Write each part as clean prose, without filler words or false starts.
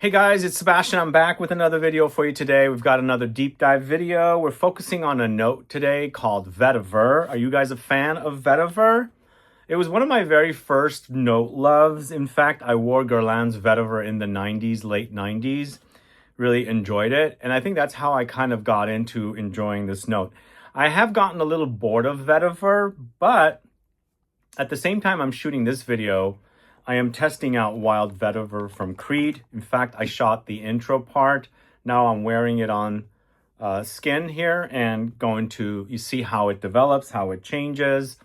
Hey guys, it's Sebastian. I'm back with another video for you today. We've got another deep dive video. We're focusing on a note today called Vetiver. Are you guys a fan of Vetiver? It was one of my very first note loves. In fact, I wore Guerlain's Vetiver in the 90s, late 90s. Really enjoyed it. And I think that's how I kind of got into enjoying this note. I have gotten a little bored of Vetiver, but at the same time I'm shooting this video, I am testing out Wild Vetiver from Creed. In fact, I shot the intro part. Now I'm wearing it on skin here and you see how it develops, how it changes.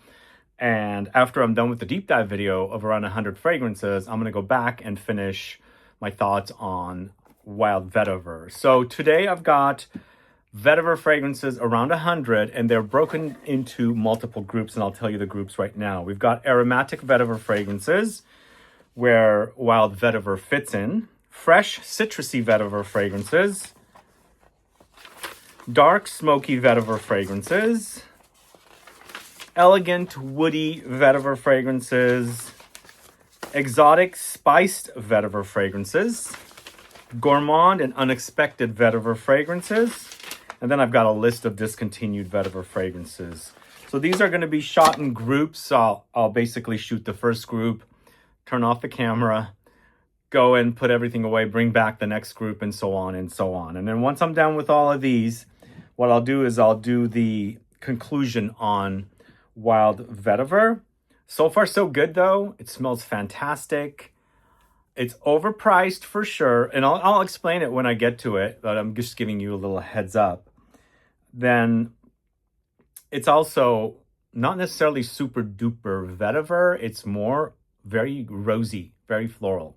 And after I'm done with the deep dive video of around 100 fragrances, I'm gonna go back and finish my thoughts on Wild Vetiver. So today I've got Vetiver fragrances around 100, and they're broken into multiple groups, and I'll tell you the groups right now. We've got aromatic Vetiver fragrances, where Wild Vetiver fits in. Fresh, citrusy Vetiver fragrances. Dark, smoky Vetiver fragrances. Elegant, woody Vetiver fragrances. Exotic, spiced Vetiver fragrances. Gourmand and unexpected Vetiver fragrances. And then I've got a list of discontinued Vetiver fragrances. So these are going to be shot in groups. So I'll basically shoot the first group, turn off the camera, go and put everything away, bring back the next group, and so on and so on. And then once I'm done with all of these, what I'll do is I'll do the conclusion on Wild Vetiver. So far, so good, though. It smells fantastic. It's overpriced for sure, and I'll explain it when I get to it, but I'm just giving you a little heads up. Then it's also not necessarily super duper Vetiver. It's more very rosy, very floral.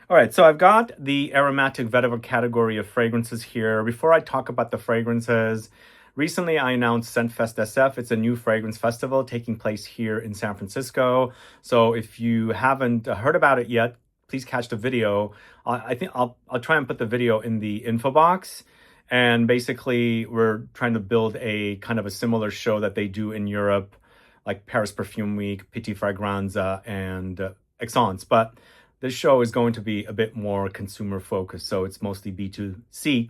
All right, so I've got the aromatic Vetiver category of fragrances here. Before I talk about the fragrances, recently I announced Scentfest SF. It's a new fragrance festival taking place here in San Francisco. So if you haven't heard about it yet, please catch the video. I think I'll try and put the video in the info box. And basically, we're trying to build a kind of a similar show that they do in Europe, like Paris Perfume Week, Petit Fragranza, and Essence. But this show is going to be a bit more consumer focused. So it's mostly B2C,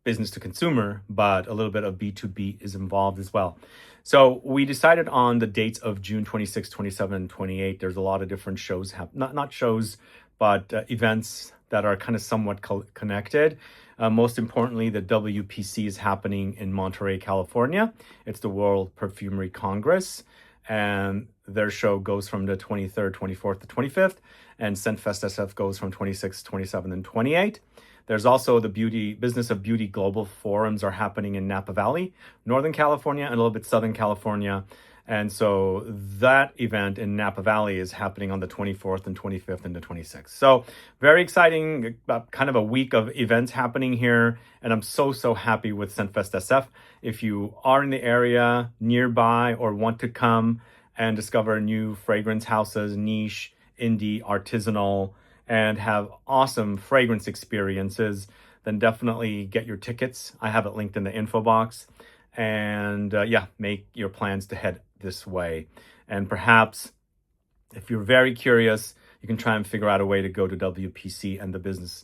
business to consumer, but a little bit of B2B is involved as well. So we decided on the dates of June 26, 27, and 28. There's a lot of different shows, not shows, but events that are kind of somewhat connected. Most importantly, the WPC is happening in Monterey, California. It's the World Perfumery Congress, and their show goes from the 23rd, 24th to 25th, and Scentfest SF goes from 26, 27, and 28. There's also the Business of Beauty Global Forums are happening in Napa Valley, Northern California, and a little bit Southern California. And so that event in Napa Valley is happening on the 24th and 25th and the 26th. So very exciting, kind of a week of events happening here. And I'm so happy with Scentfest SF. If you are in the area nearby or want to come and discover new fragrance houses, niche, indie, artisanal, and have awesome fragrance experiences, then definitely get your tickets. I have it linked in the info box. And make your plans to head this way. And perhaps if you're very curious, you can try and figure out a way to go to WPC and the Business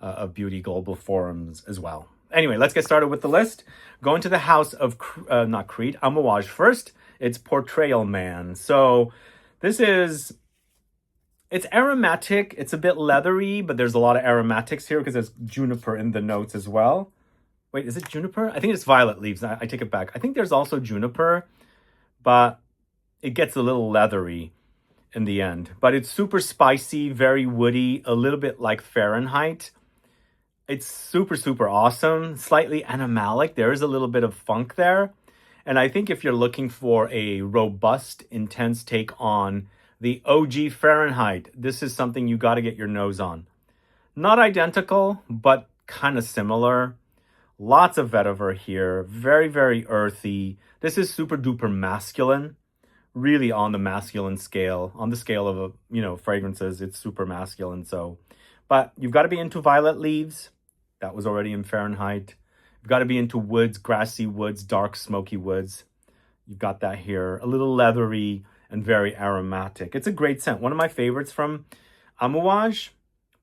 of Beauty Global Forums as well. Anyway, let's get started with the list. Going to the house of, not Creed, Amouage first. It's Portrayal Man. So this is... It's aromatic. It's a bit leathery, but there's a lot of aromatics here because there's juniper in the notes as well. Wait, is it juniper? I think it's violet leaves. I take it back. I think there's also juniper, but it gets a little leathery in the end. But it's super spicy, very woody, a little bit like Fahrenheit. It's super awesome. Slightly animalic. There is a little bit of funk there. And I think if you're looking for a robust, intense take on the OG Fahrenheit, this is something you got to get your nose on. Not identical, but kind of similar. Lots of Vetiver here. Very earthy. This is super duper masculine. Really on the masculine scale. On the scale of, fragrances, it's super masculine. So, but you've got to be into violet leaves. That was already in Fahrenheit. You've got to be into woods, grassy woods, dark smoky woods. You've got that here. A little leathery and very aromatic. It's a great scent. One of my favorites from Amouage,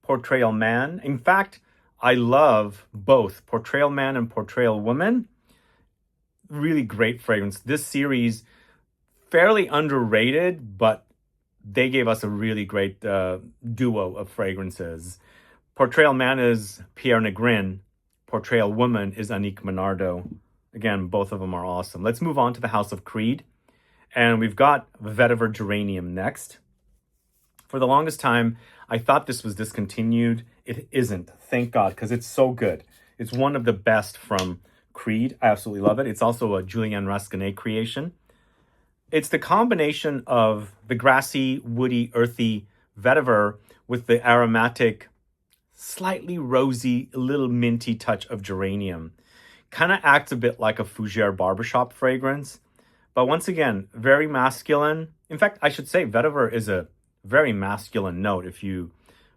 Portrayal Man. In fact, I love both Portrayal Man and Portrayal Woman. Really great fragrance. This series, fairly underrated, but they gave us a really great duo of fragrances. Portrayal Man is Pierre Negrin. Portrayal Woman is Annick Menardo. Again, both of them are awesome. Let's move on to the House of Creed. And we've got Vetiver Geranium next. For the longest time, I thought this was discontinued. It isn't, thank God, because it's so good. It's one of the best from Creed. I absolutely love it. It's also a Julian Rascanet creation. It's the combination of the grassy, woody, earthy vetiver with the aromatic, slightly rosy, little minty touch of geranium. Kind of acts a bit like a fougere barbershop fragrance. But once again, very masculine. In fact, I should say vetiver is a very masculine note if you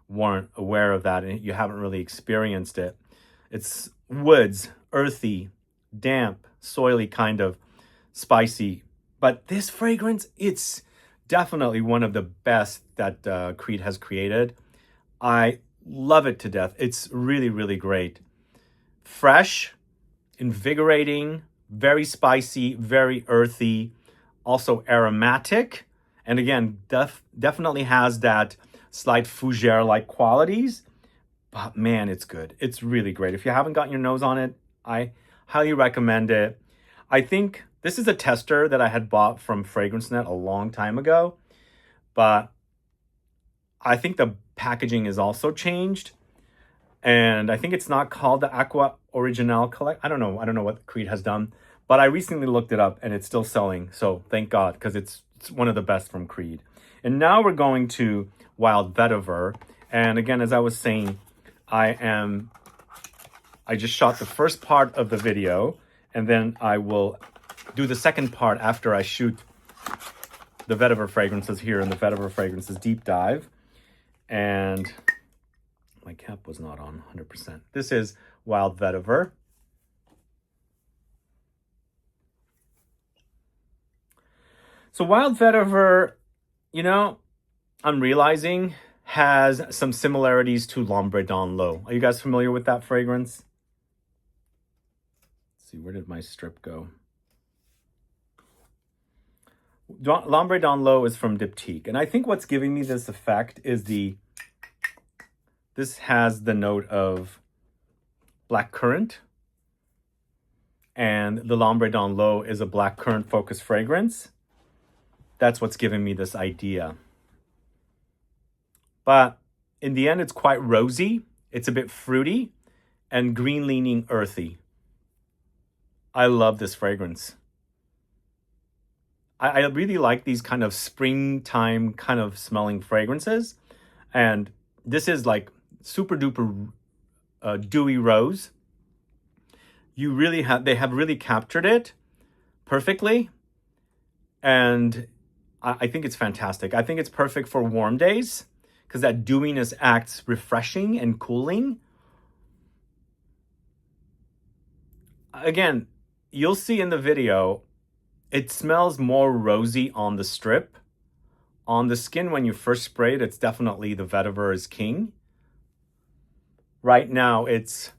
weren't aware of that and you haven't really experienced it. It's woods, earthy, damp, soily, kind of spicy. But this fragrance, it's definitely one of the best that Creed has created. I love it to death. It's really, really great. Fresh, invigorating, very spicy, very earthy, also aromatic. And again, definitely has that slight fougere-like qualities. But man, it's good. It's really great. If you haven't gotten your nose on it, I highly recommend it. I think this is a tester that I had bought from FragranceNet a long time ago. But I think the packaging is also changed. And I think it's not called the Aqua Original Collect. I don't know what Creed has done. But I recently looked it up and it's still selling. So thank God, because it's one of the best from Creed. And now we're going to Wild Vetiver. And again, as I was saying, I just shot the first part of the video, and then I will do the second part after I shoot the Vetiver fragrances here in the Vetiver fragrances deep dive. And my cap was not on 100%. This is Wild Vetiver. So Wild Vetiver, you know, I'm realizing has some similarities to L'Ombre d'En L'Eau. Are you guys familiar with that fragrance? Let's see, where did my strip go? L'Ombre d'En L'Eau is from Diptyque. And I think what's giving me this effect is this has the note of black currant. And the L'Ombre d'En L'Eau is a black currant focused fragrance. That's what's giving me this idea. But in the end, it's quite rosy. It's a bit fruity and green leaning earthy. I love this fragrance. I really like these kind of springtime kind of smelling fragrances. And this is like super duper dewy rose. They have really captured it perfectly. And I think it's fantastic. I think it's perfect for warm days because that dewiness acts refreshing and cooling. Again, you'll see in the video, it smells more rosy on the strip. On the skin, when you first spray it, it's definitely the Vetiver is king. Right now, it's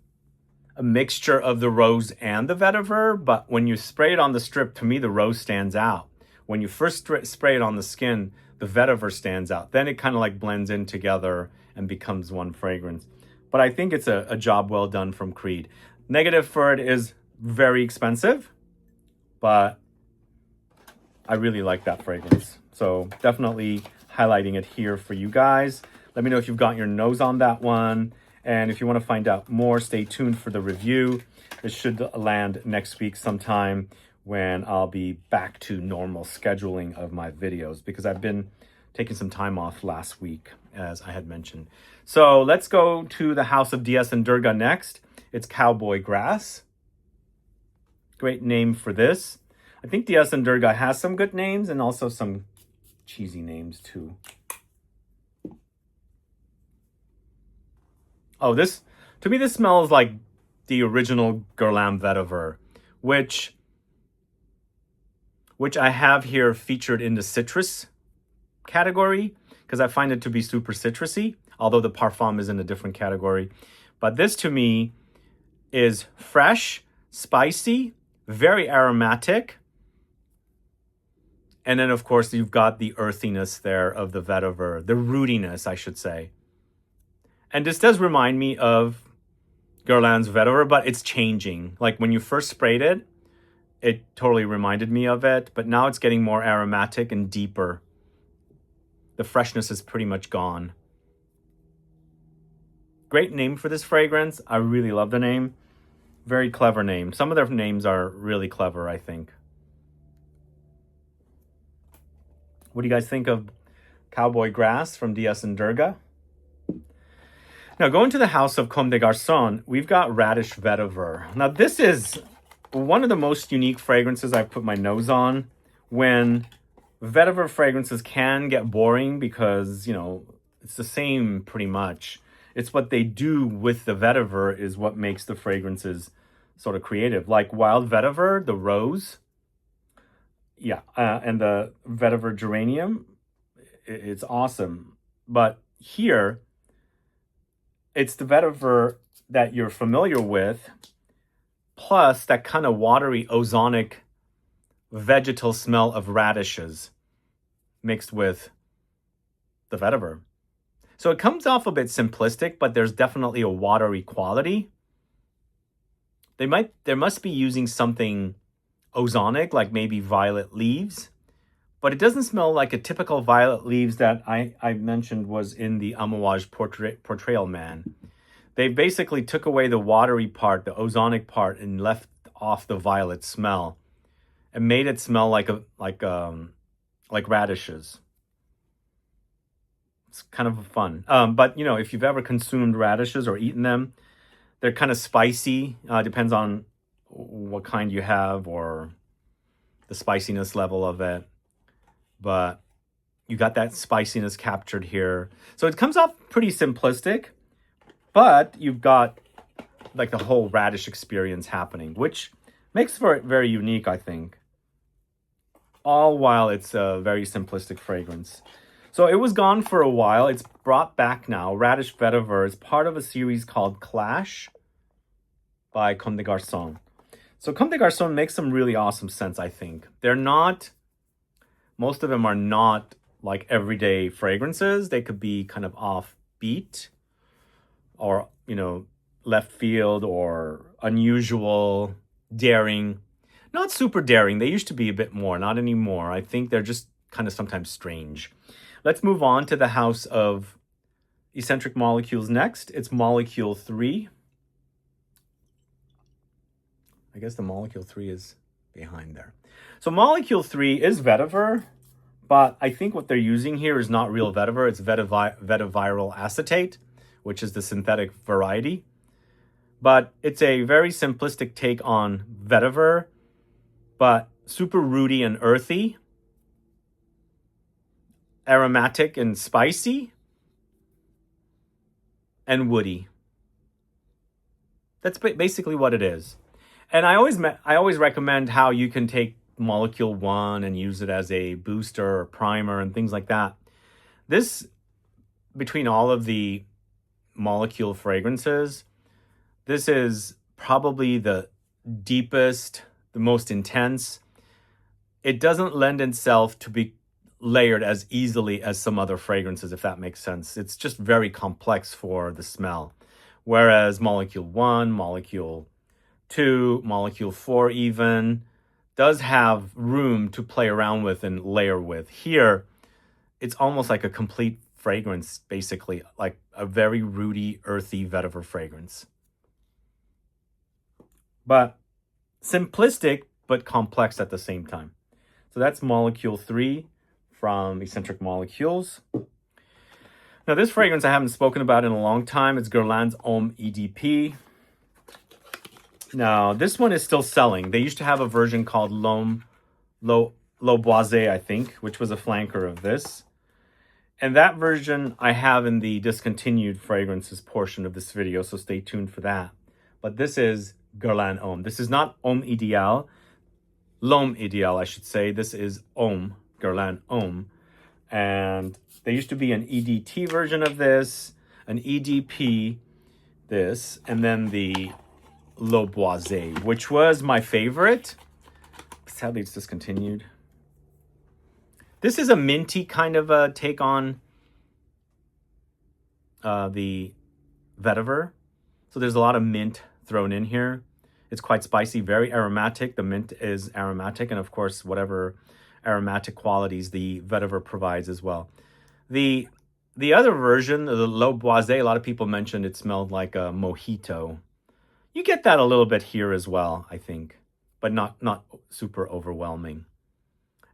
a mixture of the rose and the Vetiver, but when you spray it on the strip, to me, the rose stands out. When you first spray it on the skin, the Vetiver stands out. Then it kind of like blends in together and becomes one fragrance. But I think it's a job well done from Creed. Negative for it is very expensive, but I really like that fragrance. So definitely highlighting it here for you guys. Let me know if you've got your nose on that one. And if you want to find out more, stay tuned for the review. It should land next week sometime when I'll be back to normal scheduling of my videos because I've been taking some time off last week, as I had mentioned. So let's go to the House of DS and Durga next. It's Cowboy Grass. Great name for this. I think DS and Durga has some good names and also some cheesy names too. Oh, to me, this smells like the original Guerlain Vetiver, which I have here featured in the citrus category because I find it to be super citrusy. although the Parfum is in a different category. But this to me is fresh, spicy, very aromatic. And then, of course, you've got the earthiness there of the vetiver, the rootiness, I should say. And this does remind me of Guerlain's Vetiver, but it's changing. Like when you first sprayed it, it totally reminded me of it, but now it's getting more aromatic and deeper. The freshness is pretty much gone. Great name for this fragrance. I really love the name. Very clever name. Some of their names are really clever, I think. What do you guys think of Cowboy Grass from DS and Durga? Now, going to the house of Comme des Garçons, we've got Radish Vetiver. Now, this is one of the most unique fragrances I've put my nose on. When vetiver fragrances can get boring because, you know, it's the same pretty much. It's what they do with the vetiver is what makes the fragrances sort of creative. Like Wild Vetiver, the rose. Yeah, and the Vetiver Geranium, it's awesome. But here, it's the vetiver that you're familiar with, plus that kind of watery, ozonic, vegetal smell of radishes mixed with the vetiver. So it comes off a bit simplistic, but there's definitely a watery quality. There must be using something ozonic, like maybe violet leaves, but it doesn't smell like a typical violet leaves that I mentioned was in the Amouage Portrayal Man. They basically took away the watery part, the ozonic part, and left off the violet smell, and made it smell like radishes. It's kind of fun. But you know, if you've ever consumed radishes or eaten them, they're kind of spicy. Depends on what kind you have or the spiciness level of it. But you got that spiciness captured here. So it comes off pretty simplistic, but you've got like the whole radish experience happening, which makes for it very unique, I think. All while it's a very simplistic fragrance. So it was gone for a while. It's brought back now. Radish Vetiver is part of a series called Clash by Comme des Garçons. So Comme des Garçons makes some really awesome scents, I think. They're not, most of them are not like everyday fragrances. They could be kind of offbeat or, you know, left field or unusual, daring. Not super daring. They used to be a bit more, not anymore. I think they're just kind of sometimes strange. Let's move on to the house of eccentric molecules next. It's molecule 3. I guess the molecule 3 is behind there. So molecule 3 is vetiver, but I think what they're using here is not real vetiver. It's vetiviral acetate, which is the synthetic variety. But it's a very simplistic take on vetiver, but super rooty and earthy, aromatic and spicy, and woody. That's basically what it is. And I always recommend how you can take molecule 1 and use it as a booster or primer and things like that. This, between all of the molecule fragrances, this is probably the deepest, the most intense. It doesn't lend itself to be layered as easily as some other fragrances, if that makes sense. It's just very complex for the smell. Whereas molecule 1, molecule 2, molecule 4 even, does have room to play around with and layer with. Here, it's almost like a complete fragrance, basically, like a very rooty, earthy vetiver fragrance. But simplistic, but complex at the same time. So that's molecule 3 from Eccentric Molecules. Now, this fragrance I haven't spoken about in a long time. It's Guerlain's Homme EDP. Now, this one is still selling. They used to have a version called L'Homme Boisé, I think, which was a flanker of this. And that version I have in the discontinued fragrances portion of this video, so stay tuned for that. But this is Guerlain Homme. This is not Homme Ideal. L'Homme Ideal, I should say. This is Homme, Guerlain Homme. And there used to be an EDT version of this. an EDP, this, and then the Le Boisé, which was my favorite. Sadly, it's discontinued. This is a minty kind of a take on the vetiver. So there's a lot of mint thrown in here. It's quite spicy, very aromatic. The mint is aromatic, and of course, whatever aromatic qualities the vetiver provides as well. The other version, the Le Boisé, a lot of people mentioned it smelled like a mojito. You get that a little bit here as well, I think, but not super overwhelming.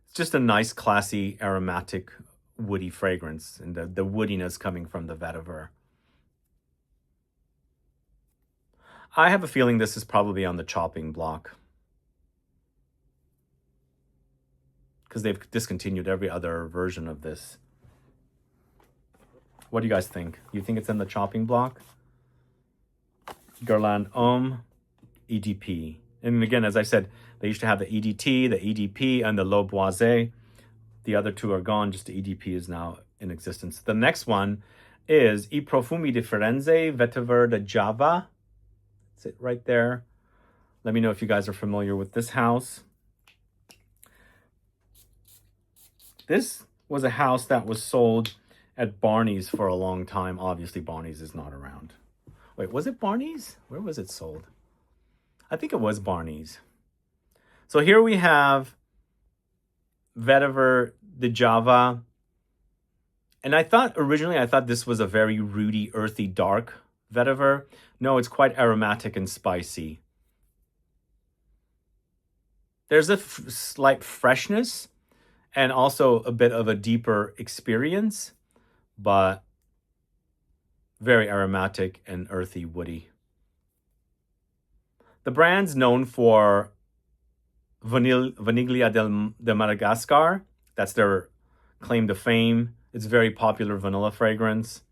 It's just a nice, classy, aromatic, woody fragrance, and the woodiness coming from the vetiver. I have a feeling this is probably on the chopping block, because they've discontinued every other version of this. What do you guys think? You think it's in the chopping block? Guerlain Homme EDP. And again, as I said, they used to have the EDT, the EDP, and the Le Boisé. The other two are gone, just the EDP is now in existence. The next one is I Profumi di Firenze Vetiver di Giava. That's it right there. Let me know if you guys are familiar with this house. This was a house that was sold at Barney's for a long time. Obviously, Barney's is not around. Wait, was it Barney's? Where was it sold? I think it was Barney's. So here we have Vetiver di Giava. And I thought this was a very rooty, earthy, dark vetiver. No, it's quite aromatic and spicy. There's a slight freshness and also a bit of a deeper experience, but very aromatic and earthy, woody. The brand's known for Vaniglia de Madagascar. That's their claim to fame. It's a very popular vanilla fragrance.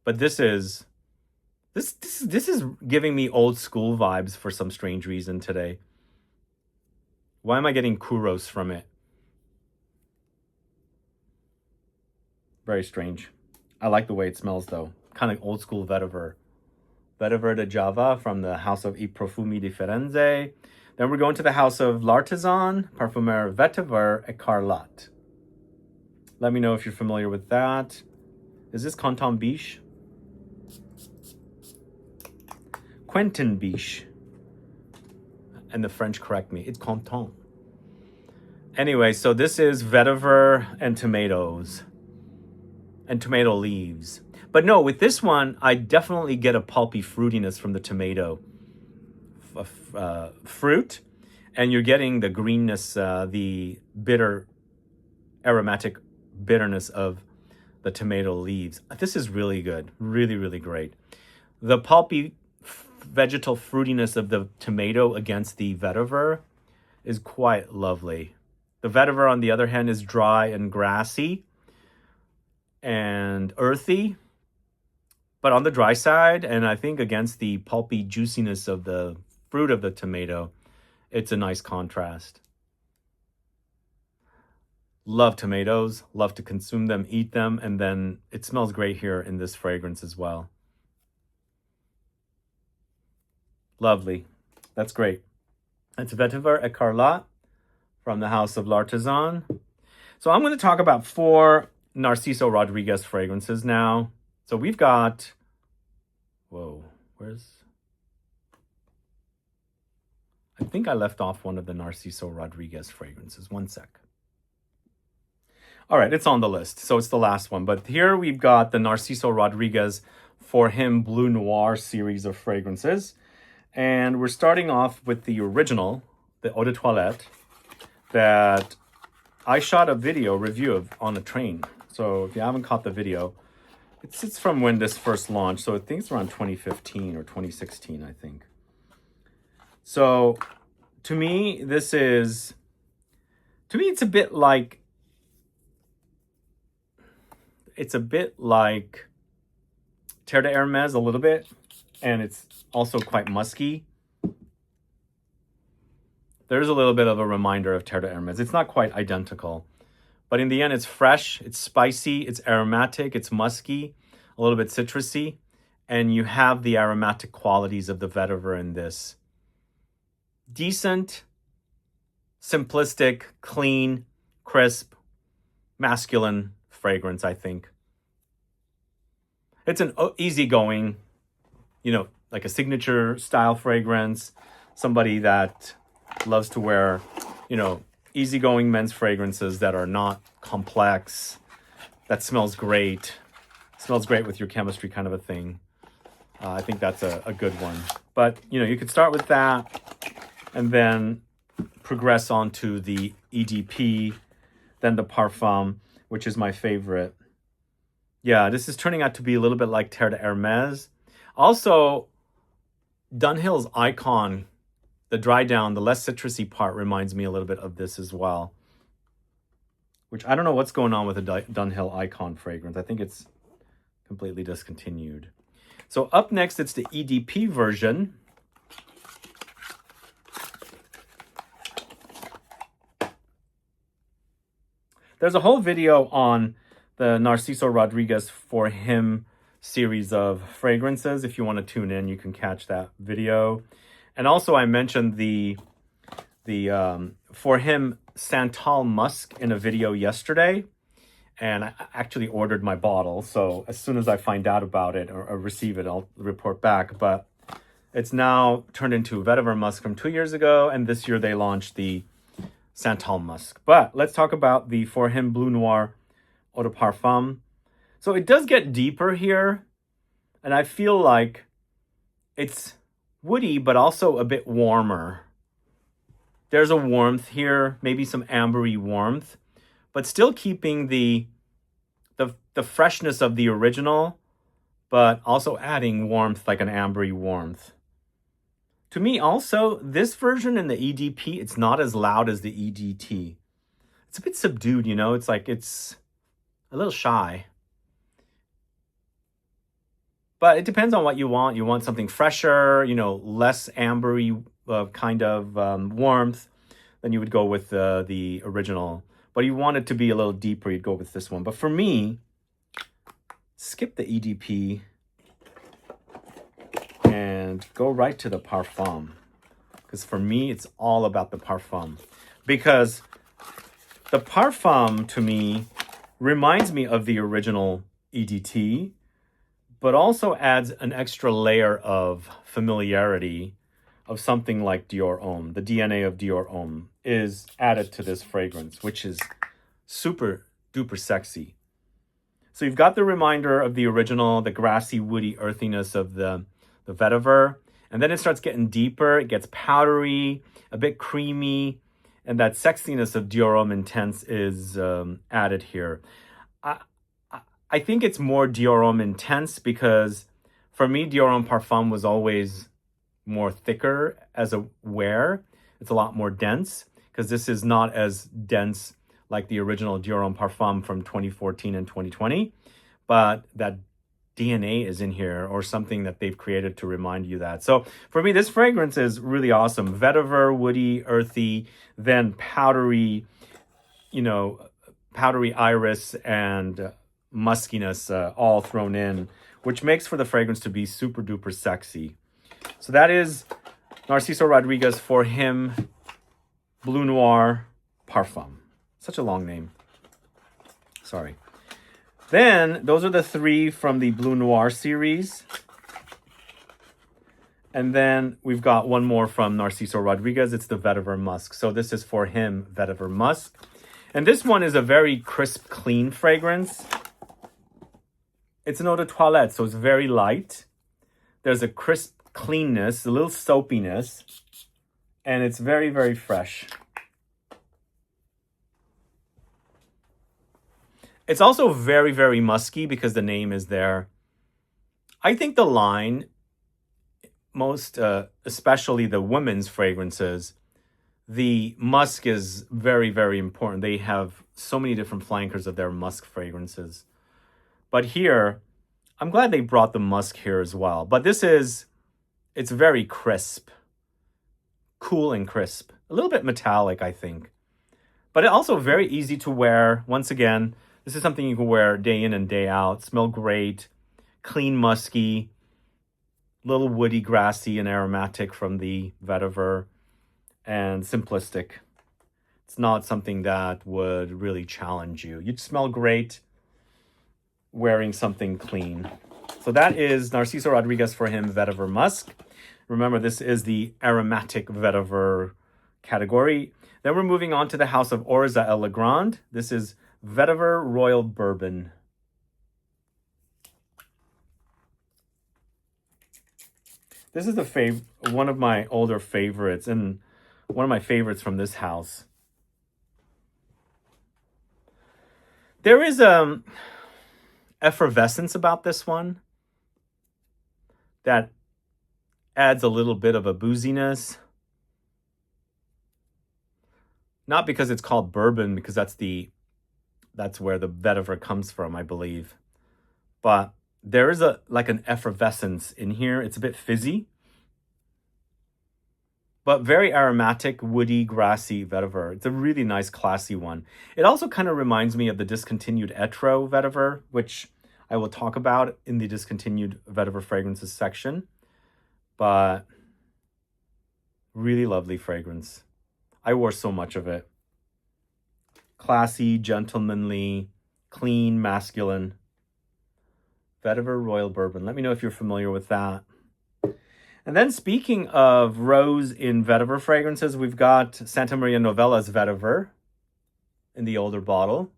But this is giving me old school vibes for some strange reason today. Why am I getting Kuros from it? Very strange. I like the way it smells though. Kind of old school vetiver. Vetiver di Giava from the house of I Profumi di Firenze. Then we're going to the house of L'Artisan Parfumeur Vetiver Écarlate. Let me know if you're familiar with that. Is this Canton Biche? Quentin Biche. And the French correct me. It's Canton. Anyway, so this is vetiver and tomatoes. And tomato leaves. But no, with this one, I definitely get a pulpy fruitiness from the tomato fruit. And you're getting the greenness, the bitter, aromatic bitterness of the tomato leaves. This is really good. Really, really great. The pulpy vegetal fruitiness of the tomato against the vetiver is quite lovely. The vetiver, on the other hand, is dry and grassy and earthy, but on the dry side, and I think against the pulpy juiciness of the fruit of the tomato, it's a nice contrast. Love tomatoes, love to consume them, eat them, and then it smells great here in this fragrance as well. Lovely. That's great. It's Vetiver Écarlate from the house of L'Artisan. So I'm going to talk about 4 Narciso Rodriguez fragrances now. So we've got, I think I left off one of the Narciso Rodriguez fragrances. One sec. All right, it's on the list, so it's the last one. But here we've got the Narciso Rodriguez for Him Bleu Noir series of fragrances. And we're starting off with the original, the Eau de Toilette, that I shot a video review of on a train. So if you haven't caught the video, it's from when this first launched. So I think it's around 2015 or 2016, I think. So to me, it's a bit like Terre de Hermes a little bit, and it's also quite musky. There's a little bit of a reminder of Terre de Hermes. It's not quite identical, but in the end, it's fresh, it's spicy, it's aromatic, it's musky. a little bit citrusy, and you have the aromatic qualities of the vetiver in this. Decent, simplistic, clean, crisp, masculine fragrance, I think. It's an easygoing, you know, like a signature style fragrance. Somebody that loves to wear, you know, easygoing men's fragrances that are not complex, that smells great with your chemistry kind of a thing. I think that's a good one. But, you know, you could start with that and then progress on to the EDP, then the Parfum, which is my favorite. Yeah, this is turning out to be a little bit like Terre de Hermes. Also, Dunhill's Icon, the dry down, the less citrusy part reminds me a little bit of this as well. Which I don't know what's going on with the Dunhill Icon fragrance. I think it's completely discontinued. So up next, it's the EDP version. There's a whole video on the Narciso Rodriguez For Him series of fragrances. If you want to tune in, you can catch that video. And also I mentioned the For Him Santal Musk in a video yesterday. And I actually ordered my bottle. So as soon as I find out about it or receive it, I'll report back. But it's now turned into Vetiver Musk from 2 years ago. And this year they launched the Santal Musk. But let's talk about the For Him Bleu Noir Eau de Parfum. So it does get deeper here. And I feel like it's woody, but also a bit warmer. There's a warmth here, maybe some ambery warmth, but still keeping the freshness of the original, but also adding warmth, like an ambery warmth. To me also, this version in the EDP, it's not as loud as the EDT. It's a bit subdued, you know? It's like it's a little shy. But it depends on what you want. You want something fresher, you know, less ambery kind of warmth, then you would go with the original. But you want it to be a little deeper, you'd go with this one. But for me, skip the EDP and go right to the Parfum. Because for me, it's all about the Parfum. Because the Parfum, to me, reminds me of the original EDT, but also adds an extra layer of familiarity of something like Dior Homme. The DNA of Dior Homme is added to this fragrance, which is super duper sexy. So you've got the reminder of the original, the grassy, woody earthiness of the vetiver. And then it starts getting deeper. It gets powdery, a bit creamy. And that sexiness of Dior Homme Intense is added here. I think it's more Dior Homme Intense because for me, Dior Homme Parfum was always more thicker as a wear. It's a lot more dense because this is not as dense like the original Dior Homme Parfum from 2014 and 2020. But that DNA is in here or something that they've created to remind you that. So for me, this fragrance is really awesome. Vetiver, woody, earthy, then powdery, you know, powdery iris and muskiness all thrown in, which makes for the fragrance to be super duper sexy. So that is Narciso Rodriguez For Him Bleu Noir Parfum. Such a long name. Sorry. Then those are the three from the Bleu Noir series. And then we've got one more from Narciso Rodriguez. It's the Vetiver Musc. So this is For Him Vetiver Musc. And this one is a very crisp, clean fragrance. It's an eau de toilette, so it's very light. There's a crisp cleanness, a little soapiness, and it's very, very fresh. It's also very, very musky because the name is there. I think the line, most especially the women's fragrances, the musk is very, very important. They have so many different flankers of their musk fragrances. But here, I'm glad they brought the musk here as well. But it's very crisp, cool and crisp. A little bit metallic, I think. But it also very easy to wear. Once again, this is something you can wear day in and day out. Smell great. clean, musky, little woody, grassy, and aromatic from the Vetiver, and simplistic. It's not something that would really challenge you. You'd smell great wearing something clean. So that is Narciso Rodriguez for Him Vetiver Musc. Remember, this is the aromatic vetiver category. Then we're moving on to the house of Orza El Legrand. This is Vetiver Royal Bourbon. This is one of my older favorites, and one of my favorites from this house. There is effervescence about this one that adds a little bit of a booziness. Not because it's called bourbon, because that's where the vetiver comes from, I believe. But there is like an effervescence in here. It's a bit fizzy, but very aromatic, woody, grassy vetiver. It's a really nice, classy one. It also kind of reminds me of the discontinued Etro vetiver, which I will talk about in the discontinued vetiver fragrances section. But really lovely fragrance. I wore so much of it. Classy, gentlemanly, clean, masculine. Vetiver Royal Bourbon. Let me know if you're familiar with that. And then speaking of rose in vetiver fragrances, we've got Santa Maria Novella's Vetiver in the older bottle.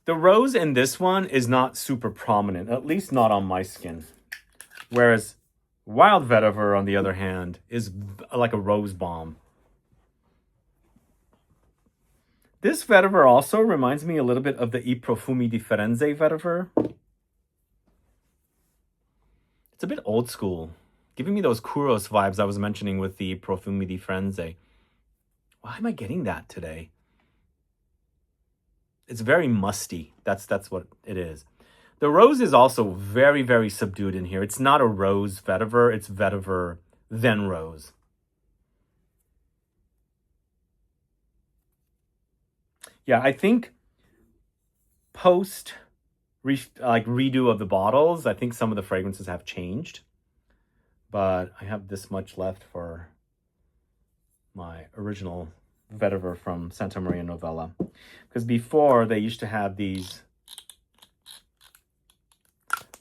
The rose in this one is not super prominent, at least not on my skin. Whereas Wild Vetiver, on the other hand, is like a rose bomb. This vetiver also reminds me a little bit of the I Profumi di Firenze vetiver. It's a bit old school, giving me those Kouros vibes I was mentioning with the Profumi di Firenze. Why am I getting that today? It's very musty. That's what it is. The rose is also very, very subdued in here. It's not a rose vetiver. It's vetiver then rose. Yeah, I think post redo of the bottles, I think some of the fragrances have changed. But I have this much left for my original vetiver from Santa Maria Novella. Because before, they used to have these.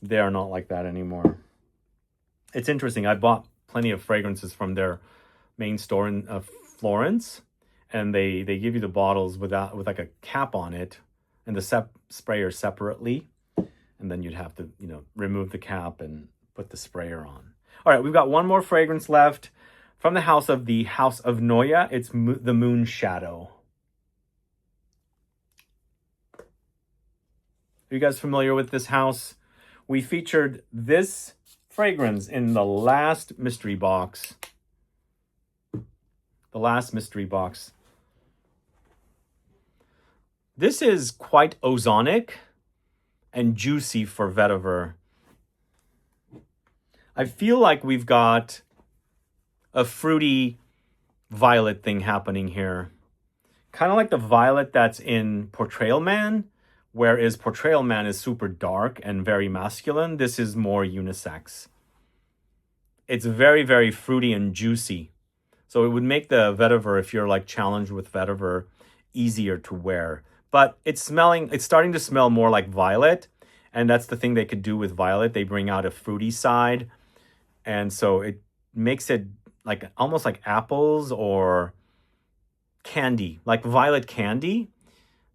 They are not like that anymore. It's interesting. I bought plenty of fragrances from their main store in Florence. And they give you the bottles with like a cap on it, and the sprayer separately, and then you'd have to remove the cap and put the sprayer on. All right, we've got one more fragrance left from the House of Noia. It's the Moon Shadow. Are you guys familiar with this house? We featured this fragrance in the last mystery box. The last mystery box. This is quite ozonic and juicy for vetiver. I feel like we've got a fruity violet thing happening here. Kind of like the violet that's in Portrayal Man, whereas Portrayal Man is super dark and very masculine. This is more unisex. It's very, very fruity and juicy. So it would make the vetiver, if you're like challenged with vetiver, easier to wear. But it's starting to smell more like violet. And that's the thing they could do with violet. They bring out a fruity side. And so it makes it like almost like apples or candy, like violet candy,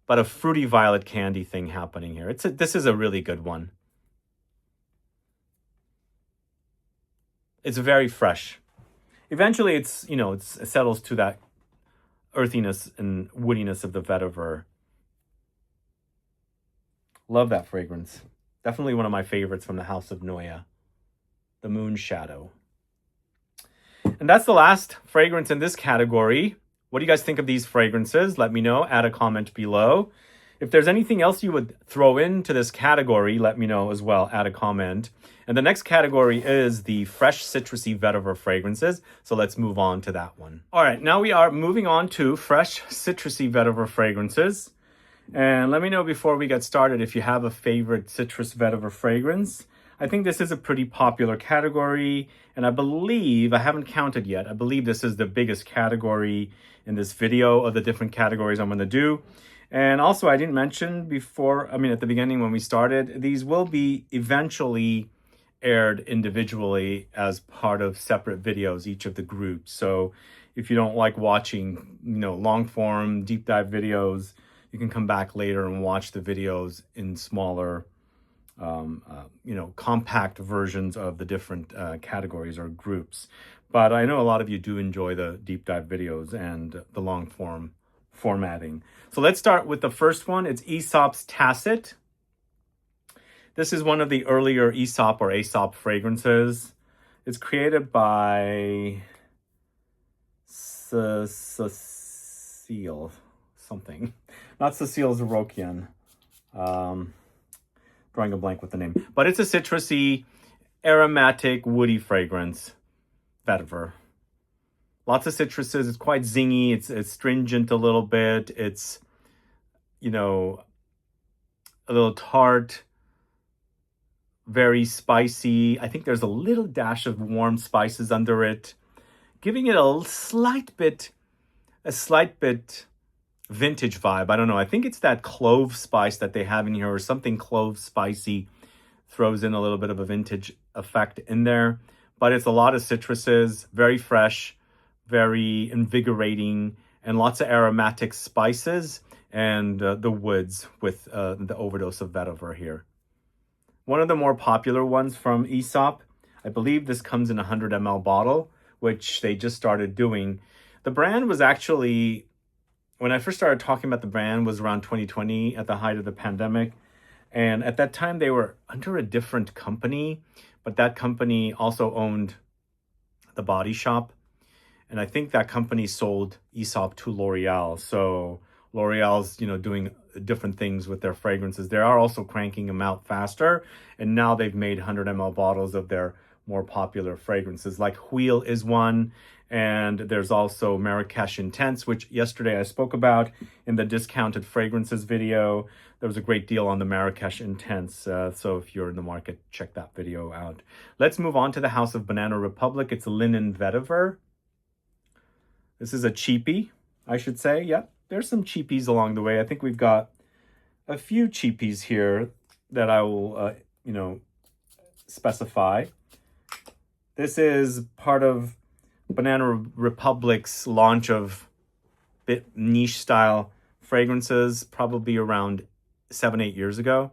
but a fruity violet candy thing happening here. This is a really good one. It's very fresh. Eventually it settles to that earthiness and woodiness of the vetiver. Love that fragrance. Definitely one of my favorites from the House of Noia. The Moon Shadow. And that's the last fragrance in this category. What do you guys think of these fragrances? Let me know. Add a comment below. If there's anything else you would throw into this category, let me know as well. Add a comment. And the next category is the fresh citrusy vetiver fragrances. So let's move on to that one. All right, now we are moving on to fresh citrusy vetiver fragrances. And let me know before we get started if you have a favorite citrus vetiver fragrance. I think this is a pretty popular category, and I believe, I haven't counted yet, I believe this is the biggest category in this video of the different categories I'm going to do. And also, I didn't mention before, at the beginning when we started, these will be eventually aired individually as part of separate videos, each of the groups. So if you don't like watching, long form, deep dive videos, you can come back later and watch the videos in smaller, compact versions of the different categories or groups. But I know a lot of you do enjoy the deep dive videos and the long form formatting. So let's start with the first one. It's Aesop's Tacit. This is one of the earlier Aesop or Aesop fragrances. It's created by Cecile something. Not Cecile Zarokian. Drawing a blank with the name. But it's a citrusy, aromatic, woody fragrance. Vetiver. Lots of citruses. It's quite zingy. It's stringent a little bit. It's, a little tart. Very spicy. I think there's a little dash of warm spices under it, giving it a slight bit vintage vibe. I don't know. I think it's that clove spice that they have in here, or something clove spicy throws in a little bit of a vintage effect in there. But it's a lot of citruses, very fresh, very invigorating, and lots of aromatic spices and the woods with the overdose of vetiver here. One of the more popular ones from Aesop, I believe this comes in a 100 ml bottle, which they just started doing. The brand was actually, when I first started talking about the brand, was around 2020 at the height of the pandemic. And at that time, they were under a different company, but that company also owned the Body Shop. And I think that company sold Aesop to L'Oreal. So L'Oreal's, doing different things with their fragrances. They are also cranking them out faster. And now they've made 100 ml bottles of their more popular fragrances. Like Wheel is one. And there's also Marrakesh Intense, which yesterday I spoke about in the discounted fragrances video. There was a great deal on the Marrakesh Intense. So if you're in the market, check that video out. Let's move on to the House of Banana Republic. It's a Linen Vetiver. This is a cheapie, I should say. Yep, there's some cheapies along the way. I think we've got a few cheapies here that I will, specify. This is part of Banana Republic's launch of bit niche style fragrances, probably around 7-8 years ago.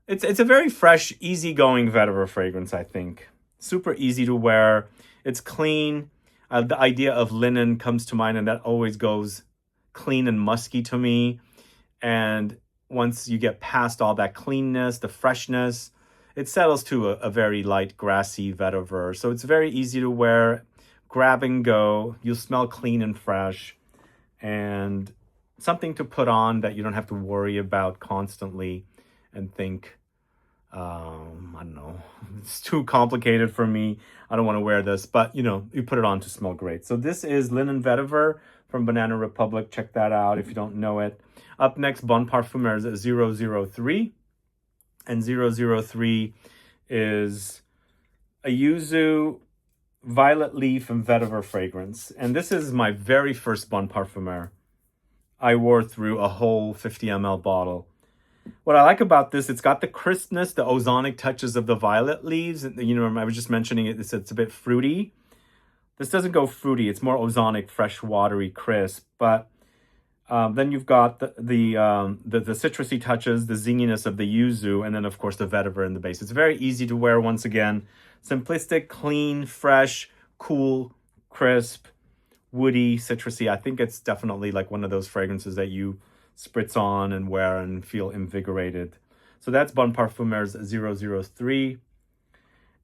It's a very fresh, easygoing vetiver fragrance, I think. Super easy to wear. It's clean. The idea of linen comes to mind, and that always goes clean and musky to me. And once you get past all that cleanness, the freshness, it settles to a very light, grassy vetiver. So it's very easy to wear, grab and go. You'll smell clean and fresh, and something to put on that you don't have to worry about constantly and think, I don't know, it's too complicated for me. I don't want to wear this, but you put it on to smell great. So this is Linen Vetiver from Banana Republic. Check that out if you don't know it. Up next, Bon Parfumeur 003. And 003 is a Yuzu Violet Leaf and Vetiver fragrance. And this is my very first Bon Parfumeur. I wore through a whole 50 ml bottle. What I like about this, it's got the crispness, the ozonic touches of the violet leaves. I was just mentioning it, it's a bit fruity. This doesn't go fruity. It's more ozonic, fresh, watery, crisp. But then you've got the citrusy touches, the zinginess of the yuzu, and then, of course, the vetiver in the base. It's very easy to wear once again. Simplistic, clean, fresh, cool, crisp, woody, citrusy. I think it's definitely like one of those fragrances that you spritz on and wear and feel invigorated. So that's Bon Parfumeur's 003.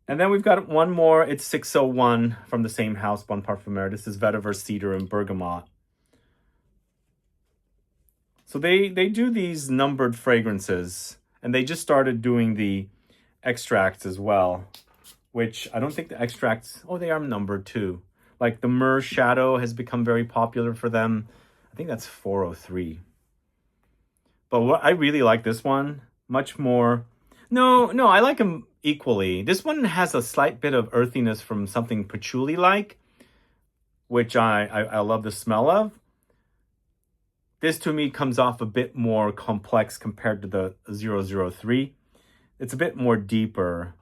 And then we've got one more. It's 601 from the same house, Bon Parfumeur. This is Vetiver Cedar and Bergamot. So they do these numbered fragrances, and they just started doing the extracts as well, which I don't think the extracts, they are numbered too. Like the Myrrh Shadow has become very popular for them. I think that's 403. But I really like this one much more. No, I like them equally. This one has a slight bit of earthiness from something patchouli-like, which I love the smell of. This to me comes off a bit more complex compared to the 003. It's a bit more deeper.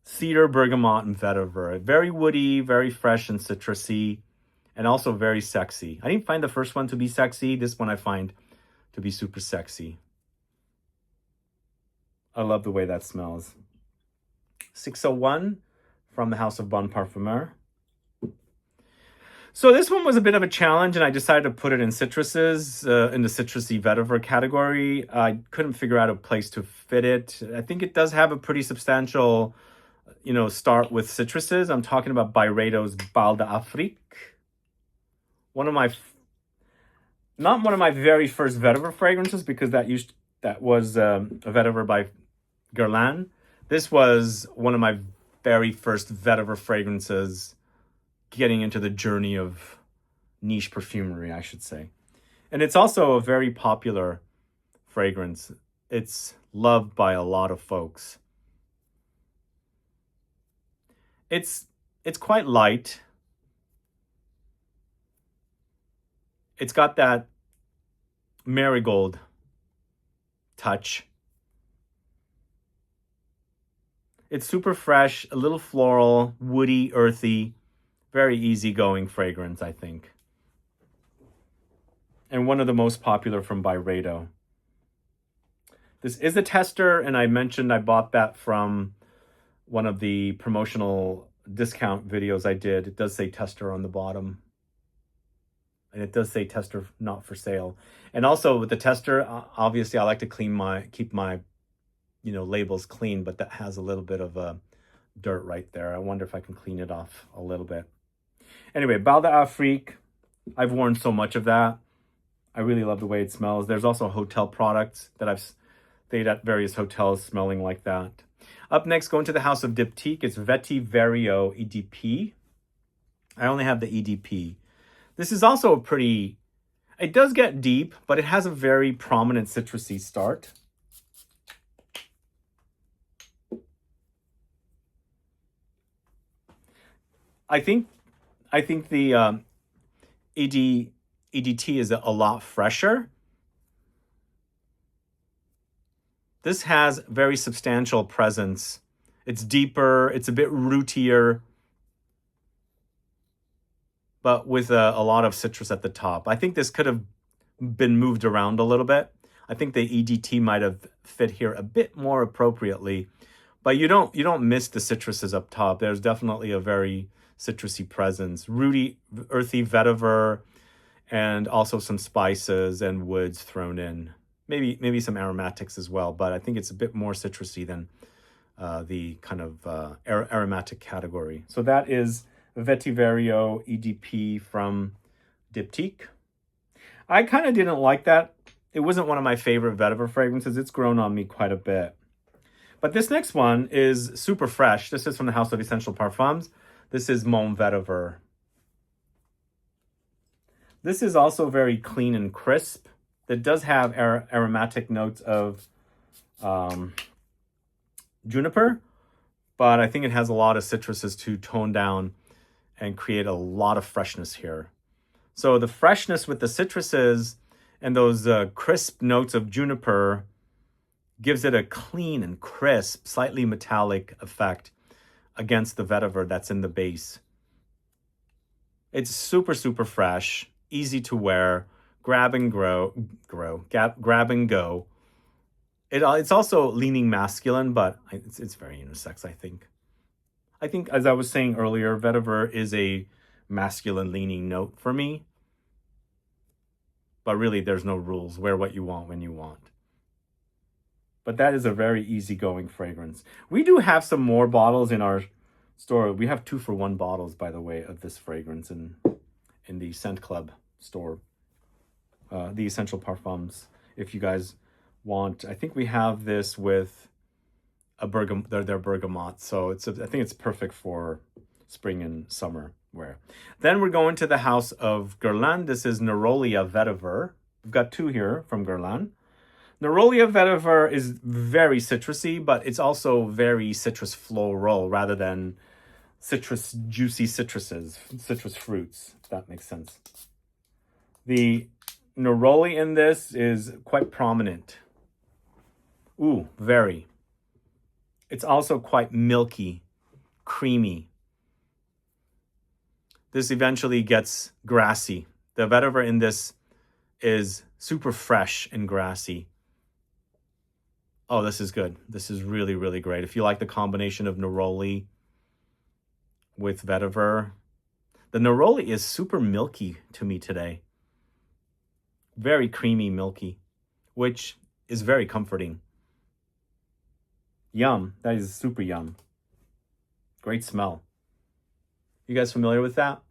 Cedar, bergamot, and vetiver. Very woody, very fresh and citrusy, and also very sexy. I didn't find the first one to be sexy. This one I find to be super sexy. I love the way that smells. 601 from the House of Bon Parfumeur. So this one was a bit of a challenge, and I decided to put it in citruses, in the citrusy vetiver category. I couldn't figure out a place to fit it. I think it does have a pretty substantial, start with citruses. I'm talking about Byredo's Bal d'Afrique. Not one of my very first vetiver fragrances, because that was a vetiver by Guerlain. This was one of my very first vetiver fragrances, getting into the journey of niche perfumery, I should say. And it's also a very popular fragrance. It's loved by a lot of folks. It's quite light. It's got that marigold touch. It's super fresh, a little floral, woody, earthy, very easygoing fragrance, I think. And one of the most popular from Byredo. This is a tester, and I mentioned I bought that from one of the promotional discount videos I did. It does say tester on the bottom. And it does say tester not for sale. And also with the tester, obviously I like to keep my labels clean, but that has a little bit of dirt right there. I wonder if I can clean it off a little bit. Anyway, Bal d'Afrique, I've worn so much of that. I really love the way it smells. There's also hotel products that I've stayed at various hotels smelling like that. Up next, going to the House of Diptyque, it's Vetiverio EDP. I only have the EDP. This is also it does get deep, but it has a very prominent citrusy start. I think the EDT is a lot fresher. This has very substantial presence. It's deeper, it's a bit rootier, but with a lot of citrus at the top. I think this could have been moved around a little bit. I think the EDT might have fit here a bit more appropriately, but you don't miss the citruses up top. There's definitely a very citrusy presence, rooty, earthy vetiver, and also some spices and woods thrown in. Maybe some aromatics as well, but I think it's a bit more citrusy than the kind of aromatic category. So that is Vetiverio EDP from Diptyque. I kind of didn't like that. It wasn't one of my favorite vetiver fragrances. It's grown on me quite a bit. But this next one is super fresh. This is from the House of Essential Parfums. This is Mon Vetiver. This is also very clean and crisp. It does have aromatic notes of juniper, but I think it has a lot of citruses to tone down and create a lot of freshness here. So the freshness with the citruses and those crisp notes of juniper gives it a clean and crisp, slightly metallic effect against the vetiver that's in the base. It's super, super fresh, easy to wear, grab and go. It's also leaning masculine, but it's very unisex, I think. I think, as I was saying earlier, vetiver is a masculine leaning note for me. But really, there's no rules. Wear what you want when you want. But that is a very easygoing fragrance. We do have some more bottles in our store. We have 2-for-1 bottles, by the way, of this fragrance in the Scent Club store. The Essential Parfums, if you guys want. I think we have this with their bergamot. So I think it's perfect for spring and summer wear. Then we're going to the House of Guerlain. This is Nerolia Vetiver. We've got two here from Guerlain. Nerolia Vetiver is very citrusy, but it's also very citrus floral rather than citrus, juicy citruses, citrus fruits, if that makes sense. The neroli in this is quite prominent. Ooh, very. It's also quite milky, creamy. This eventually gets grassy. The vetiver in this is super fresh and grassy. Oh, this is good. This is really, really great. If you like the combination of neroli with vetiver. The neroli is super milky to me today. Very creamy, milky, which is very comforting. Yum. That is super yum. Great smell. You guys familiar with that?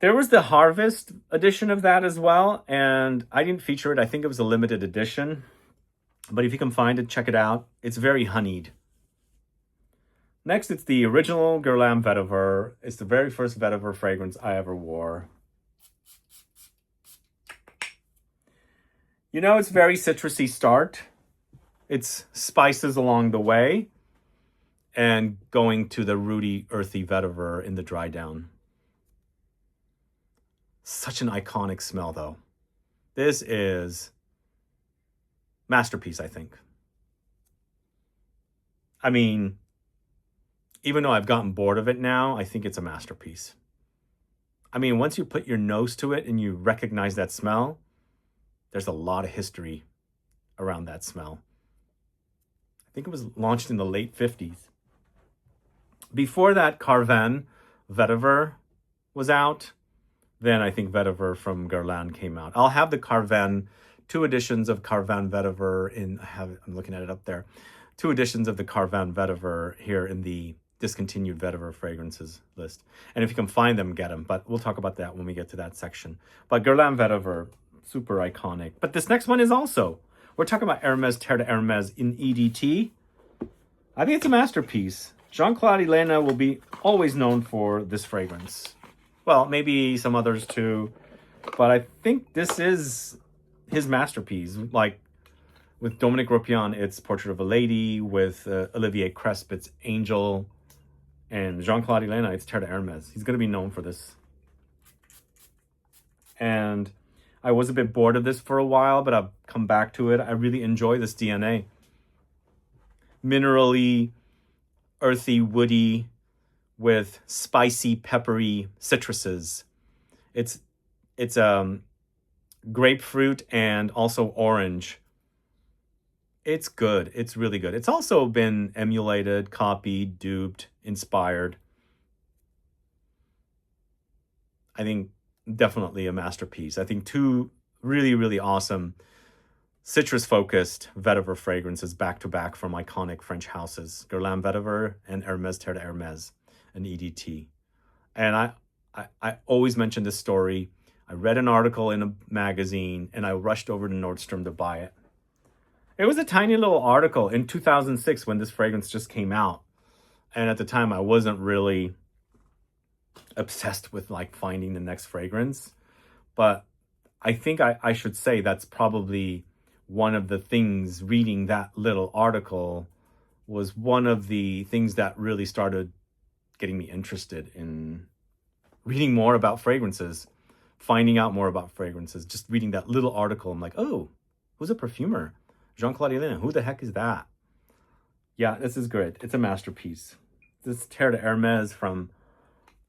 There was the Harvest edition of that as well, and I didn't feature it. I think it was a limited edition. But if you can find it, check it out. It's very honeyed. Next, it's the original Guerlain Vetiver. It's the very first vetiver fragrance I ever wore. You know, it's very citrusy start. It's spices along the way and going to the rooty, earthy vetiver in the dry down. Such an iconic smell, though. This is masterpiece, I think. I mean, even though I've gotten bored of it now, I think it's a masterpiece. I mean, once you put your nose to it and you recognize that smell, there's a lot of history around that smell. I think it was launched in the late 50s. Before that, Carvan Vetiver was out. Then I think Vetiver from Guerlain came out. I'll have the Carvan, 2 editions of Carvan Vetiver in, I'm looking at it up there. 2 editions of the Carvan Vetiver here in the discontinued vetiver fragrances list. And if you can find them, get them. But we'll talk about that when we get to that section. But Guerlain Vetiver, super iconic. But this next one is also, we're talking about Hermès Terre de Hermès in EDT. I think it's a masterpiece. Jean-Claude Elena will be always known for this fragrance. Well, maybe some others too. But I think this is his masterpiece. Like with Dominique Ropion, it's Portrait of a Lady. With Olivier Cresp, it's Angel. And Jean-Claude Elena, it's Terre de Hermès. He's going to be known for this. And I was a bit bored of this for a while, but I've come back to it. I really enjoy this DNA. Minerally, earthy, woody, with spicy, peppery citruses. It's grapefruit and also orange. It's good. It's really good. It's also been emulated, copied, duped, inspired. I think definitely a masterpiece. I think 2 really, really awesome citrus-focused vetiver fragrances back-to-back from iconic French houses. Guerlain Vetiver and Hermès Terre de Hermès, an EDT. And I always mention this story. I read an article in a magazine, and I rushed over to Nordstrom to buy it. It was a tiny little article in 2006 when this fragrance just came out. And at the time, I wasn't really obsessed with like finding the next fragrance. But I think I should say that's probably one of the things, reading that little article was one of the things that really started getting me interested in reading more about fragrances, finding out more about fragrances. Just reading that little article, I'm like, oh, who's a perfumer? Jean-Claude Elena, who the heck is that? Yeah, this is good. It's a masterpiece. This is Terre de Hermès from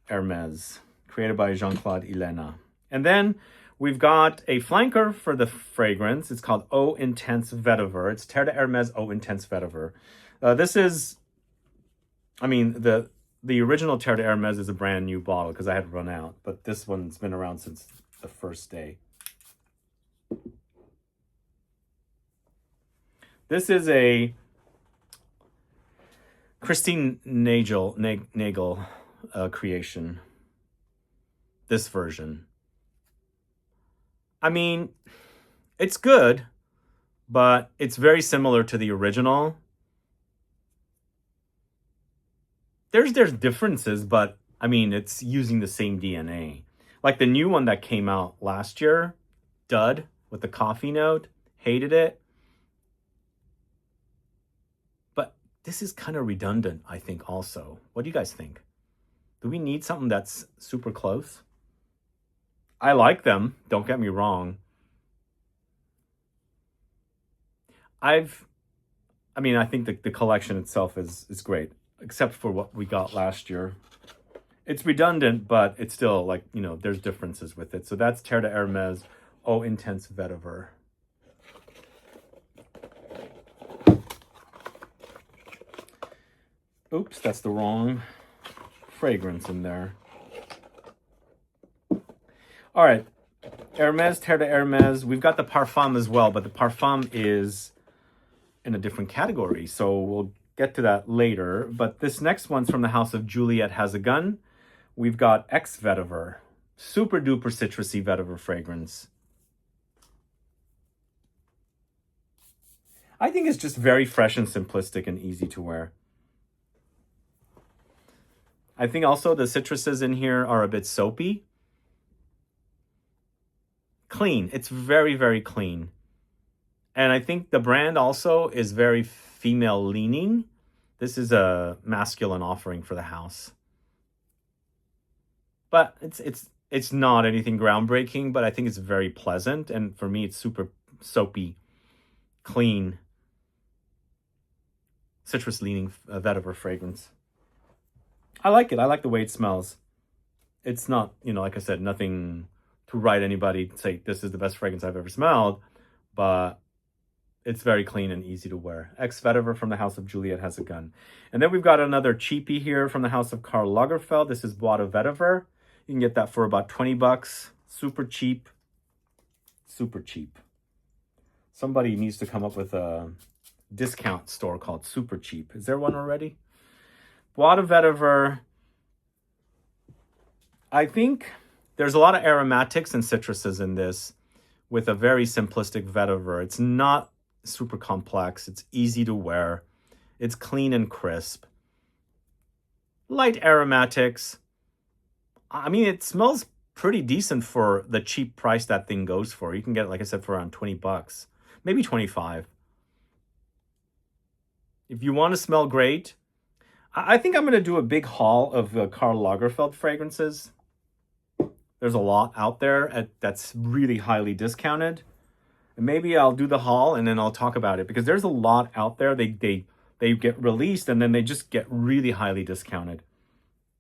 Hermès, created by Jean-Claude Elena. And then we've got a flanker for the fragrance. It's called Eau Intense Vetiver. It's Terre de Hermès Eau Intense Vetiver. This is, I mean, the original Terre de Hermès is a brand new bottle because I had run out. But this one's been around since the first day. This is a Christine Nagel creation. This version. I mean, it's good, but it's very similar to the original. There's differences, but I mean, it's using the same DNA. Like the new one that came out last year, dud with the coffee note. Hated it. But this is kind of redundant, I think, also. What do you guys think? Do we need something that's super close? I like them, don't get me wrong. I think the collection itself is great, except for what we got last year. It's redundant, but it's still like, you know, there's differences with it. So that's Terre de Hermes Eau Intense Vetiver. Oops, that's the wrong fragrance in there. All right, Hermes, Terre de Hermes. We've got the Parfum as well, but the Parfum is in a different category, so we'll get to that later. But this next one's from the house of Juliet Has a Gun. We've got Ex Vetiver, super duper citrusy vetiver fragrance. I think it's just very fresh and simplistic and easy to wear. I think also the citruses in here are a bit soapy. Clean. It's very, very clean. And I think the brand also is very female leaning. This is a masculine offering for the house. But it's not anything groundbreaking, but I think it's very pleasant. And for me, it's super soapy, clean, citrus leaning vetiver fragrance. I like it. I like the way it smells. It's not, you know, like I said, nothing to write anybody to say this is the best fragrance I've ever smelled, but it's very clean and easy to wear. Ex Vetiver from the house of Juliet Has a Gun. And then we've got another cheapie here from the house of Karl Lagerfeld. This is Bois de Vetiver. You can get that for about 20 bucks. Super cheap. Super cheap. Somebody needs to come up with a discount store called Super Cheap. Is there one already? Bois de Vetiver. I think there's a lot of aromatics and citruses in this with a very simplistic vetiver. It's not super complex. It's easy to wear. It's clean and crisp. Light aromatics. I mean, it smells pretty decent for the cheap price that thing goes for. You can get it, like I said, for around 20 bucks, maybe 25. If you want to smell great, I think I'm going to do a big haul of Karl Lagerfeld fragrances. There's a lot out there that's really highly discounted. And maybe I'll do the haul and then I'll talk about it, because there's a lot out there. They get released and then they just get really highly discounted.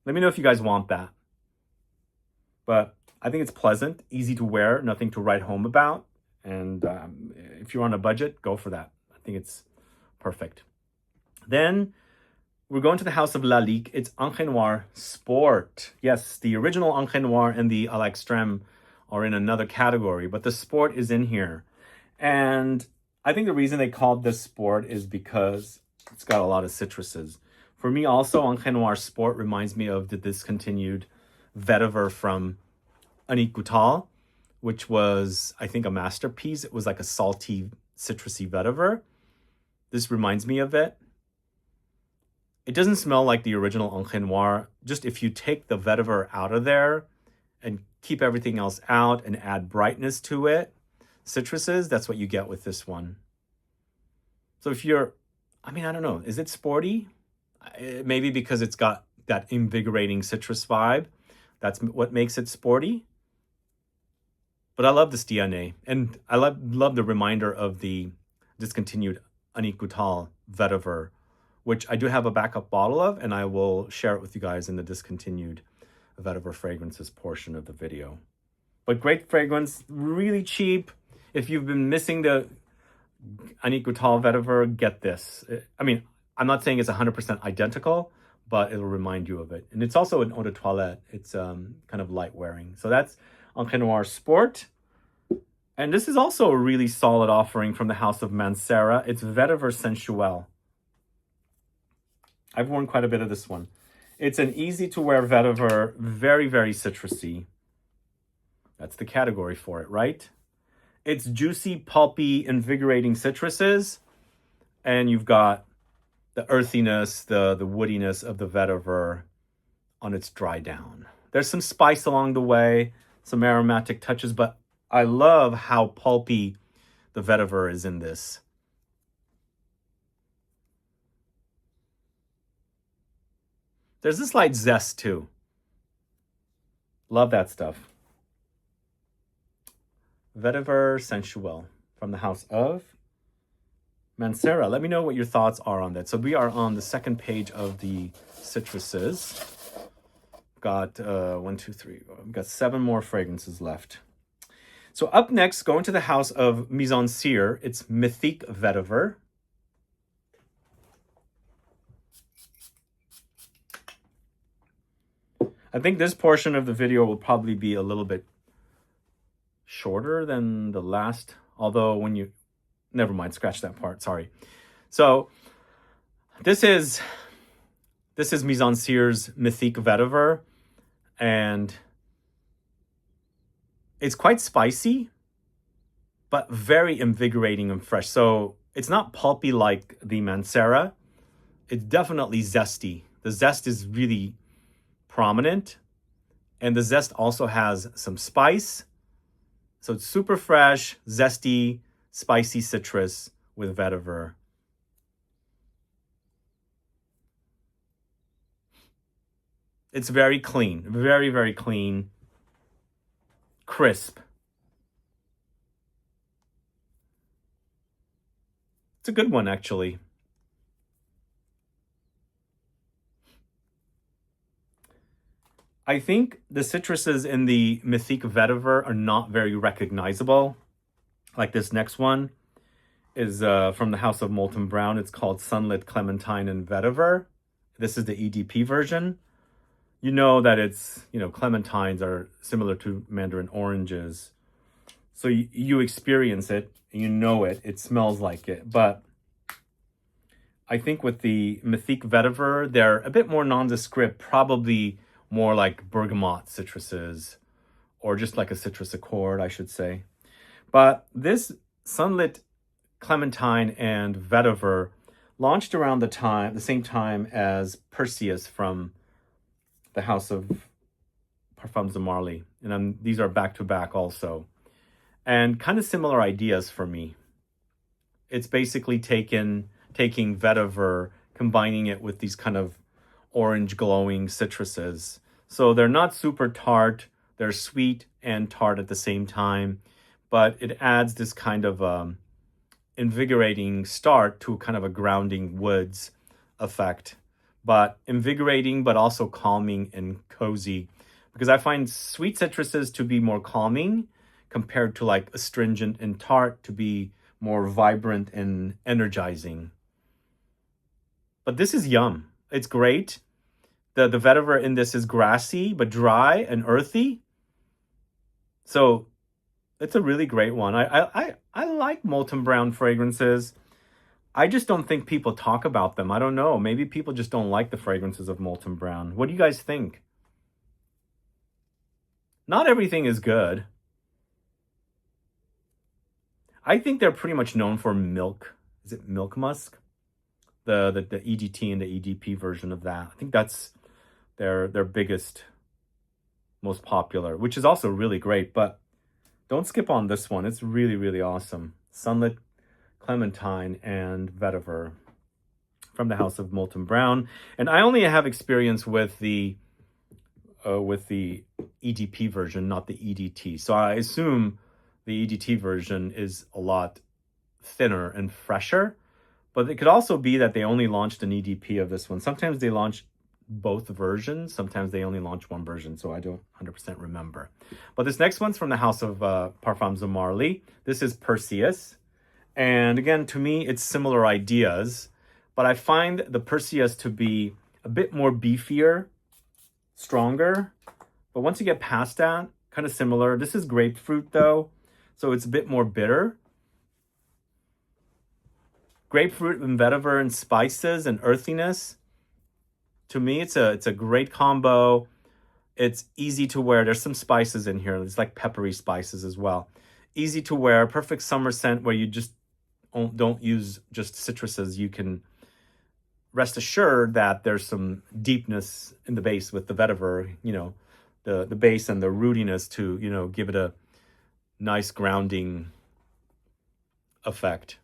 Let me know if you guys want that. But I think it's pleasant, easy to wear, nothing to write home about. And if you're on a budget, go for that. I think it's perfect. Then we're going to the house of Lalique. It's Encre Noire Sport. Yes, the original Encre Noire and the à l'extrême are in another category, but the Sport is in here. And I think the reason they called this Sport is because it's got a lot of citruses. For me also, Encre Noire Sport reminds me of the discontinued vetiver from Annick Goutal, which was, I think, a masterpiece. It was like a salty, citrusy vetiver. This reminds me of it. It doesn't smell like the original Encre Noire. Just if you take the vetiver out of there and keep everything else out and add brightness to it, citruses, that's what you get with this one. So if you're, I don't know, is it sporty? Maybe because it's got that invigorating citrus vibe. That's what makes it sporty. But I love this DNA. And I love the reminder of the discontinued Annick Goutal vetiver, which I do have a backup bottle of, and I will share it with you guys in the discontinued vetiver fragrances portion of the video. But great fragrance, really cheap. If you've been missing the Annick Goutal vetiver, get this. I'm not saying it's 100% identical, but it'll remind you of it. And it's also an eau de toilette. It's kind of light wearing. So that's Encre Noire Sport. And this is also a really solid offering from the house of Mancera. It's Vetiver Sensuel. I've worn quite a bit of this one. It's an easy-to-wear vetiver, very, very citrusy. That's the category for it, right? It's juicy, pulpy, invigorating citruses. And you've got the earthiness, the woodiness of the vetiver on its dry down. There's some spice along the way, some aromatic touches, but I love how pulpy the vetiver is in this. There's a slight zest too. Love that stuff. Vetiver Sensuel from the house of Mancera. Let me know what your thoughts are on that. So we are on the second page of the citruses. Got 1, 2, 3. We've got 7 more fragrances left. So up next, going to the house of Mise en Cire, it's Mythique Vetyver. I think this portion of the video will probably be a little bit shorter than the last, although when you, never mind, scratch that part, sorry. So this is Mise en Cire's Mythique Vetyver, and it's quite spicy, but very invigorating and fresh. So it's not pulpy like the Mancera. It's definitely zesty. The zest is really prominent, and the zest also has some spice. So it's super fresh, zesty, spicy citrus with vetiver. It's very clean, very, very clean, crisp. It's a good one, actually. I think the citruses in the Mythique Vetyver are not very recognizable. Like this next one is from the house of Molten Brown. It's called Sunlit Clementine and Vetiver. This is the EDP version. You know that it's, clementines are similar to mandarin oranges. So you experience it, and you know it. It smells like it. But I think with the Mythique Vetyver, they're a bit more nondescript, probably more like bergamot citruses, or just like a citrus accord, I should say. But this Sunlit Clementine and Vetiver launched around the same time as Perseus from the house of Parfums de Marly. And these are back-to-back also. And kind of similar ideas for me. It's basically taking vetiver, combining it with these kind of orange glowing citruses. So they're not super tart. They're sweet and tart at the same time. But it adds this kind of invigorating start to kind of a grounding woods effect. But invigorating, but also calming and cozy. Because I find sweet citruses to be more calming compared to like astringent and tart to be more vibrant and energizing. But this is yum. It's great. The vetiver in this is grassy, but dry and earthy. So it's a really great one. I like Molten Brown fragrances. I just don't think people talk about them. I don't know. Maybe people just don't like the fragrances of Molten Brown. What do you guys think? Not everything is good. I think they're pretty much known for milk. Is it milk musk? The EDT and the EDP version of that. I think that's their biggest, most popular, which is also really great. But don't skip on this one. It's really, really awesome. Sunlit Clementine and Vetiver from the house of Molten Brown. And I only have experience with the EDP version, not the EDT. So I assume the EDT version is a lot thinner and fresher. But it could also be that they only launched an EDP of this one. Sometimes they launch both versions. Sometimes they only launch one version. So I don't 100% remember. But this next one's from the house of Parfums de Marly. This is Perseus. And again, to me, it's similar ideas. But I find the Perseus to be a bit more beefier, stronger. But once you get past that, kind of similar. This is grapefruit though. So it's a bit more bitter. Grapefruit and vetiver and spices and earthiness. To me, it's a great combo. It's easy to wear. There's some spices in here. It's like peppery spices as well. Easy to wear. Perfect summer scent where you just don't use just citruses. You can rest assured that there's some deepness in the base with the vetiver. The base and the rootiness to give it nice grounding effect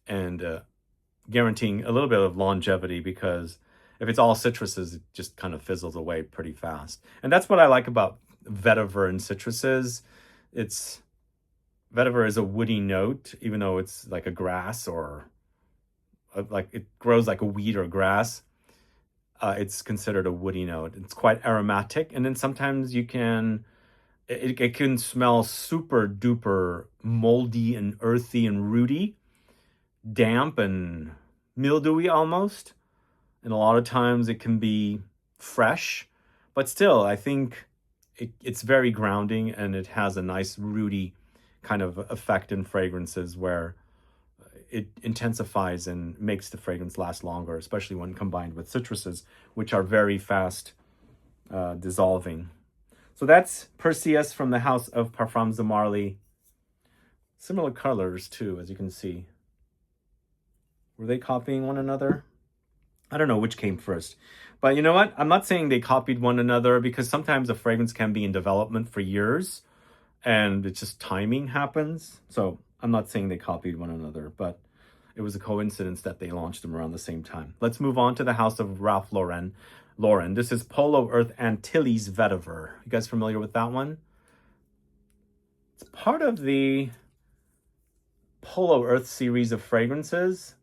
and guaranteeing a little bit of longevity, because if it's all citruses, it just kind of fizzles away pretty fast. And that's what I like about vetiver and citruses. Vetiver is a woody note, even though it's like a grass or like it grows like a weed or grass. It's considered a woody note. It's quite aromatic, and then sometimes you can it can smell super duper moldy and earthy and rooty, damp and mildewy almost. And a lot of times it can be fresh, but still I think it's very grounding, and it has a nice rooty kind of effect in fragrances where it intensifies and makes the fragrance last longer, especially when combined with citruses, which are very fast dissolving. So that's Perseus from the house of Parfums de Marly. Similar colors too, as you can see. Were they copying one another? I don't know which came first. But you know what? I'm not saying they copied one another, because sometimes a fragrance can be in development for years and it's just timing happens. So I'm not saying they copied one another, but it was a coincidence that they launched them around the same time. Let's move on to the house of Ralph Lauren. This is Polo Earth Antilles Vetiver. You guys familiar with that one? It's part of the Polo Earth series of fragrances.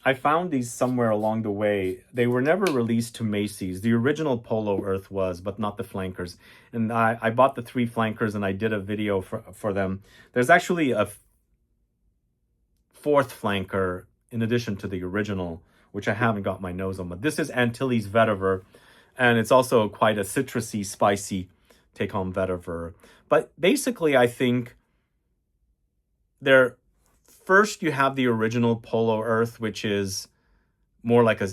I found these somewhere along the way. They were never released to Macy's. The original Polo Earth was, but not the flankers. And I bought the 3 flankers and I did a video for them. There's actually a 4th flanker in addition to the original, which I haven't got my nose on. But this is Antilles Vetiver, and it's also quite a citrusy, spicy take-home vetiver. But basically, I think first you have the original Polo Earth, which is more like a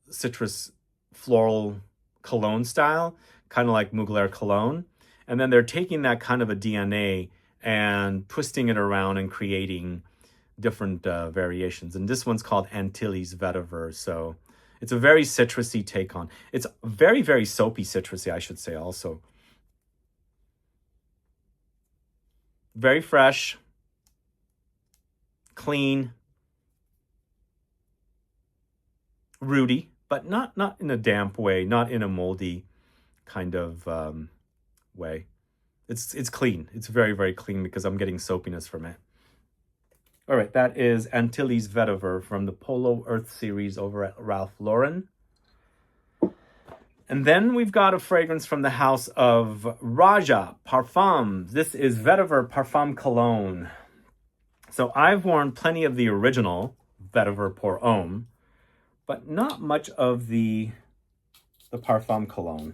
citrus floral cologne style, kind of like Mugler cologne. And then they're taking that kind of a DNA and twisting it around and creating different variations. And this one's called Antilles Vetiver. So it's a very citrusy take on. It's very, very soapy citrusy, I should say also. Very fresh, clean, rooty, but not in a damp way, not in a moldy kind of way. It's clean. It's very, very clean, because I'm getting soapiness from it. All right, that is Antilles Vetiver from the Polo Earth series over at Ralph Lauren. And then we've got a fragrance from the house of Raja Parfums. This is Vetiver Parfum Cologne. So I've worn plenty of the original Vetiver Pour Homme, but not much of the Parfum Cologne.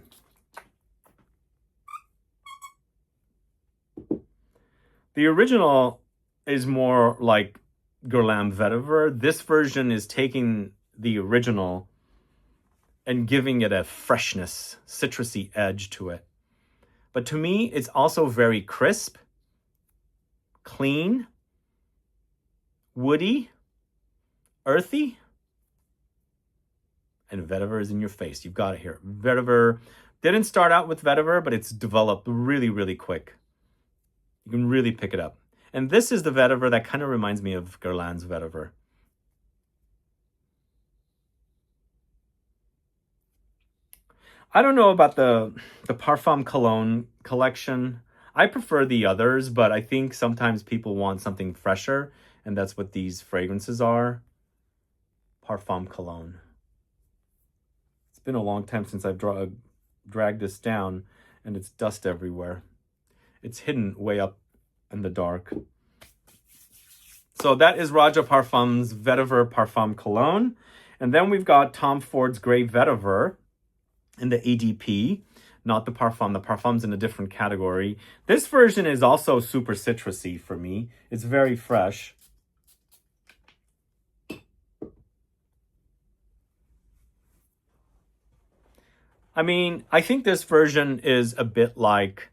The original is more like Guerlain Vetiver. This version is taking the original and giving it a freshness, citrusy edge to it. But to me, it's also very crisp, clean, woody, earthy, and Vetiver is in your face. You've got it here. Vetiver didn't start out with Vetiver, but it's developed really, really quick. You can really pick it up. And this is the Vetiver that kind of reminds me of Guerlain's Vetiver. I don't know about the Parfum Cologne collection. I prefer the others, but I think sometimes people want something fresher, and that's what these fragrances are. Parfum Cologne. It's been a long time since I've dragged this down, and it's dust everywhere. It's hidden way up in the dark. So that is Raja Parfums Vetiver Parfum Cologne. And then we've got Tom Ford's Grey Vetiver in the EDP, not the Parfum. The Parfum's in a different category. This version is also super citrusy for me. It's very fresh. I mean, I think this version is a bit like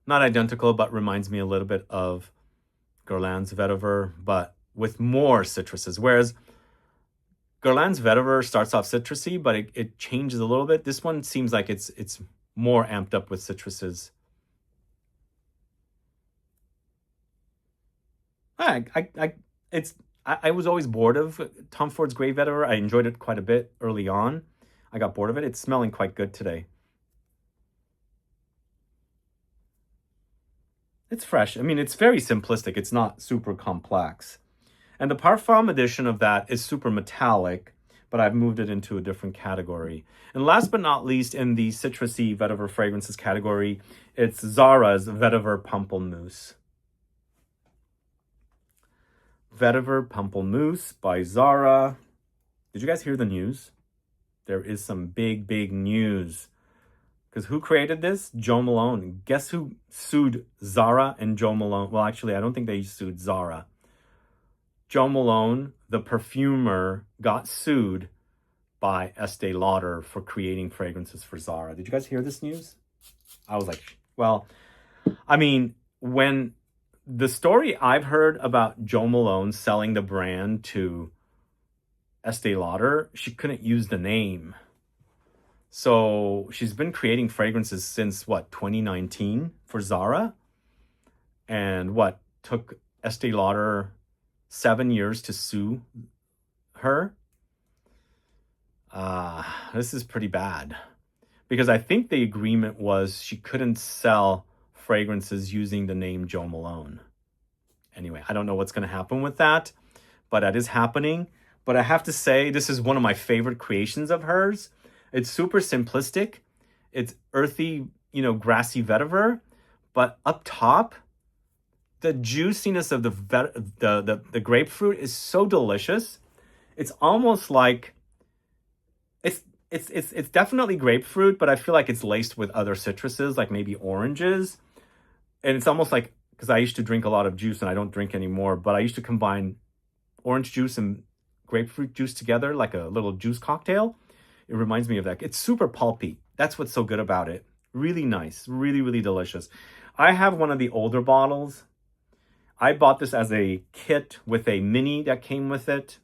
not identical, but reminds me a little bit of Guerlain's Vetiver, but with more citruses. Whereas Guerlain's Vetiver starts off citrusy, but it changes a little bit. This one seems like it's more amped up with citruses. I was always bored of Tom Ford's Gray Vetiver. I enjoyed it quite a bit early on. I got bored of it. It's smelling quite good today. It's fresh. I mean, it's very simplistic. It's not super complex. And the Parfum edition of that is super metallic, but I've moved it into a different category. And last but not least, in the citrusy vetiver fragrances category, it's Zara's Vetiver Pamplemousse. Vetiver Pamplemousse by Zara. Did you guys hear the news? There is some big news. Because who created this? Joe Malone. Guess who sued Zara and Joe Malone? Well, actually, I don't think they sued Zara. Joe Malone, the perfumer, got sued by Estee Lauder for creating fragrances for Zara. Did you guys hear this news? I was like, well, I mean, when the story I've heard about Joe Malone selling the brand to Estee Lauder, she couldn't use the name. So she's been creating fragrances since, what, 2019 for Zara? And what, took Estee Lauder 7 years to sue her? This is pretty bad. Because I think the agreement was she couldn't sell fragrances using the name Joe Malone. Anyway, I don't know what's going to happen with that, but that is happening. But I have to say, this is one of my favorite creations of hers. It's super simplistic. It's earthy, grassy vetiver. But up top, the juiciness of the grapefruit is so delicious. It's almost like it's definitely grapefruit, but I feel like it's laced with other citruses, like maybe oranges. And it's almost like, because I used to drink a lot of juice and I don't drink anymore, but I used to combine orange juice and grapefruit juice together like a little juice cocktail. It reminds me of that. It's super pulpy. That's what's so good about it. Really nice. Really delicious. I have one of the older bottles. I bought this as a kit with a mini that came with it.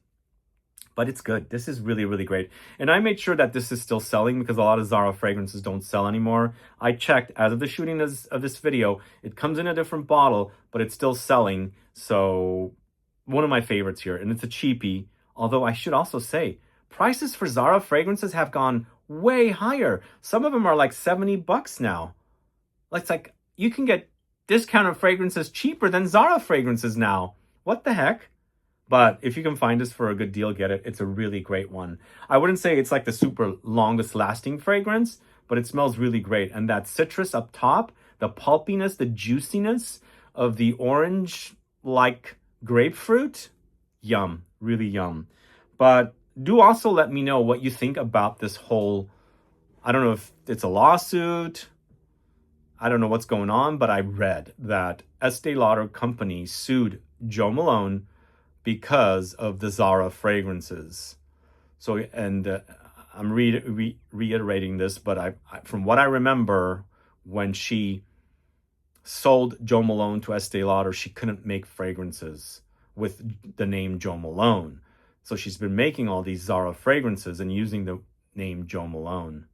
But it's good. This is really great. And I made sure that this is still selling because a lot of Zara fragrances don't sell anymore. I checked as of the shooting of this video. It comes in a different bottle, but it's still selling. So one of my favorites here. And it's a cheapie. Although I should also say, prices for Zara fragrances have gone way higher. Some of them are like $70 now. It's like you can get discounted fragrances cheaper than Zara fragrances now. What the heck? But if you can find this for a good deal, get it. It's a really great one. I wouldn't say it's like the super longest lasting fragrance, but it smells really great. And that citrus up top, the pulpiness, the juiciness of the orange-like grapefruit, yum, really yum. But do also let me know what you think about this whole, I don't know if it's a lawsuit, I don't know what's going on, but I read that Estee Lauder company sued Joe Malone because of the Zara fragrances. So, and I'm reiterating this, but from what I remember, when she sold Joe Malone to Estee Lauder, she couldn't make fragrances with the name Joe Malone. So she's been making all these Zara fragrances and using the name Joe Malone.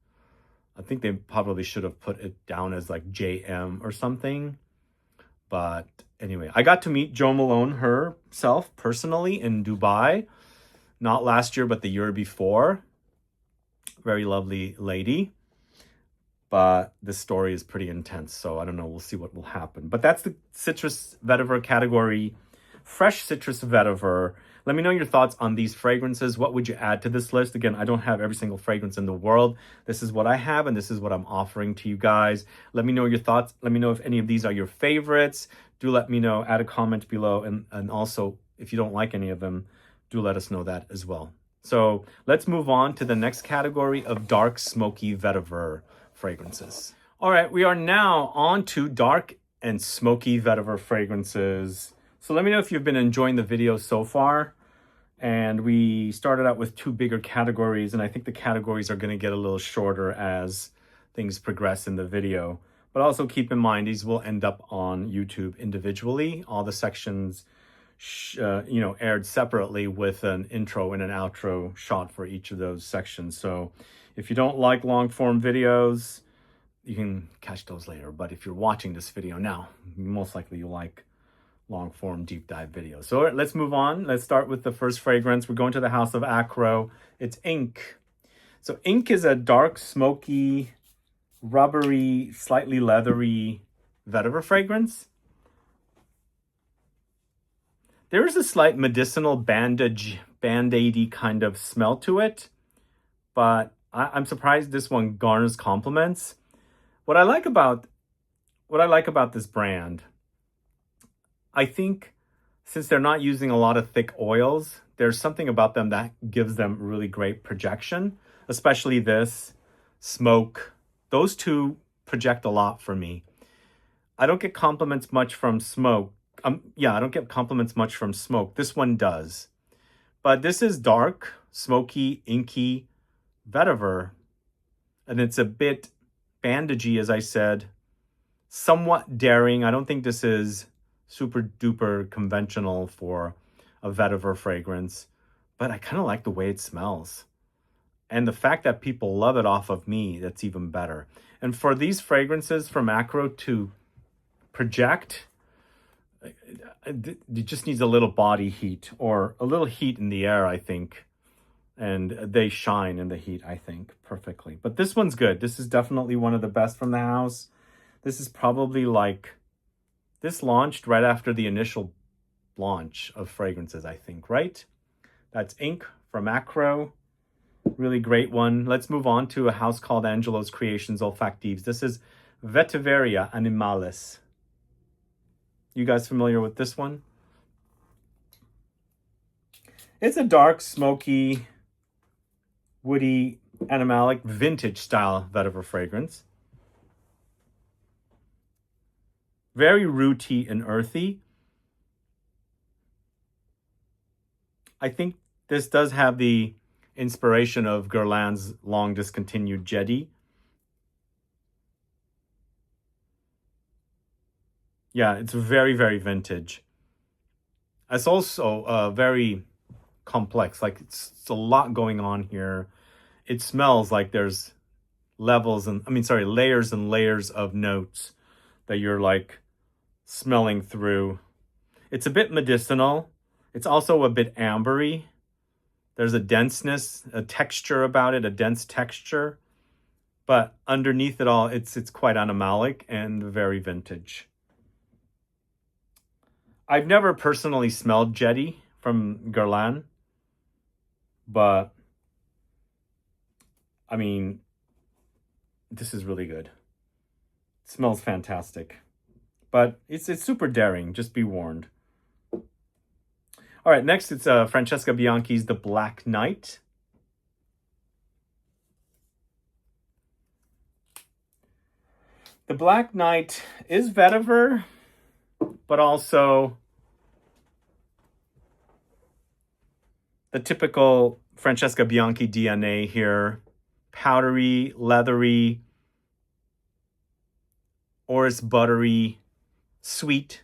I think they probably should have put it down as like JM or something. But anyway, I got to meet Joe Malone herself personally in Dubai. Not last year, but the year before. Very lovely lady. But this story is pretty intense, so I don't know. We'll see what will happen. But that's the citrus vetiver category. Fresh citrus vetiver. Let me know your thoughts on these fragrances. What would you add to this list? Again, I don't have every single fragrance in the world. This is what I have, and this is what I'm offering to you guys. Let me know your thoughts. Let me know if any of these are your favorites. Do let me know. Add a comment below. And also, if you don't like any of them, do let us know that as well. So let's move on to the next category of dark, smoky vetiver fragrances. All right, we are now on to dark and smoky vetiver fragrances. So let me know if you've been enjoying the video so far. And we started out with two bigger categories, and I think the categories are going to get a little shorter as things progress in the video. But also keep in mind, these will end up on YouTube individually. All the sections aired separately with an intro and an outro shot for each of those sections. So if you don't like long form videos, you can catch those later. But if you're watching this video now, most likely you'll like long form deep dive videos. So let's move on. Let's start with the first fragrance. We're going to the house of Acro. It's Ink. So Ink is a dark, smoky, rubbery, slightly leathery vetiver fragrance. There is a slight medicinal band-aidy kind of smell to it, but I'm surprised this one garners compliments. What I like about this brand, I think since they're not using a lot of thick oils, there's something about them that gives them really great projection, especially this, smoke. Those two project a lot for me. I don't get compliments much from smoke. I don't get compliments much from smoke. This one does. But this is dark, smoky, inky vetiver. And it's a bit bandagey, as I said. Somewhat daring. I don't think this is super duper conventional for a vetiver fragrance. But I kind of like the way it smells. And the fact that people love it off of me, that's even better. And for these fragrances from Acro to project, it just needs a little body heat or a little heat in the air, I think. And they shine in the heat, I think, perfectly. But this one's good. This is definitely one of the best from the house. This is probably this launched right after the initial launch of fragrances, I think, right? That's Ink from Acro. Really great one. Let's move on to a house called Angelo's Creations Olfactives. This is Vetiveria Animalis. You guys familiar with this one? It's a dark, smoky, woody, animalic, vintage style vetiver fragrance. Very rooty and earthy. I think this does have the inspiration of Guerlain's long discontinued Jetty. Yeah, it's very, very vintage. It's also very complex. Like it's a lot going on here. It smells like there's layers and layers of notes that you're like smelling through. It's a bit medicinal. It's also a bit ambery. There's a denseness, a texture about it, a dense texture. But underneath it all, it's quite animalic and very vintage. I've never personally smelled Jetty from Guerlain, but I mean, this is really good. It smells fantastic, but it's super daring. Just be warned. All right, next it's Francesca Bianchi's The Black Knight. The Black Knight is vetiver, but also the typical Francesca Bianchi DNA here. Powdery, leathery, orris buttery, sweet.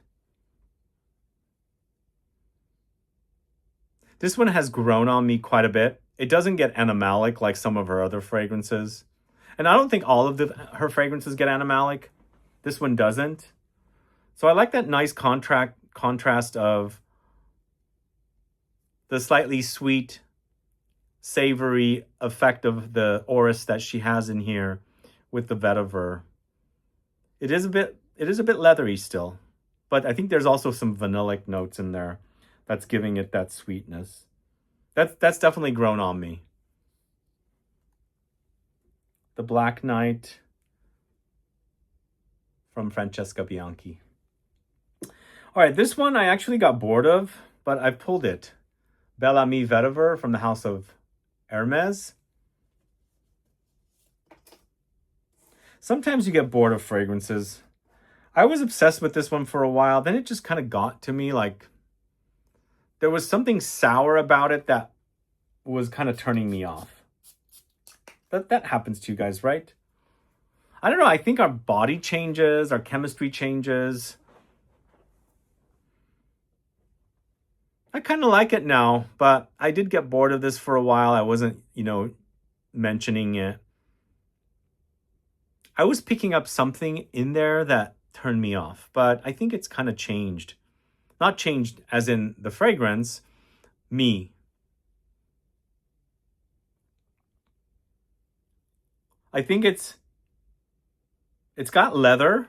This one has grown on me quite a bit. It doesn't get animalic like some of her other fragrances. And I don't think all of her fragrances get animalic. This one doesn't. So I like that nice contrast of the slightly sweet, savory effect of the orris that she has in here with the vetiver. It is a bit leathery still, but I think there's also some vanillic notes in there that's giving it that sweetness. That's definitely grown on me. The Black Knight from Francesca Bianchi. All right, this one I actually got bored of, but I pulled it. Bel Ami Vetiver from the house of Hermes. Sometimes you get bored of fragrances. I was obsessed with this one for a while. Then it just kind of got to me. Like there was something sour about it that was kind of turning me off. That happens to you guys, right? I don't know. I think our body changes, our chemistry changes. I kind of like it now, but I did get bored of this for a while. I wasn't, mentioning it. I was picking up something in there that turned me off, but I think it's kind of changed. Not changed as in the fragrance, me. I think it's got leather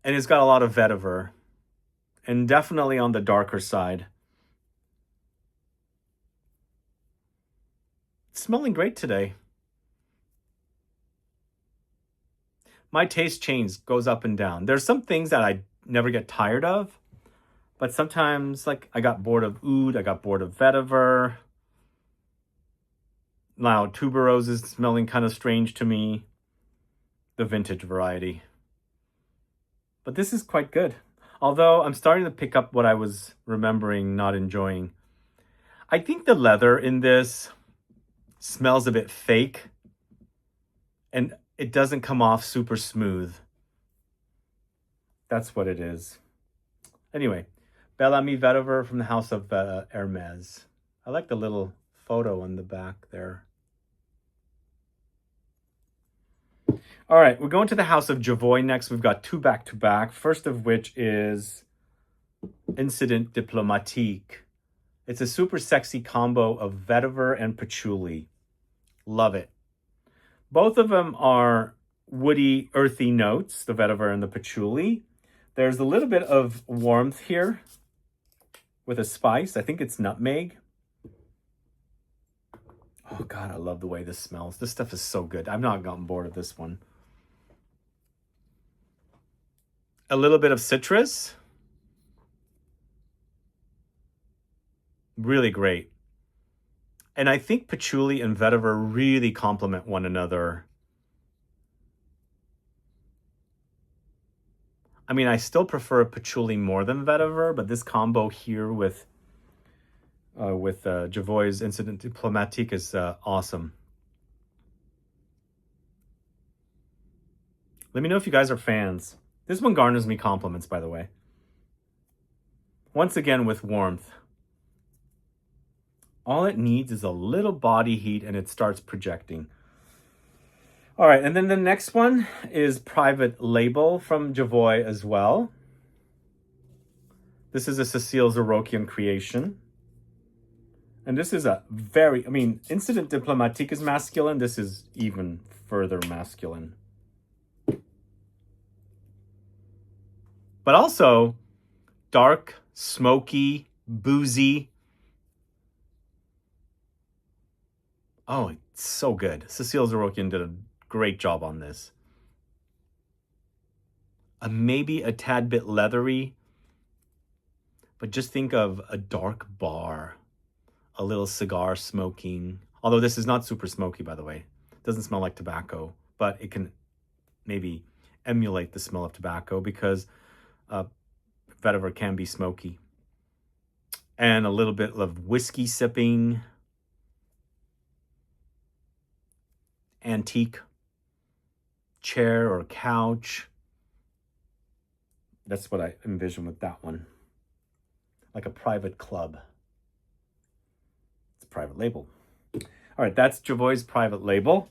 and it's got a lot of vetiver and definitely on the darker side. It's smelling great today. My taste change goes up and down. There's some things that I never get tired of, but sometimes like I got bored of oud, I got bored of vetiver. Now tuberose is smelling kind of strange to me, the vintage variety. But this is quite good. Although I'm starting to pick up what I was remembering not enjoying. I think the leather in this smells a bit fake and it doesn't come off super smooth. That's what it is. Anyway, Bel Ami Vetiver from the house of Hermes. I like the little photo on the back there. All right, we're going to the house of Javoy next. We've got two back-to-back. First of which is Incident Diplomatique. It's a super sexy combo of vetiver and patchouli. Love it. Both of them are woody, earthy notes, the vetiver and the patchouli. There's a little bit of warmth here with a spice. I think it's nutmeg. Oh God, I love the way this smells. This stuff is so good. I've not gotten bored of this one. A little bit of citrus. Really great. And I think patchouli and vetiver really complement one another. I mean, I still prefer patchouli more than vetiver, but this combo here with Javoy's Incident Diplomatique is awesome. Let me know if you guys are fans. This one garners me compliments, by the way. Once again, with warmth. All it needs is a little body heat and it starts projecting. All right, and then the next one is Private Label from Javoy as well. This is a Cécile Zarokian creation. And this is a very, Incident Diplomatique is masculine. This is even further masculine. But also dark, smoky, boozy. Oh, it's so good. Cécile Zarokian did a great job on this. Maybe a tad bit leathery, but just think of a dark bar, a little cigar smoking. Although this is not super smoky, by the way. It doesn't smell like tobacco, but it can maybe emulate the smell of tobacco because vetiver can be smoky. And a little bit of whiskey sipping. Antique chair or couch. That's what I envision with that one. Like a private club. It's a private label. All right, that's Javoy's Private Label.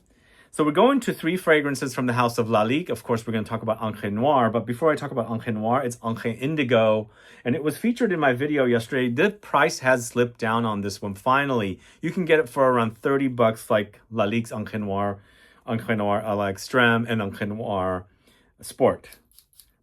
So we're going to three fragrances from the house of Lalique. Of course, we're going to talk about Encre Noire. But before I talk about Encre Noire, it's Encre Indigo. And it was featured in my video yesterday. The price has slipped down on this one, finally. You can get it for around 30 bucks, like Lalique's Encre Noire à la Extrême, and Encre Noire Sport.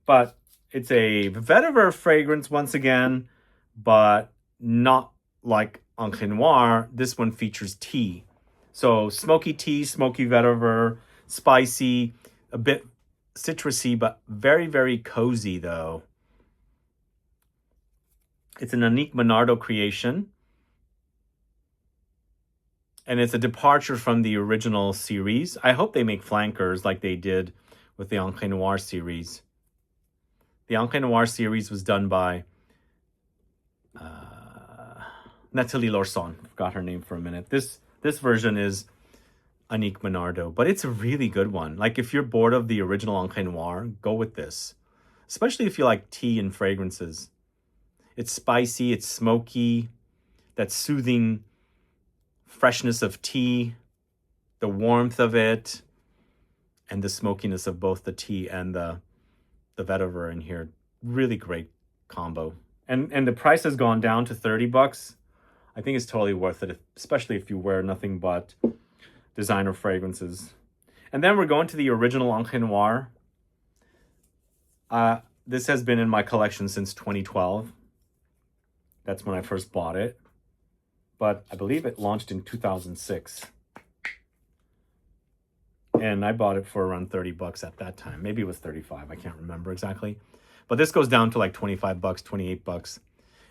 But it's a vetiver fragrance once again, but not like Encre Noire. This one features tea. So smoky tea, smoky vetiver, spicy, a bit citrusy, but very, very cozy though. It's an Annick Monardo creation. And it's a departure from the original series. I hope they make flankers like they did with the Encre Noire series. The Encre Noire series was done by Nathalie Lorson. Forgot her name for a minute. This version is Annick Monardo, but it's a really good one. Like if you're bored of the original Encre Noire, go with this. Especially if you like tea and fragrances. It's spicy, it's smoky, that soothing freshness of tea, the warmth of it, and the smokiness of both the tea and the vetiver in here. Really great combo. And the price has gone down to $30. I think it's totally worth it, especially if you wear nothing but designer fragrances. And then we're going to the original Encre Noire. This has been in my collection since 2012. That's when I first bought it. But I believe it launched in 2006. And I bought it for around $30 at that time. Maybe it was 35. I can't remember exactly. But this goes down to like $25, $28.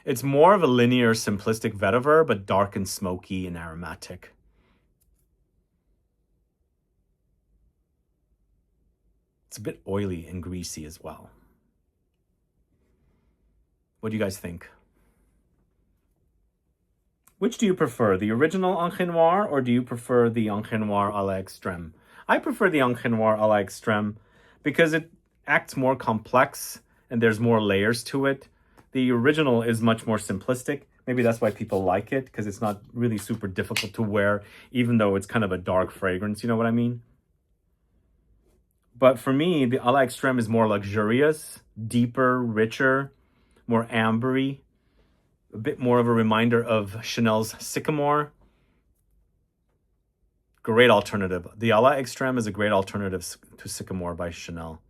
It's more of a linear, simplistic vetiver, but dark and smoky and aromatic. It's a bit oily and greasy as well. What do you guys think? Which do you prefer, the original Encre Noire, or do you prefer the Encre Noire à la Extrême? I prefer the Encre Noire à la Extrême because it acts more complex and there's more layers to it. The original is much more simplistic. Maybe that's why people like it, because it's not really super difficult to wear, even though it's kind of a dark fragrance, you know what I mean? But for me, the à la Extrême is more luxurious, deeper, richer, more ambery, a bit more of a reminder of Chanel's Sycamore. Great alternative. The à la Extrême is a great alternative to Sycamore by Chanel.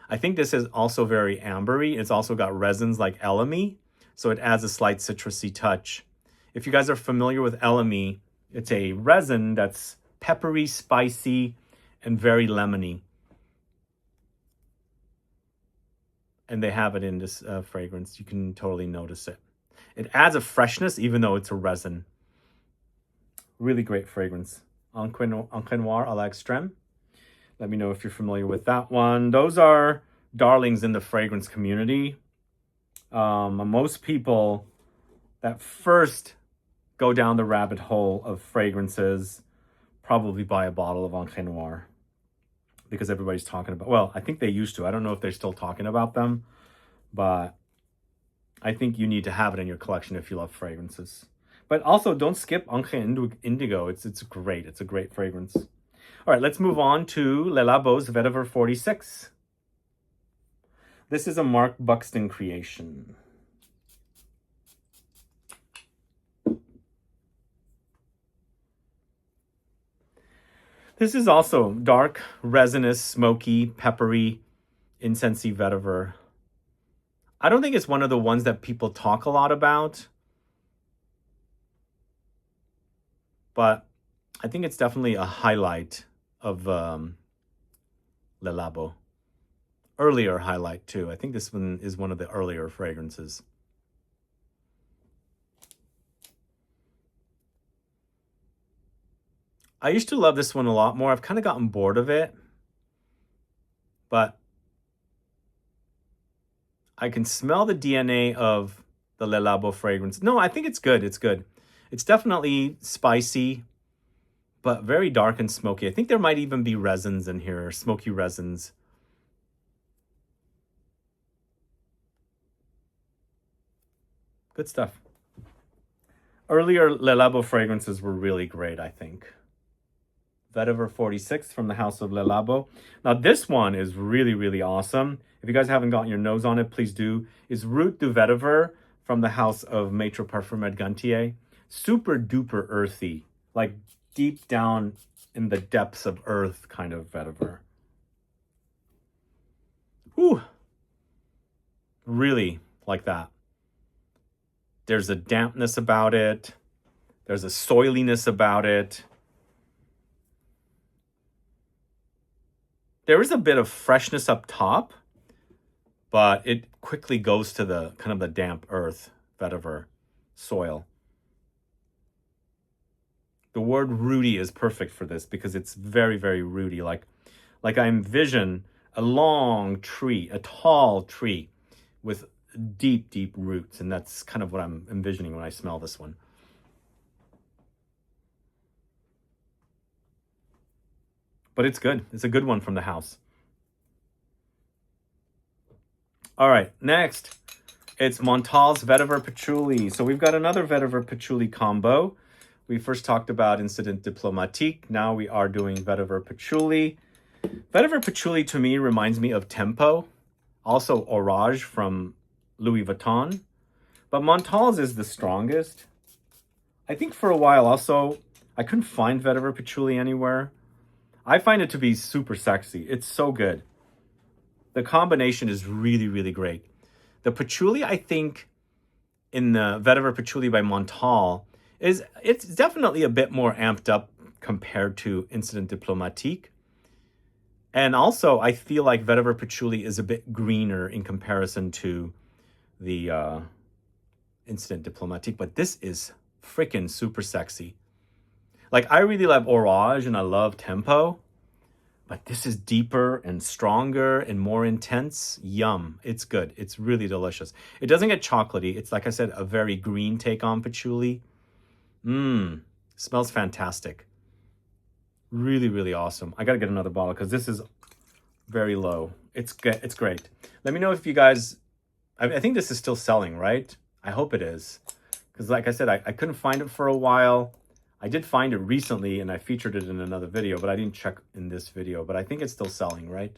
I think this is also very ambery. It's also got resins like El Ami, so it adds a slight citrusy touch. If you guys are familiar with El Ami, it's a resin that's peppery, spicy, and very lemony. And they have it in this fragrance. You can totally notice it. It adds a freshness, even though it's a resin. Really great fragrance. Encre Noire à la Extrême. Let me know if you're familiar with that one. Those are darlings in the fragrance community. Most people that first go down the rabbit hole of fragrances probably buy a bottle of Encre Noire because everybody's talking about, well, I think they used to. I don't know if they're still talking about them, but I think you need to have it in your collection if you love fragrances. But also, don't skip Encre Indigo. It's great. It's a great fragrance. All right, let's move on to Le Labo's Vetiver 46. This is a Mark Buxton creation. This is also dark, resinous, smoky, peppery, incensey vetiver. I don't think it's one of the ones that people talk a lot about, but I think it's definitely a highlight of Le Labo. Earlier highlight too. I think this one is one of the earlier fragrances. I used to love this one a lot more. I've kind of gotten bored of it, but I can smell the DNA of the Le Labo fragrance. No, I think it's good. It's good. It's definitely spicy, but very dark and smoky. I think there might even be resins in here, smoky resins. Good stuff. Earlier Le Labo fragrances were really great, I think. Vetiver 46 from the house of Le Labo. Now this one is really, really awesome. If you guys haven't gotten your nose on it, please do. It's Route du Vetiver from the house of Maître Parfumeur Gantier. Super duper earthy, like deep down in the depths of earth kind of vetiver. Whew. Really like that. There's a dampness about it. There's a soiliness about it. There is a bit of freshness up top, but it quickly goes to the kind of the damp earth vetiver soil. The word rooty is perfect for this because it's very, very rooty. Like I envision a long tree, a tall tree with deep, deep roots. And that's kind of what I'm envisioning when I smell this one. But it's good. It's a good one from the house. All right, next, it's Montal's Vetiver Patchouli. So we've got another Vetiver Patchouli combo. We first talked about Incident Diplomatique. Now we are doing Vetiver Patchouli. Vetiver Patchouli to me reminds me of Tempo, also Orage from Louis Vuitton. But Montal's is the strongest. I think for a while also, I couldn't find Vetiver Patchouli anywhere. I find it to be super sexy. It's so good. The combination is really, really great. The patchouli, I think, in the Vetiver Patchouli by Montal, it's definitely a bit more amped up compared to Incident Diplomatique. And also, I feel like Vetiver Patchouli is a bit greener in comparison to the Incident Diplomatique. But this is freaking super sexy. Like, I really love Orage and I love Tempo. But this is deeper and stronger and more intense. Yum. It's good. It's really delicious. It doesn't get chocolatey. It's, like I said, a very green take on patchouli. Smells fantastic. Really, really awesome. I got to get another bottle because this is very low. It's great. Let me know if you guys... I think this is still selling, right? I hope it is. Because, like I said, I couldn't find it for a while. I did find it recently, and I featured it in another video, but I didn't check in this video. But I think it's still selling, right?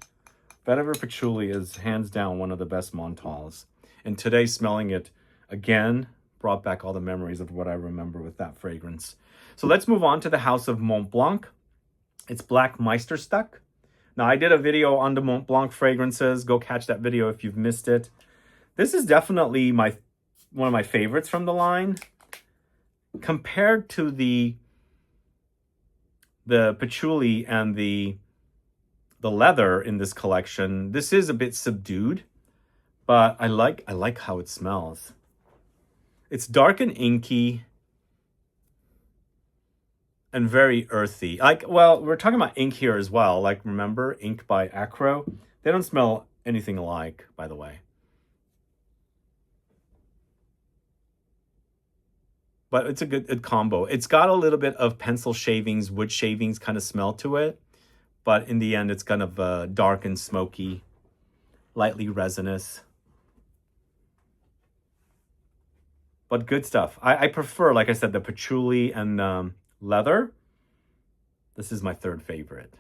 Vetiver Patchouli is hands down one of the best Montals. And today, smelling it again brought back all the memories of what I remember with that fragrance. So let's move on to the House of Mont Blanc. It's Black Meisterstuck. Now, I did a video on the Mont Blanc fragrances. Go catch that video if you've missed it. This is definitely one of my favorites from the line. Compared to the patchouli and the leather in this collection, this is a bit subdued, but I like how it smells. It's dark and inky and very earthy. Like, well, we're talking about ink here as well. Like, remember Ink by Acro? They don't smell anything alike, by the way. But it's a good combo. It's got a little bit of pencil shavings, wood shavings kind of smell to it. But in the end, it's kind of dark and smoky, lightly resinous. But good stuff. I prefer, like I said, the patchouli and leather. This is my third favorite.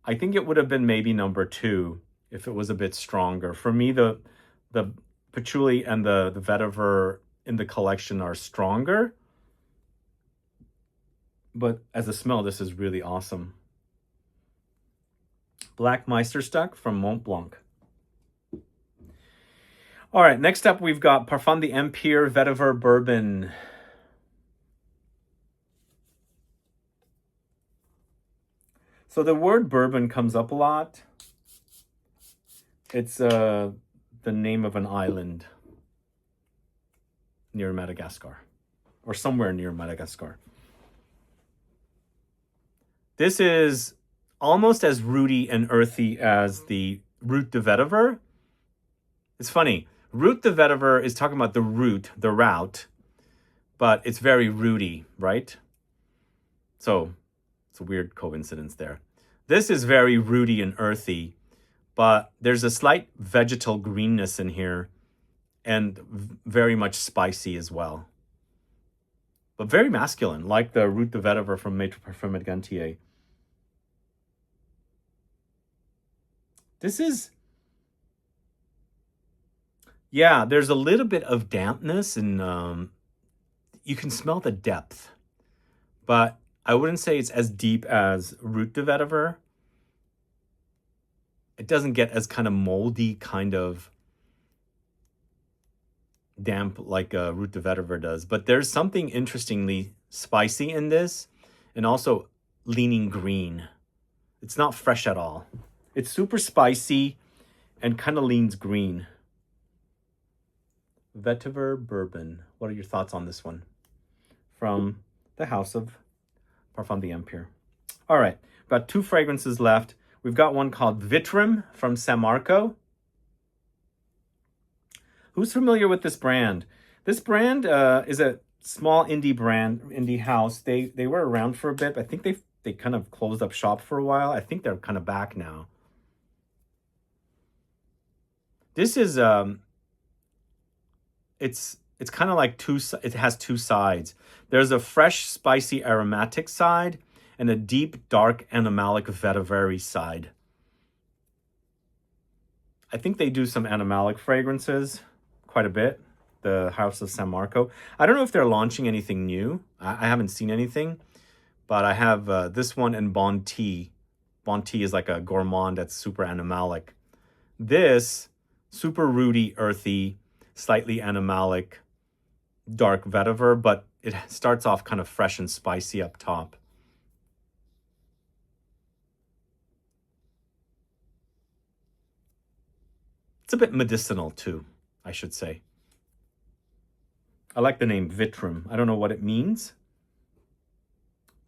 I think it would have been maybe number 2 if it was a bit stronger. For me, the patchouli and the vetiver in the collection are stronger, but as a smell, this is really awesome. Black Meisterstuck from Mont Blanc. All right, next up we've got Parfum d'Empire Vetiver Bourbon. So the word bourbon comes up a lot. It's the name of an island near Madagascar, or somewhere near Madagascar. This is almost as rooty and earthy as the Root de Vetiver. It's funny. Root de Vetiver is talking about the root, the route, but it's very rooty, right? So it's a weird coincidence there. This is very rooty and earthy, but there's a slight vegetal greenness in here and very much spicy as well. But very masculine, like the Root de Vetiver from Maître Parfum et Gantier. This is... yeah, there's a little bit of dampness and you can smell the depth. But I wouldn't say it's as deep as Root de Vetiver. It doesn't get as kind of moldy, kind of damp like Root de Vetiver does. But there's something interestingly spicy in this and also leaning green. It's not fresh at all. It's super spicy and kind of leans green. Vetiver Bourbon. What are your thoughts on this one? From the House of Parfum d'Empire. All right, got 2 fragrances left. We've got one called Vitrim from San Marco. Who's familiar with this brand? This brand is a small indie brand, indie house. They were around for a bit. I think they kind of closed up shop for a while. I think they're kind of back now. This is it's kind of like it has two sides. There's a fresh, spicy, aromatic side and a deep, dark, animalic Vetiver side. I think they do some animalic fragrances quite a bit. The House of San Marco. I don't know if they're launching anything new. I haven't seen anything, but I have this one and Bon Tea. Bon Tea is like a gourmand that's super animalic. This, super rooty, earthy, slightly animalic, dark vetiver, but it starts off kind of fresh and spicy up top. It's a bit medicinal too, I should say. I like the name Vitrum. I don't know what it means.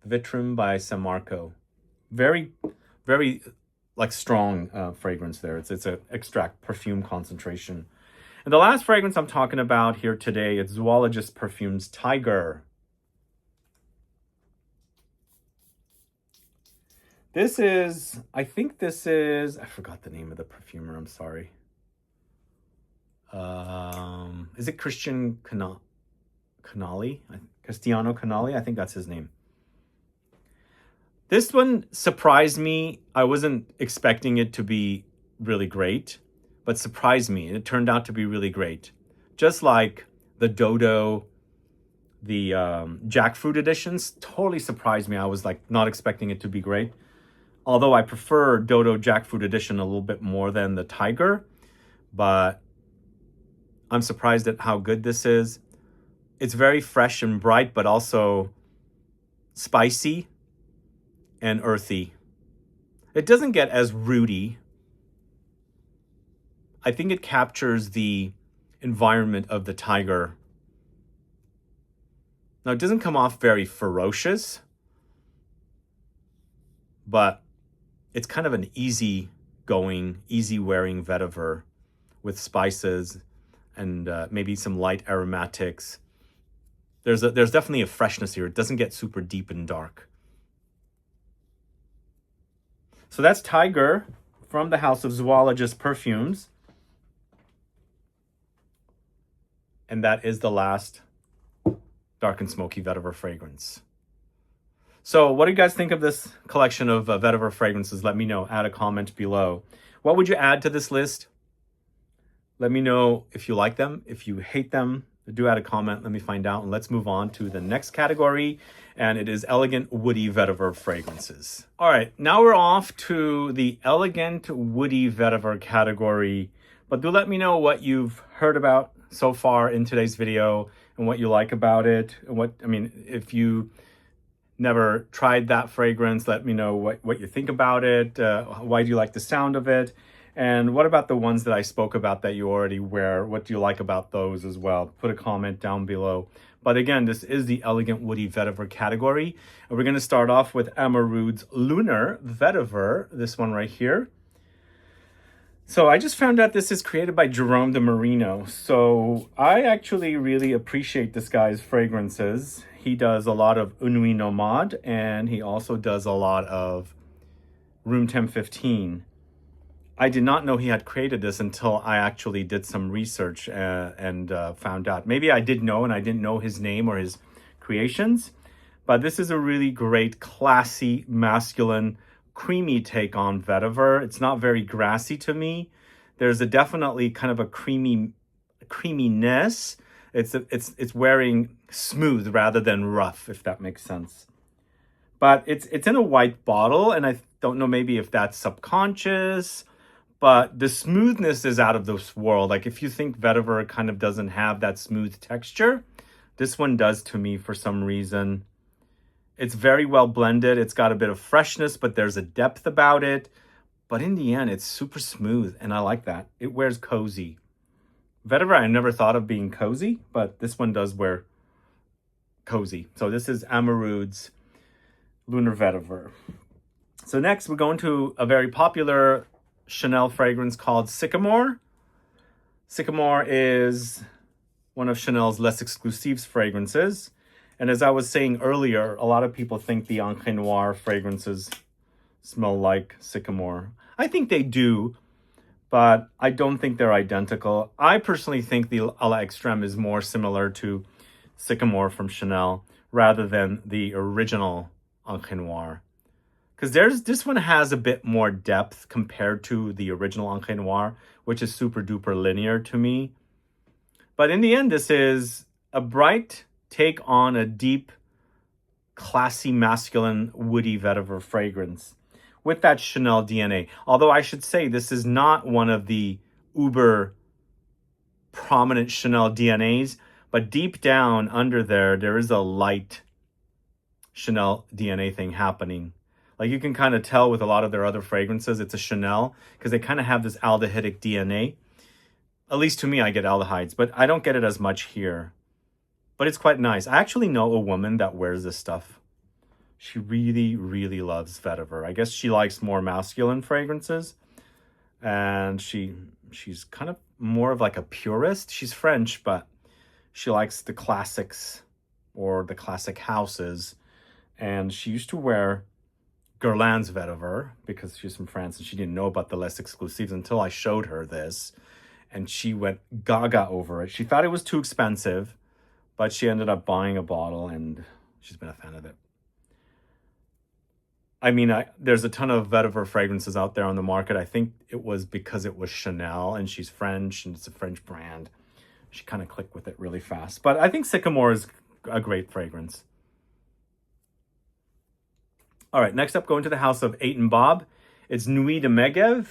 Vitrum by San Marco. Very, very like strong fragrance there. It's an extract perfume concentration. And the last fragrance I'm talking about here today is Zoologist Perfumes Tiger. This is, I think this is, I forgot the name of the perfumer, I'm sorry. Is it Christian Canali? Cristiano Canali? I think that's his name. This one surprised me. I wasn't expecting it to be really great, but surprised me. It turned out to be really great. Just like the Dodo, the Jackfruit editions, totally surprised me. I was like not expecting it to be great. Although I prefer Dodo Jackfruit edition a little bit more than the Tiger, but I'm surprised at how good this is. It's very fresh and bright, but also spicy and earthy. It doesn't get as rooty. I think it captures the environment of the Tiger. Now, it doesn't come off very ferocious, but it's kind of an easy-going, easy-wearing vetiver with spices and maybe some light aromatics. There's definitely a freshness here. It doesn't get super deep and dark. So that's Tiger from the House of Zoologist Perfumes. And that is the last dark and smoky vetiver fragrance. So what do you guys think of this collection of vetiver fragrances? Let me know. Add a comment below. What would you add to this list? Let me know if you like them. If you hate them, do add a comment. Let me find out. And let's move on to the next category. And it is elegant woody vetiver fragrances. All right, now we're off to the elegant woody vetiver category. But do let me know what you've heard about so far in today's video and what you like about it. If you never tried that fragrance, let me know what you think about it. Why do you like the sound of it? And what about the ones that I spoke about that you already wear? What do you like about those as well? Put a comment down below. But again, this is the elegant woody vetiver category. And we're going to start off with Amarud's Lunar Vetiver, this one right here. So I just found out this is created by Jerome de Marino. So I actually really appreciate this guy's fragrances. He does a lot of Nuit Nomade, and he also does a lot of Room Temp 15. I did not know he had created this until I actually did some research and found out. Maybe I did know and I didn't know his name or his creations, but this is a really great, classy, masculine, creamy take on vetiver. It's not very grassy to me. There's definitely kind of a creaminess. It's wearing smooth rather than rough, if that makes sense. But it's in a white bottle, and I don't know maybe if that's subconscious, but the smoothness is out of this world. Like if you think vetiver kind of doesn't have that smooth texture, this one does to me for some reason. It's very well blended. It's got a bit of freshness, but there's a depth about it. But in the end, it's super smooth, and I like that. It wears cozy. Vetiver, I never thought of being cozy, but this one does wear cozy. So this is Amarud's Lunar Vetiver. So next, we're going to a very popular Chanel fragrance called Sycamore. Sycamore is one of Chanel's less exclusive fragrances. And as I was saying earlier, a lot of people think the Encre Noire fragrances smell like Sycamore. I think they do, but I don't think they're identical. I personally think the A la Extreme is more similar to Sycamore from Chanel rather than the original Encre Noire. Because this one has a bit more depth compared to the original Encre Noire, which is super duper linear to me. But in the end, this is a bright take on a deep, classy, masculine, woody vetiver fragrance with that Chanel DNA. Although I should say this is not one of the uber prominent Chanel DNAs, but deep down under there is a light Chanel DNA thing happening. Like you can kind of tell with a lot of their other fragrances, it's a Chanel because they kind of have this aldehydic DNA. At least to me, I get aldehydes, but I don't get it as much here. But it's quite nice. I actually know a woman that wears this stuff. She really, really loves vetiver. I guess she likes more masculine fragrances. And she's kind of more of like a purist. She's French, but she likes the classics or the classic houses. And she used to wear Guerlain's Vetiver because she's from France and she didn't know about the less exclusives until I showed her this. And she went gaga over it. She thought it was too expensive, but she ended up buying a bottle and she's been a fan of it. I mean, there's a ton of vetiver fragrances out there on the market. I think it was because it was Chanel and she's French and it's a French brand. She kind of clicked with it really fast. But I think Sycamore is a great fragrance. All right, next up, going to the house of 8 and Bob. It's Nuit de Megève.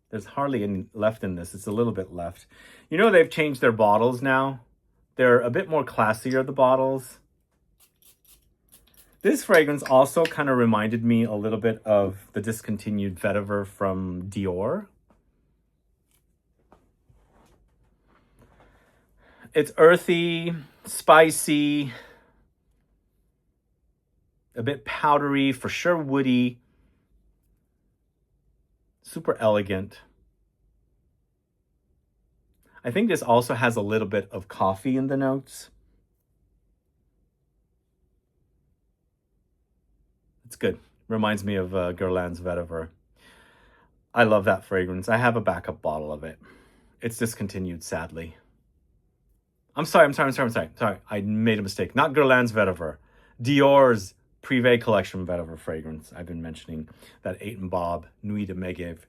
There's hardly any left in this. It's a little bit left. You know, they've changed their bottles now. They're a bit more classier, the bottles. This fragrance also kind of reminded me a little bit of the discontinued Vetiver from Dior. It's earthy, spicy, a bit powdery, for sure woody, super elegant. I think this also has a little bit of coffee in the notes. It's good. Reminds me of Guerlain's Vetiver. I love that fragrance. I have a backup bottle of it. It's discontinued, sadly. I'm sorry. I made a mistake. Not Guerlain's Vetiver. Dior's Privé Collection Vetiver fragrance I've been mentioning that 8 and Bob Nuit de Megève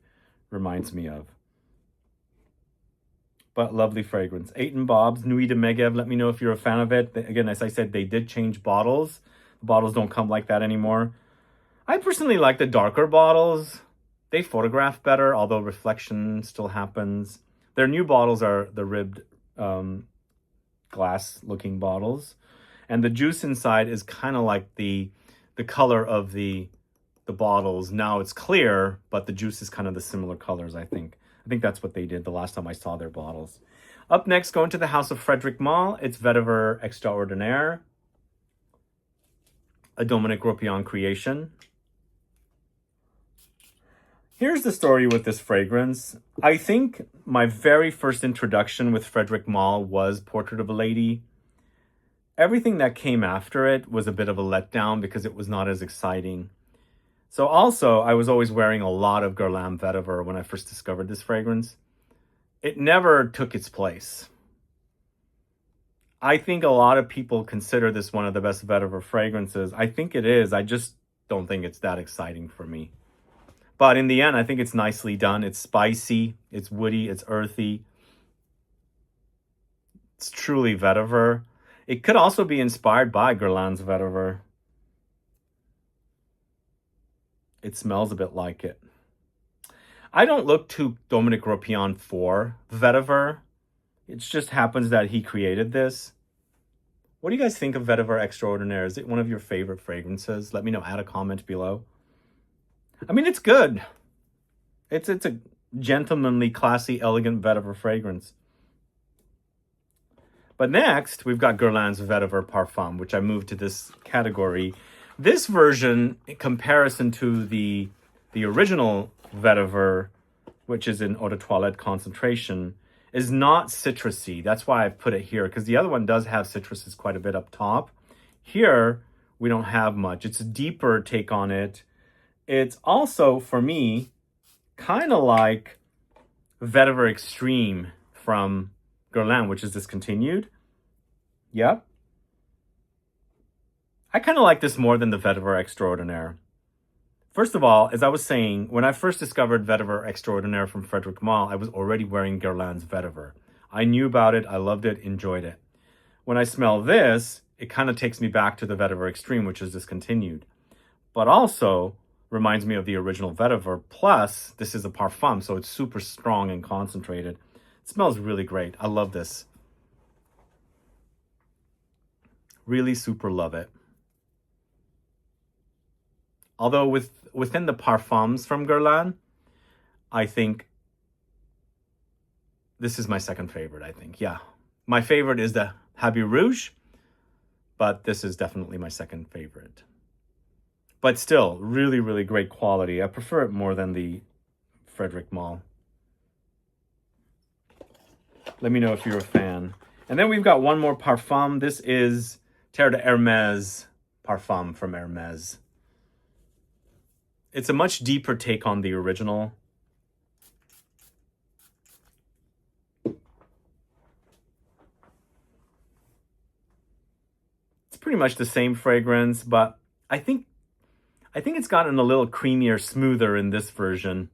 reminds me of. But lovely fragrance. 8 and Bob's Nuit de Megève. Let me know if you're a fan of it. Again, as I said, they did change bottles. The bottles don't come like that anymore. I personally like the darker bottles. They photograph better, although reflection still happens. Their new bottles are the ribbed glass-looking bottles. And the juice inside is kind of like the color of the bottles. Now it's clear, but the juice is kind of the similar colors, I think. I think that's what they did the last time I saw their bottles. Up next, going to the house of Frederic Malle. It's Vetiver Extraordinaire, a Dominique Ropion creation. Here's the story with this fragrance. I think my very first introduction with Frederic Malle was Portrait of a Lady. Everything that came after it was a bit of a letdown because it was not as exciting. So also, I was always wearing a lot of Guerlain Vetiver when I first discovered this fragrance. It never took its place. I think a lot of people consider this one of the best Vetiver fragrances. I think it is. I just don't think it's that exciting for me. But in the end, I think it's nicely done. It's spicy, it's woody, it's earthy. It's truly Vetiver. It could also be inspired by Guerlain's Vetiver. It smells a bit like it. I don't look to Dominique Ropion for Vetiver. It just happens that he created this. What do you guys think of Vetiver Extraordinaire? Is it one of your favorite fragrances? Let me know. Add a comment below. I mean, it's good. It's a gentlemanly, classy, elegant Vetiver fragrance. But next, we've got Guerlain's Vetiver Parfum, which I moved to this category. This version, in comparison to the original Vetiver, which is in Eau de Toilette concentration, is not citrusy. That's why I've put it here, because the other one does have citruses quite a bit up top. Here, we don't have much. It's a deeper take on it. It's also, for me, kind of like Vetiver Extreme from Guerlain, which is discontinued. Yep. I kind of like this more than the Vetiver Extraordinaire. First of all, as I was saying, when I first discovered Vetiver Extraordinaire from Frederic Malle, I was already wearing Guerlain's Vetiver. I knew about it, I loved it, enjoyed it. When I smell this, it kind of takes me back to the Vetiver Extreme, which is discontinued. But also reminds me of the original Vetiver. Plus, this is a parfum, so it's super strong and concentrated. It smells really great. I love this. Really super love it. Although within the parfums from Guerlain, I think this is my second favorite, I think. Yeah. My favorite is the Habit Rouge, but this is definitely my second favorite. But still, really, really great quality. I prefer it more than the Frederic Malle. Let me know if you're a fan. And then we've got one more parfum. This is Terre de Hermès parfum from Hermès. It's a much deeper take on the original. It's pretty much the same fragrance, but I think it's gotten a little creamier, smoother in this version.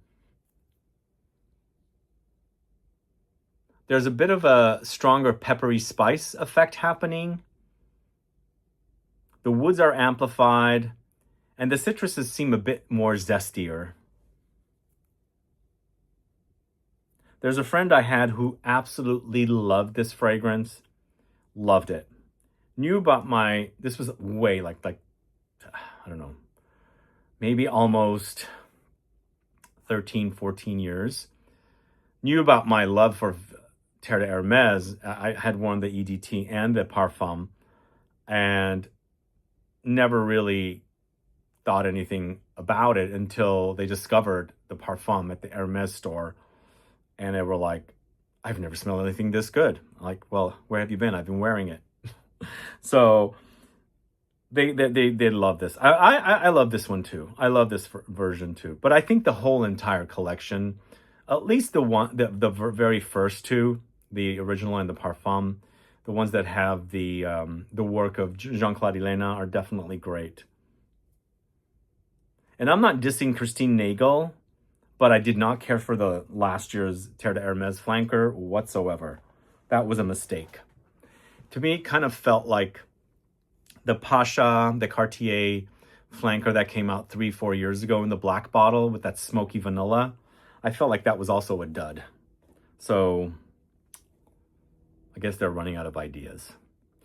There's a bit of a stronger peppery spice effect happening. The woods are amplified. And the citruses seem a bit more zestier. There's a friend I had who absolutely loved this fragrance. Loved it. Knew about this was way like, I don't know, maybe almost 13, 14 years. Knew about my love for Terre de Hermès. I had worn the EDT and the Parfum and never really thought anything about it until they discovered the Parfum at the Hermès store. And they were like, I've never smelled anything this good. I'm like, well, where have you been? I've been wearing it. So they love this. I love this one too. I love this version too. But I think the whole entire collection, at least the very first two, the original and the Parfum, the ones that have the work of Jean-Claude Helena are definitely great. And I'm not dissing Christine Nagel, but I did not care for the last year's Terre de Hermès flanker whatsoever. That was a mistake. To me, it kind of felt like the Pasha, the Cartier flanker that came out 3-4 years ago in the black bottle with that smoky vanilla. I felt like that was also a dud. So I guess they're running out of ideas.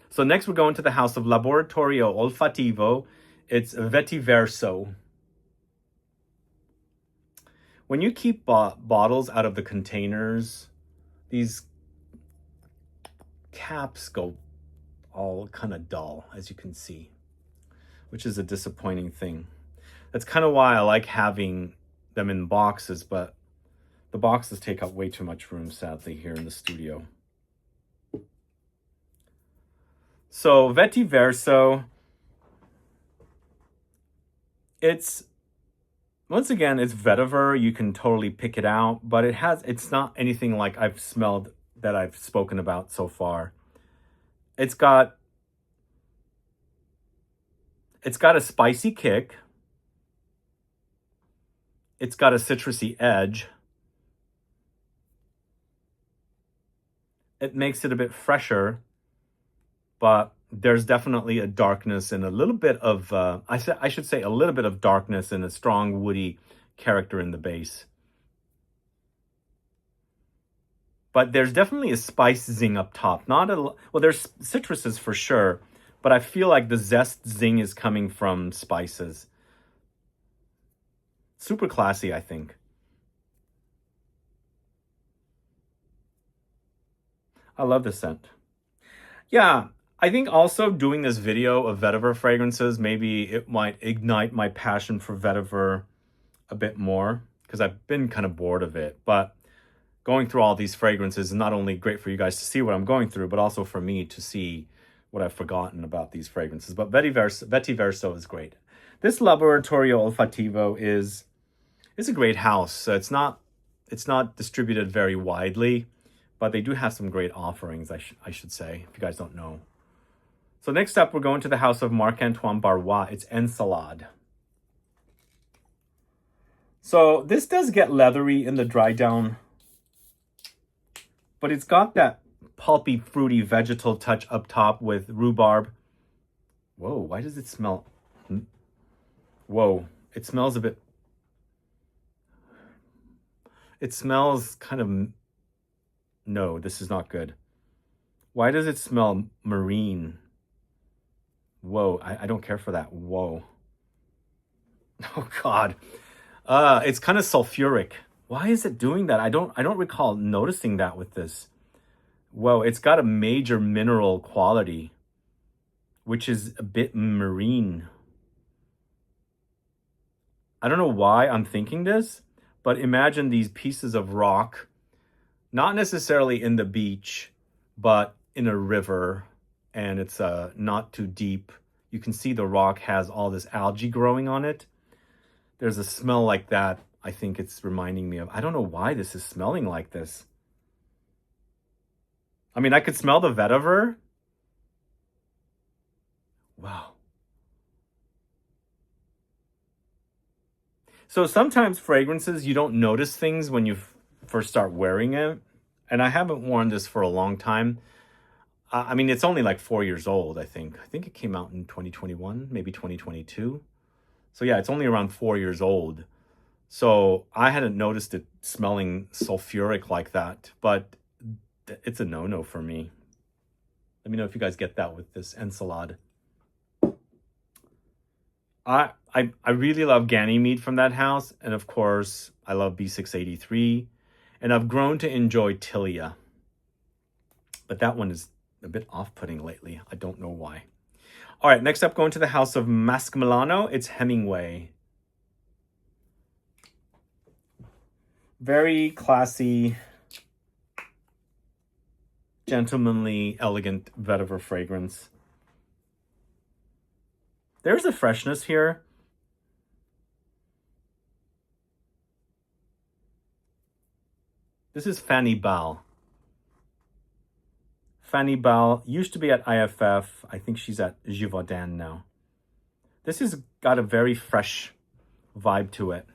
So next we're going to the house of Laboratorio Olfativo. It's Vetiverso. When you keep bottles out of the containers, these caps go all kind of dull, as you can see, which is a disappointing thing. That's kind of why I like having them in boxes, but the boxes take up way too much room, sadly, here in the studio. So Vetiverso, once again, it's vetiver. You can totally pick it out, but it's not anything like I've smelled that I've spoken about so far. It's got a spicy kick. It's got a citrusy edge. It makes it a bit fresher, but there's definitely a darkness and a little bit of, I should say a little bit of darkness and a strong woody character in the base. But there's definitely a spice zing up top. Well, there's citruses for sure, but I feel like the zest zing is coming from spices. Super classy, I think. I love this scent. Yeah. I think also doing this video of vetiver fragrances, maybe it might ignite my passion for vetiver a bit more, because I've been kind of bored of it. But going through all these fragrances is not only great for you guys to see what I'm going through, but also for me to see what I've forgotten about these fragrances. But Vetiverso is great. This Laboratorio Olfativo is a great house. It's not It's not distributed very widely, but they do have some great offerings, I should say, if you guys don't know. So next up, we're going to the house of Marc-Antoine Barrois. It's Ensalade. So this does get leathery in the dry down, but it's got that pulpy, fruity, vegetal touch up top with rhubarb. Whoa, why does it smell? Whoa, it smells a bit... It smells kind of... No, this is not good. Why does it smell marine? Whoa, I don't care for that. Whoa. Oh, God. It's kind of sulfuric. Why is it doing that? I don't recall noticing that with this. Whoa, it's got a major mineral quality, which is a bit marine. I don't know why I'm thinking this, but imagine these pieces of rock, not necessarily in the beach, but in a river, and it's not too deep. You can see the rock has all this algae growing on it. There's a smell like that. I think it's reminding me of. I don't know why this is smelling like this. I mean, I could smell the vetiver. Wow. So sometimes fragrances, you don't notice things when you first start wearing it. And I haven't worn this for a long time. I mean, it's only like 4 years old, I think. I think it came out in 2021, maybe 2022. So yeah, it's only around 4 years old. So I hadn't noticed it smelling sulfuric like that, but it's a no-no for me. Let me know if you guys get that with this Ensalade. I really love Ganymede from that house. And of course, I love B683. And I've grown to enjoy Tilia. But that one is a bit off-putting lately. I don't know why. All right, next up, going to the house of Masque Milano. It's Hemingway. Very classy, gentlemanly, elegant vetiver fragrance. There's a freshness here. This is Fanny Bal. Fanny Bal used to be at IFF. I think she's at Givaudan now. This has got a very fresh vibe to it.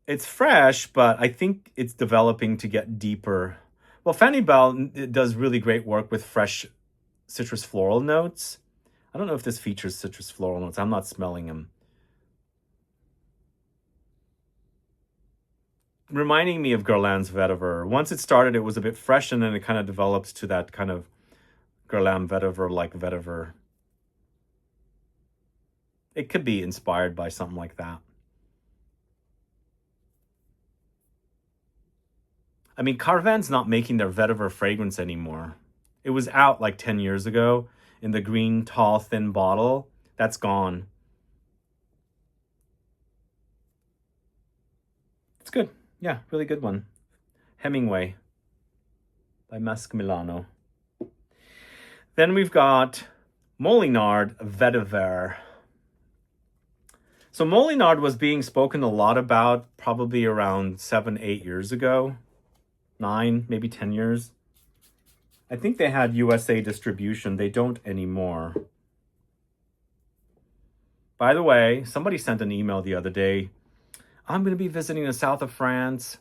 It's fresh, but I think it's developing to get deeper. Well, Fanny Bal does really great work with fresh citrus floral notes. I don't know if this features citrus floral notes. I'm not smelling them. Reminding me of Guerlain's Vetiver. Once it started, it was a bit fresh, and then it kind of develops to that kind of Guerlain Vetiver-like Vetiver. It could be inspired by something like that. I mean, Carvan's not making their Vetiver fragrance anymore. It was out like 10 years ago in the green, tall, thin bottle. That's gone. It's good. Yeah, really good one. Hemingway by Masque Milano. Then we've got Molinard Vetiver. So Molinard was being spoken a lot about probably around 7-8 years ago. 9, maybe 10 years. I think they had USA distribution. They don't anymore. By the way, somebody sent an email the other day. I'm going to be visiting the south of France.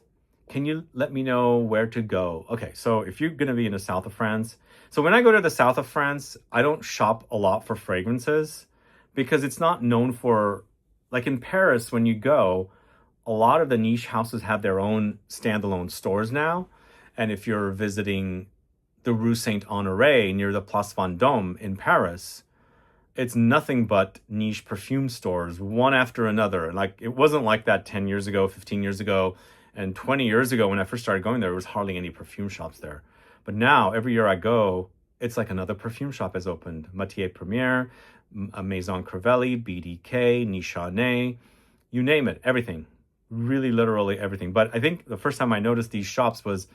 Can you let me know where to go? Okay, so if you're going to be in the south of France. So when I go to the south of France, I don't shop a lot for fragrances because it's not known for, like in Paris, when you go, a lot of the niche houses have their own standalone stores now. And if you're visiting the Rue Saint-Honoré near the Place Vendôme in Paris, it's nothing but niche perfume stores, one after another. Like, it wasn't like that 10 years ago, 15 years ago, and 20 years ago when I first started going there was hardly any perfume shops there. But now, every year I go, it's like another perfume shop has opened. Matière Première, Maison Crivelli, BDK, Nichonnet, you name it, everything. Really, literally everything. But I think the first time I noticed these shops was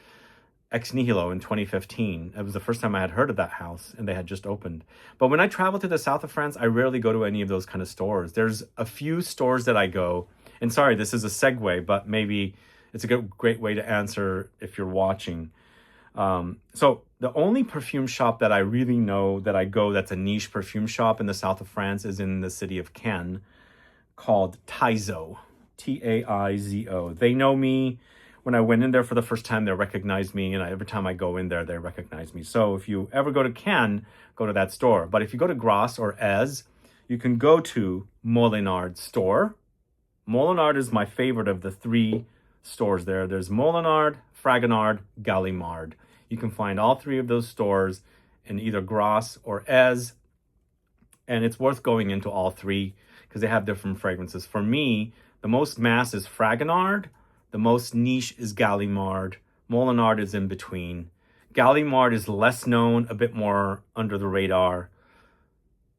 Ex Nihilo in 2015. It was the first time I had heard of that house, and they had just opened. But when I travel to the south of France, I rarely go to any of those kind of stores. There's a few stores that I go, and sorry, this is a segue, but maybe it's a great way to answer if you're watching. So the only perfume shop that I really know that I go that's a niche perfume shop in the south of France is in the city of Cannes, called Taizo, T-A-I-Z-O. They know me. When I went in there for the first time, they recognized me, and every time I go in there, they recognize me. So if you ever go to Cannes, go to that store. But if you go to Grasse or Aise, you can go to Molinard store. Molinard is my favorite of the three stores there. There's Molinard, Fragonard, Gallimard. You can find all three of those stores in either Grasse or Aise, and it's worth going into all three because they have different fragrances. For me, the most mass is Fragonard, the most niche is Gallimard, Molinard is in between. Gallimard is less known, a bit more under the radar.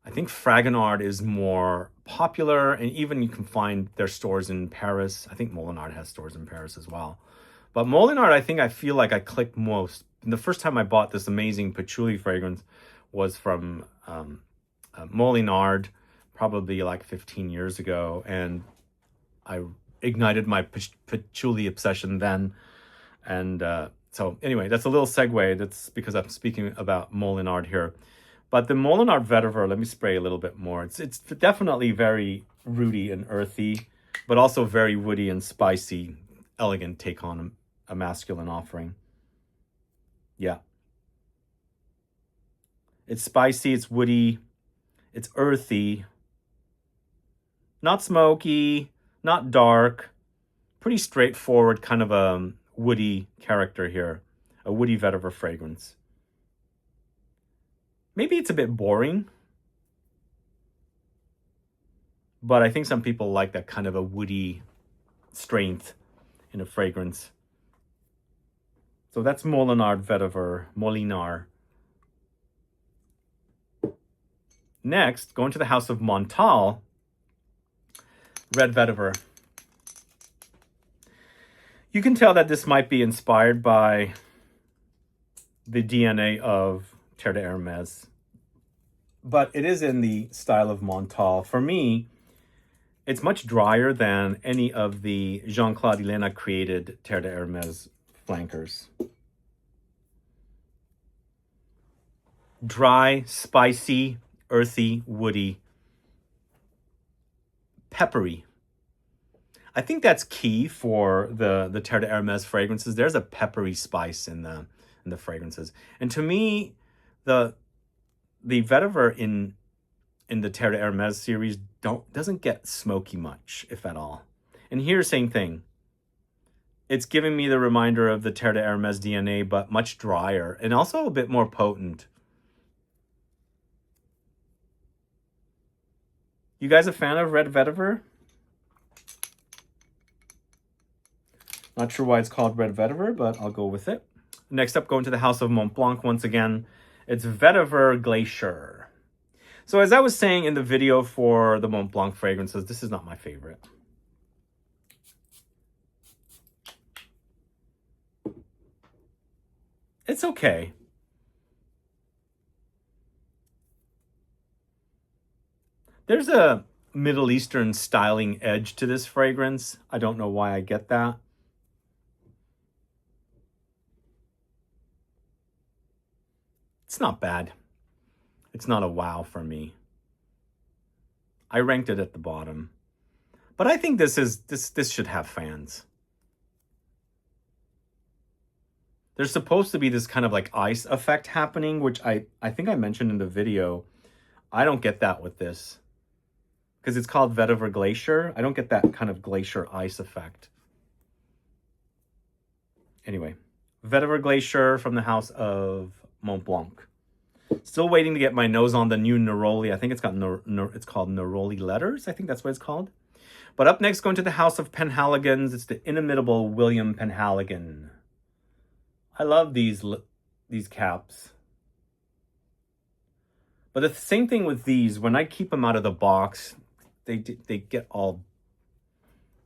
I think Fragonard is more popular, and even you can find their stores in Paris. I think Molinard has stores in Paris as well. But Molinard, I feel like I click most. And the first time I bought this amazing patchouli fragrance was from Molinard, probably like 15 years ago. And I ignited my patchouli obsession then. And so anyway, that's a little segue. That's because I'm speaking about Molinard here. But the Molinard Vetiver, let me spray a little bit more. It's definitely very rooty and earthy, but also very woody and spicy, elegant take on a masculine offering. Yeah. It's spicy, it's woody, it's earthy, not smoky, not dark, pretty straightforward, kind of a woody character here, a woody vetiver fragrance. Maybe it's a bit boring, but I think some people like that kind of a woody strength in a fragrance. So that's Molinard Vetiver, Molinard. Next, going to the house of Montal, Red Vetiver. You can tell that this might be inspired by the DNA of Terre de Hermes, but it is in the style of Montal. For me, it's much drier than any of the Jean-Claude Ellena created Terre de Hermes flankers. Dry, spicy, earthy, woody, peppery. I think that's key for the Terre de Hermes fragrances. There's a peppery spice in the fragrances. And to me, the vetiver in the Terre de Hermes series doesn't get smoky much, if at all. And here, same thing. It's giving me the reminder of the Terre de Hermes DNA, but much drier and also a bit more potent. You guys a fan of Red Vetiver? Not sure why it's called Red Vetiver, but I'll go with it. Next up, going to the house of Mont Blanc once again. It's Vetiver Glacier. So as I was saying in the video for the Mont Blanc fragrances, this is not my favorite. It's okay. There's a Middle Eastern styling edge to this fragrance. I don't know why I get that. It's not bad. It's not a wow for me. I ranked it at the bottom. But I think this should have fans. There's supposed to be this kind of like ice effect happening, which I think I mentioned in the video. I don't get that with this. Because it's called Vetiver Glacier. I don't get that kind of glacier ice effect. Anyway, Vetiver Glacier from the house of Mont Blanc. Still waiting to get my nose on the new Neroli. I think it's called Neroli Letters. I think that's what it's called. But up next, going to the house of Penhaligons. It's the inimitable William Penhaligon. I love these caps. But the same thing with these. When I keep them out of the box, they get all...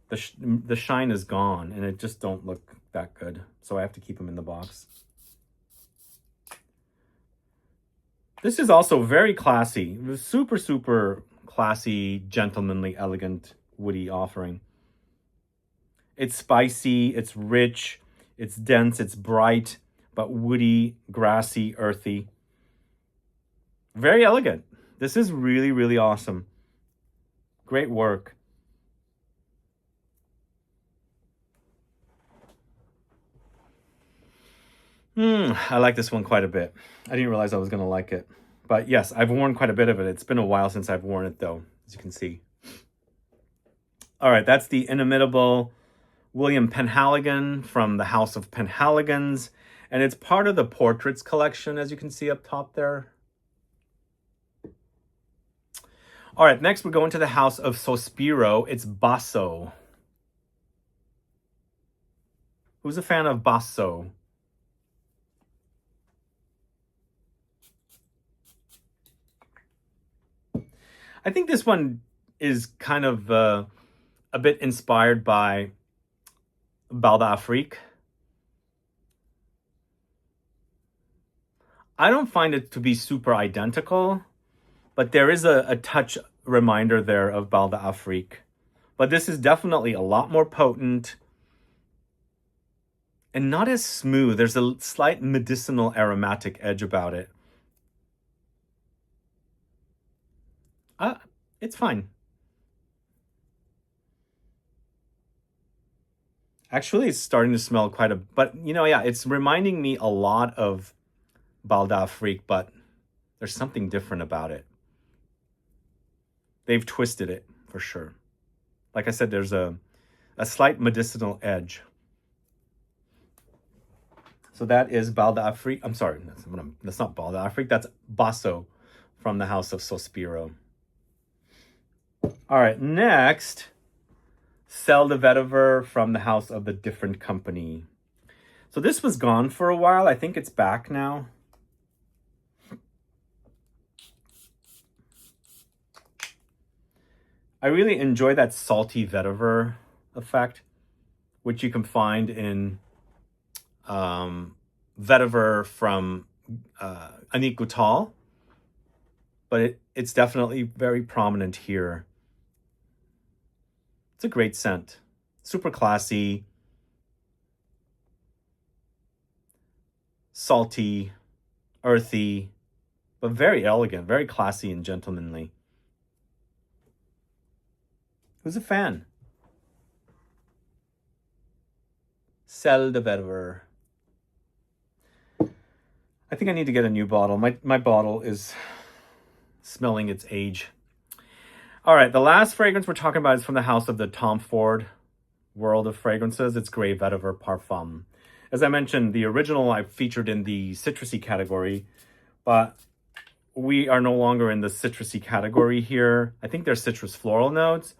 The shine is gone, and it just don't look that good. So I have to keep them in the box. This is also very classy. Super, super classy, gentlemanly, elegant, woody offering. It's spicy, it's rich, it's dense, it's bright, but woody, grassy, earthy. Very elegant. This is really, really awesome. Great work. I like this one quite a bit. I didn't realize I was going to like it. But yes, I've worn quite a bit of it. It's been a while since I've worn it, though, as you can see. All right, that's the inimitable William Penhaligon from the House of Penhaligons. And it's part of the Portraits collection, as you can see up top there. All right, next we're going to the House of Sospiro. It's Basso. Who's a fan of Basso? I think this one is kind of a bit inspired by Bal d'Afrique. I don't find it to be super identical, but there is a touch reminder there of Bal d'Afrique. But this is definitely a lot more potent and not as smooth. There's a slight medicinal aromatic edge about it. It's fine. Actually, it's starting to smell quite a... But, you know, yeah, it's reminding me a lot of Bal d'Afrique, but there's something different about it. They've twisted it, for sure. Like I said, there's a slight medicinal edge. So that is Bal d'Afrique. I'm sorry, that's not Bal d'Afrique. That's Basso from the House of Sospiro. All right, next, Celle de Vetiver from the House of the Different Company. So this was gone for a while. I think it's back now. I really enjoy that salty vetiver effect, which you can find in vetiver from Annick Goutal, but it's definitely very prominent here. It's a great scent, super classy, salty, earthy, but very elegant, very classy and gentlemanly. Who's a fan? Celle de Vetiver. I think I need to get a new bottle. My bottle is smelling its age. All right, the last fragrance we're talking about is from the House of the Tom Ford world of fragrances. It's Grey Vetiver Parfum. As I mentioned, the original I featured in the citrusy category, but we are no longer in the citrusy category here. I think there's citrus floral notes,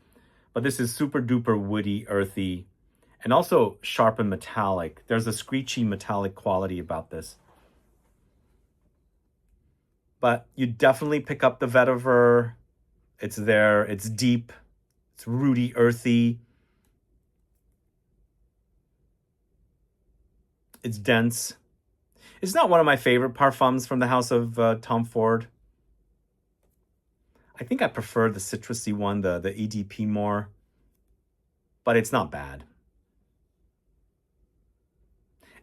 but this is super duper woody, earthy, and also sharp and metallic. There's a screechy metallic quality about this. But you definitely pick up the vetiver. It's there, it's deep, it's rooty, earthy. It's dense. It's not one of my favorite parfums from the House of Tom Ford. I think I prefer the citrusy one, the EDP more, but it's not bad.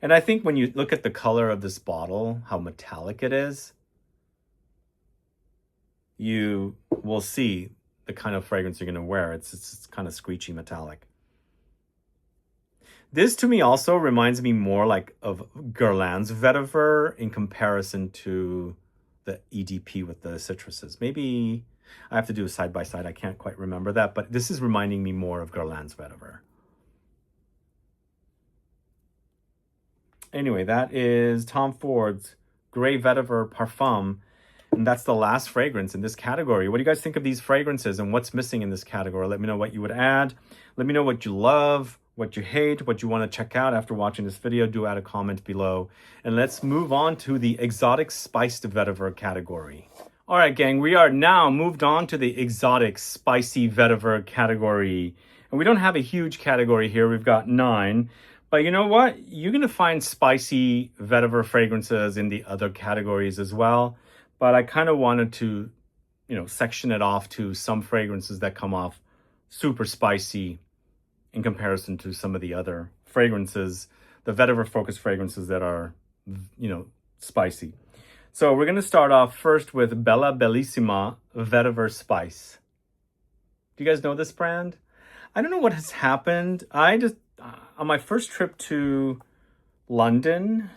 And I think when you look at the color of this bottle, how metallic it is, you will see the kind of fragrance you're going to wear. It's kind of screechy metallic. This to me also reminds me more like of Guerlain's Vetiver in comparison to the EDP with the citruses. Maybe I have to do a side-by-side. I can't quite remember that, but this is reminding me more of Guerlain's Vetiver. Anyway, that is Tom Ford's Grey Vetiver Parfum. And that's the last fragrance in this category. What do you guys think of these fragrances and what's missing in this category? Let me know what you would add. Let me know what you love, what you hate, what you want to check out after watching this video. Do add a comment below. And let's move on to the exotic spiced vetiver category. All right, gang, we are now moved on to the exotic spicy vetiver category. And we don't have a huge category here. We've got 9. But you know what? You're going to find spicy vetiver fragrances in the other categories as well. But I kind of wanted to, section it off to some fragrances that come off super spicy in comparison to some of the other fragrances, the Vetiver focused fragrances that are, spicy. So we're going to start off first with Bella Bellissima Vetiver Spice. Do you guys know this brand? I don't know what has happened. I just, on my first trip to London,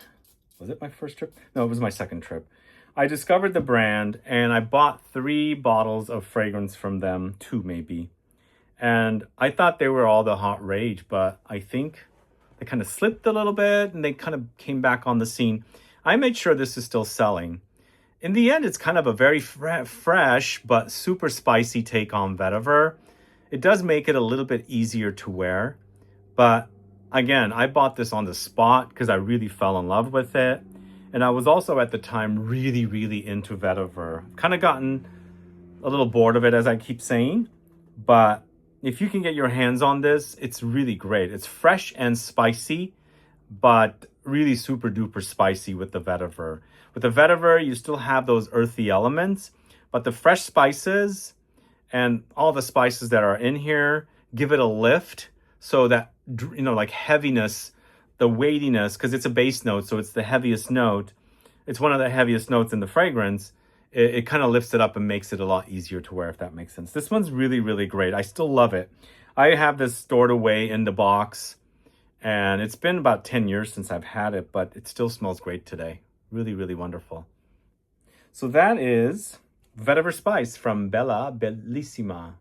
was it my first trip? No, it was my second trip. I discovered the brand and I bought 3 bottles of fragrance from them, 2 maybe. And I thought they were all the hot rage, but I think they kind of slipped a little bit and they kind of came back on the scene. I made sure this is still selling. In the end, it's kind of a very fresh but super spicy take on Vetiver. It does make it a little bit easier to wear. But again, I bought this on the spot because I really fell in love with it. And I was also at the time really, really into Vetiver. Kind of gotten a little bored of it, as I keep saying. But if you can get your hands on this, it's really great. It's fresh and spicy, but really super duper spicy with the Vetiver. With the Vetiver, you still have those earthy elements, but the fresh spices and all the spices that are in here give it a lift so that, like heaviness, the weightiness, because it's a base note, so it's the heaviest note. It's one of the heaviest notes in the fragrance. It kind of lifts it up and makes it a lot easier to wear, if that makes sense. This one's really, really great. I still love it. I have this stored away in the box, and it's been about 10 years since I've had it, but it still smells great today. Really, really wonderful. So that is Vetiver Spice from Bella Bellissima.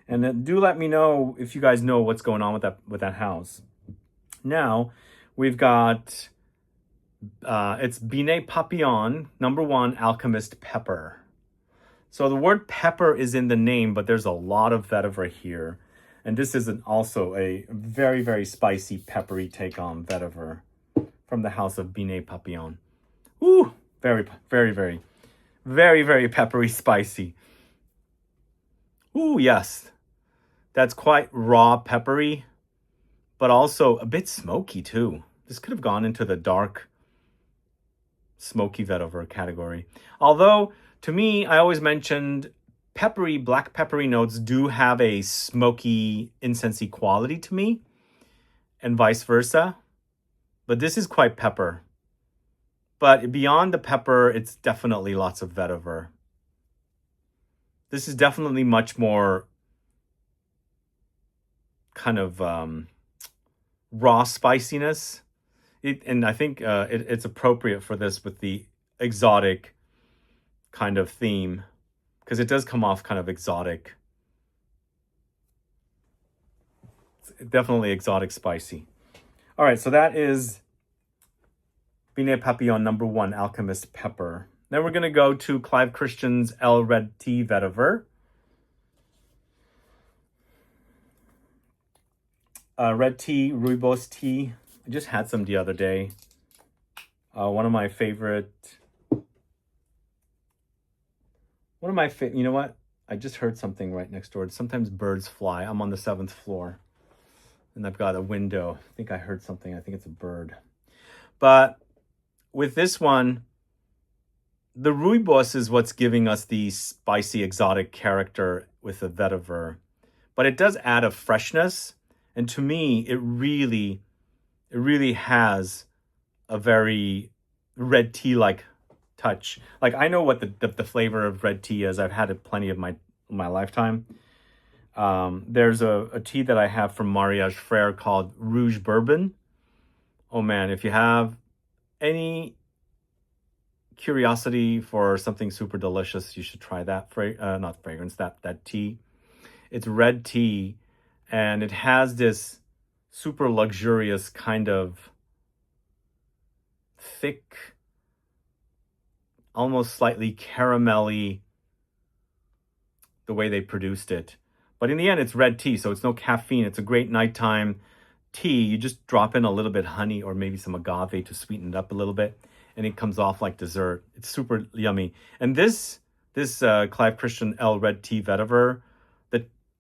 And then do let me know if you guys know what's going on with that house. Now, we've got, it's Binet Papillon, #1 Alchemist Pepper. So the word pepper is in the name, but there's a lot of Vetiver here. And this is also a very, very spicy, peppery take on Vetiver from the house of Binet Papillon. Ooh, very, very, very, very, very peppery, spicy. Ooh, yes. That's quite raw peppery, but also a bit smoky too. This could have gone into the dark, smoky Vetiver category. Although, to me, I always mentioned peppery, black peppery notes do have a smoky, incensey quality to me, and vice versa. But this is quite pepper. But beyond the pepper, it's definitely lots of Vetiver. This is definitely much more kind of raw spiciness. And I think it's appropriate for this with the exotic kind of theme, because it does come off kind of exotic. It's definitely exotic spicy. All right, so that is Binet Papillon #1 Alchemist Pepper. Then we're going to go to Clive Christian's El Red Tea Vetiver. Red tea, rooibos tea. I just had some the other day. One of my favorite. You know what? I just heard something right next door. Sometimes birds fly. I'm on the 7th floor. And I've got a window. I think I heard something. I think it's a bird. But with this one, the rooibos is what's giving us the spicy, exotic character with the Vetiver. But it does add a freshness. And to me, it really has a very red tea-like touch. Like, I know what the flavor of red tea is. I've had it plenty of my lifetime. There's a tea that I have from Mariage Frere called Rouge Bourbon. Oh man, if you have any curiosity for something super delicious, you should try that. Not fragrance, that tea. It's red tea, and it has this super luxurious kind of thick, almost slightly caramelly, the way they produced it. But in the end, it's red tea, so it's no caffeine. It's a great nighttime tea. You just drop in a little bit honey or maybe some agave to sweeten it up a little bit, and it comes off like dessert. It's super yummy. And this Clive Christian El Red Tea Vetiver,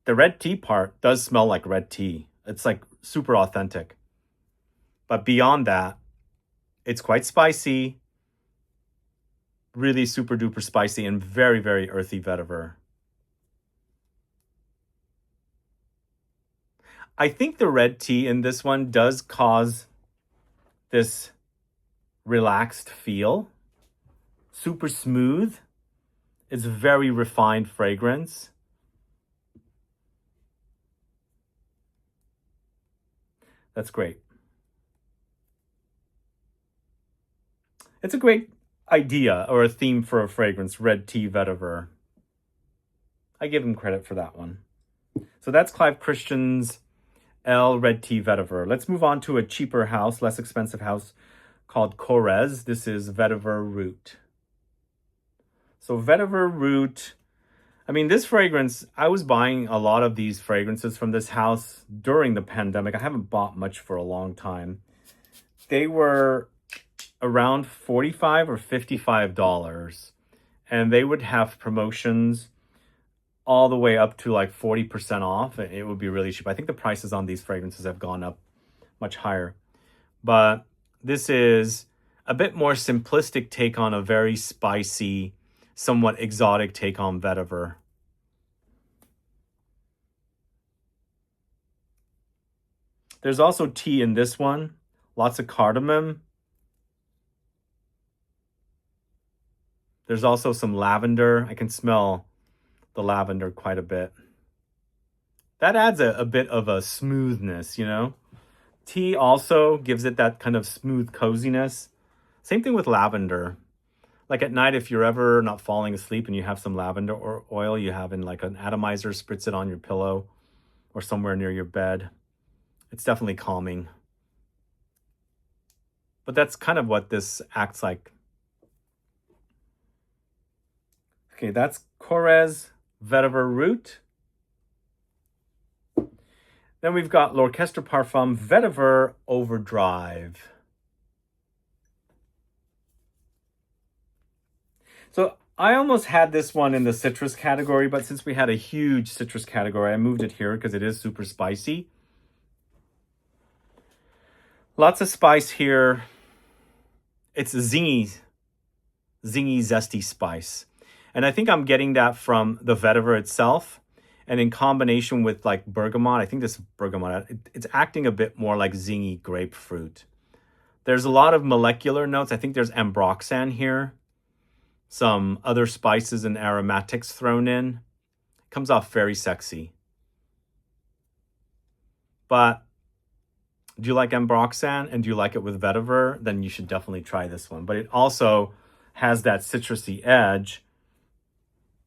the red tea part does smell like red tea. It's like super authentic. But beyond that, it's quite spicy, really super duper spicy, and very, very earthy Vetiver. I think the red tea in this one does cause this relaxed feel. Super smooth. It's very refined fragrance. That's great. It's a great idea or a theme for a fragrance, red tea vetiver. I give him credit for that one. So that's Clive Christian's L Red Tea Vetiver. Let's move on to a cheaper house, less expensive house called Corez. This is Vetiver Root. So Vetiver Root, I mean, this fragrance, I was buying a lot of these fragrances from this house during the pandemic. I haven't bought much for a long time. They were around $45 or $55, and they would have promotions all the way up to like 40% off. It would be really cheap. I think the prices on these fragrances have gone up much higher. But this is a bit more simplistic take on a very spicy, somewhat exotic take on vetiver. There's also tea in this one. Lots of cardamom. There's also some lavender. I can smell the lavender quite a bit. That adds a bit of a smoothness, you know? Tea also gives it that kind of smooth coziness. Same thing with lavender. Like at night, if you're ever not falling asleep and you have some lavender or oil you have in like an atomizer, spritz it on your pillow or somewhere near your bed. It's definitely calming. But that's kind of what this acts like. Okay, that's Corez Vetiver Root. Then we've got L'Orchestre Parfum Vetiver Overdrive. So I almost had this one in the citrus category, but since we had a huge citrus category, I moved it here because it is super spicy. Lots of spice here. It's zingy, zesty spice. And I think I'm getting that from the vetiver itself. And in combination with like bergamot, I think this bergamot, it's acting a bit more like zingy grapefruit. There's a lot of molecular notes. I think there's ambroxan here. Some other spices and aromatics thrown in. Comes off very sexy. But do you like ambroxan and do you like it with vetiver? Then you should definitely try this one. But it also has that citrusy edge.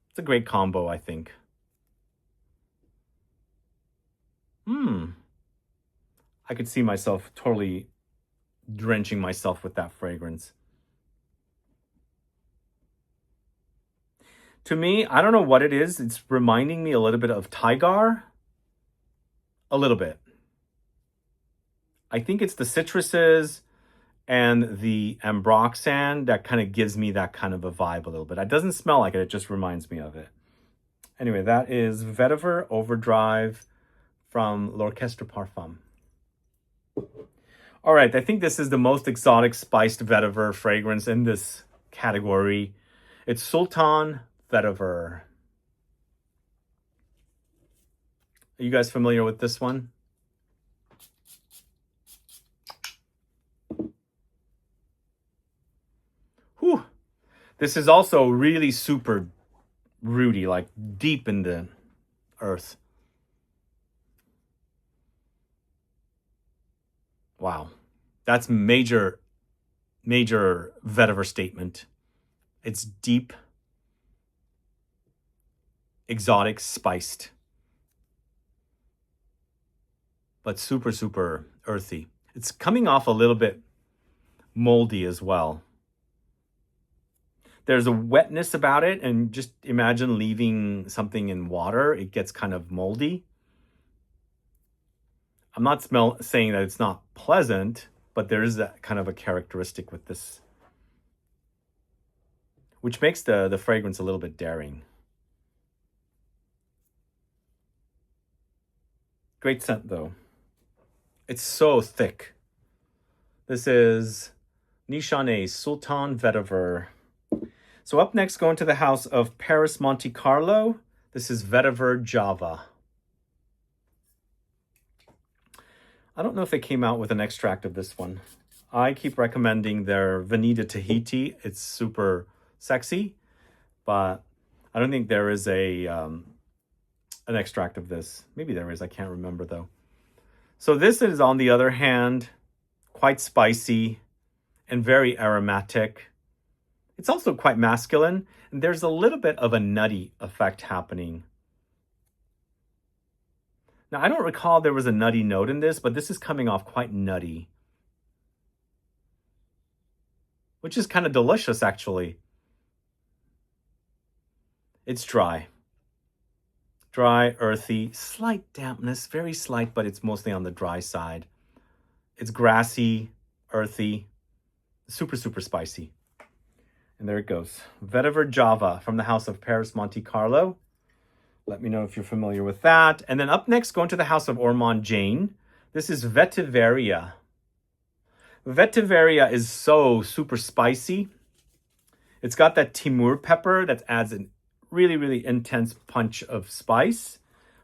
It's a great combo, I think. I could see myself totally drenching myself with that fragrance. To me, I don't know what it is. It's reminding me a little bit of Tigar. A little bit. I think it's the citruses and the ambroxan that kind of gives me that kind of a vibe a little bit. It doesn't smell like it. It just reminds me of it. Anyway, that is Vetiver Overdrive from L'Orchestre Parfum. All right, I think this is the most exotic spiced vetiver fragrance in this category. It's Sultan Vetiver. Are you guys familiar with this one? Whew. This is also really super rooty, like deep in the earth. Wow. That's major vetiver statement. It's deep, exotic, spiced, but super, super earthy. It's coming off a little bit moldy as well. There's a wetness about it, and just imagine leaving something in water. It gets kind of moldy. I'm not saying that it's not pleasant, but there is that kind of a characteristic with this, which makes the fragrance a little bit daring. Great scent, though. It's so thick. This is Nishane Sultan Vetiver. So up next, going to the house of Paris Monte Carlo. This is Vetiver Giava. I don't know if they came out with an extract of this one. I keep recommending their Vanita Tahiti. It's super sexy, but I don't think there is an extract of this. Maybe there is, I can't remember though. So this is, on the other hand, quite spicy and very aromatic. It's also quite masculine, and there's a little bit of a nutty effect happening. Now, I don't recall there was a nutty note in this, but this is coming off quite nutty, which is kind of delicious, actually. It's dry. Dry, earthy, slight dampness, very slight, but it's mostly on the dry side. It's grassy, earthy, super, super spicy. And there it goes. Vetiver Giava from the house of Paris Monte Carlo. Let me know if you're familiar with that. And then up next, going to the house of Ormond Jane. This is Vetiveria. Vetiveria is so super spicy. It's got that Timur pepper that adds a really, really intense punch of spice.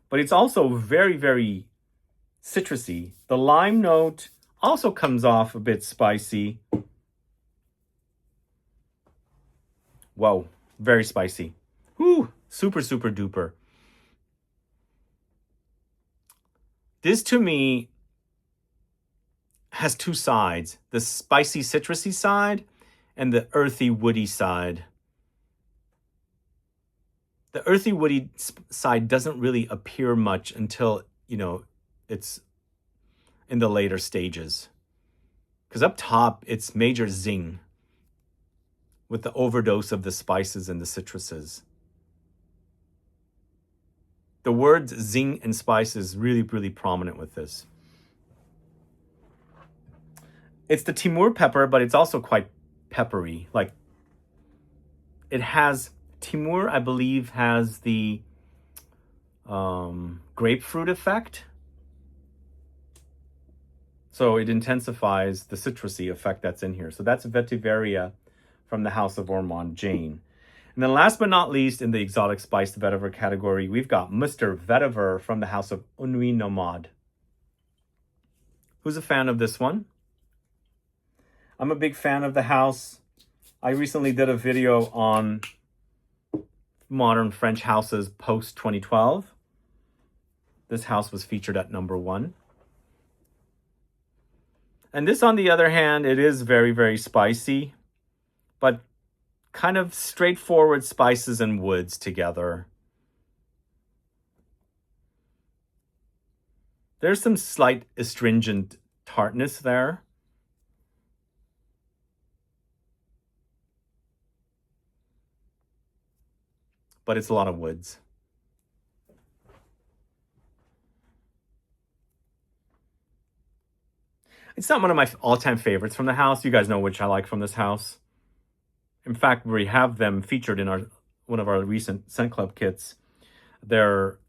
But it's also very, very citrusy. The lime note also comes off a bit spicy. Whoa, very spicy. Whew, super, super duper. This, to me, has two sides. The spicy, citrusy side and the earthy, woody side. The earthy, woody side doesn't really appear much until, it's in the later stages. Because up top, it's major zing with the overdose of the spices and the citruses. The words zing and spice is really, really prominent with this. It's the Timur pepper, but it's also quite peppery. Like, it has, Timur, I believe, has the grapefruit effect. So it intensifies the citrusy effect that's in here. So that's Vetiveria from the house of Ormond Jane. And then last but not least, in the exotic spiced vetiver category, we've got Mr. Vetiver from the house of Nuit Nomade. Who's a fan of this one? I'm a big fan of the house. I recently did a video on modern French houses post-2012. This house was featured at #1. And this, on the other hand, it is very, very spicy, but kind of straightforward spices and woods together. There's some slight astringent tartness there. But it's a lot of woods. It's not one of my all-time favorites from the house. You guys know which I like from this house. In fact, we have them featured in one of our recent Scent Club kits. Their,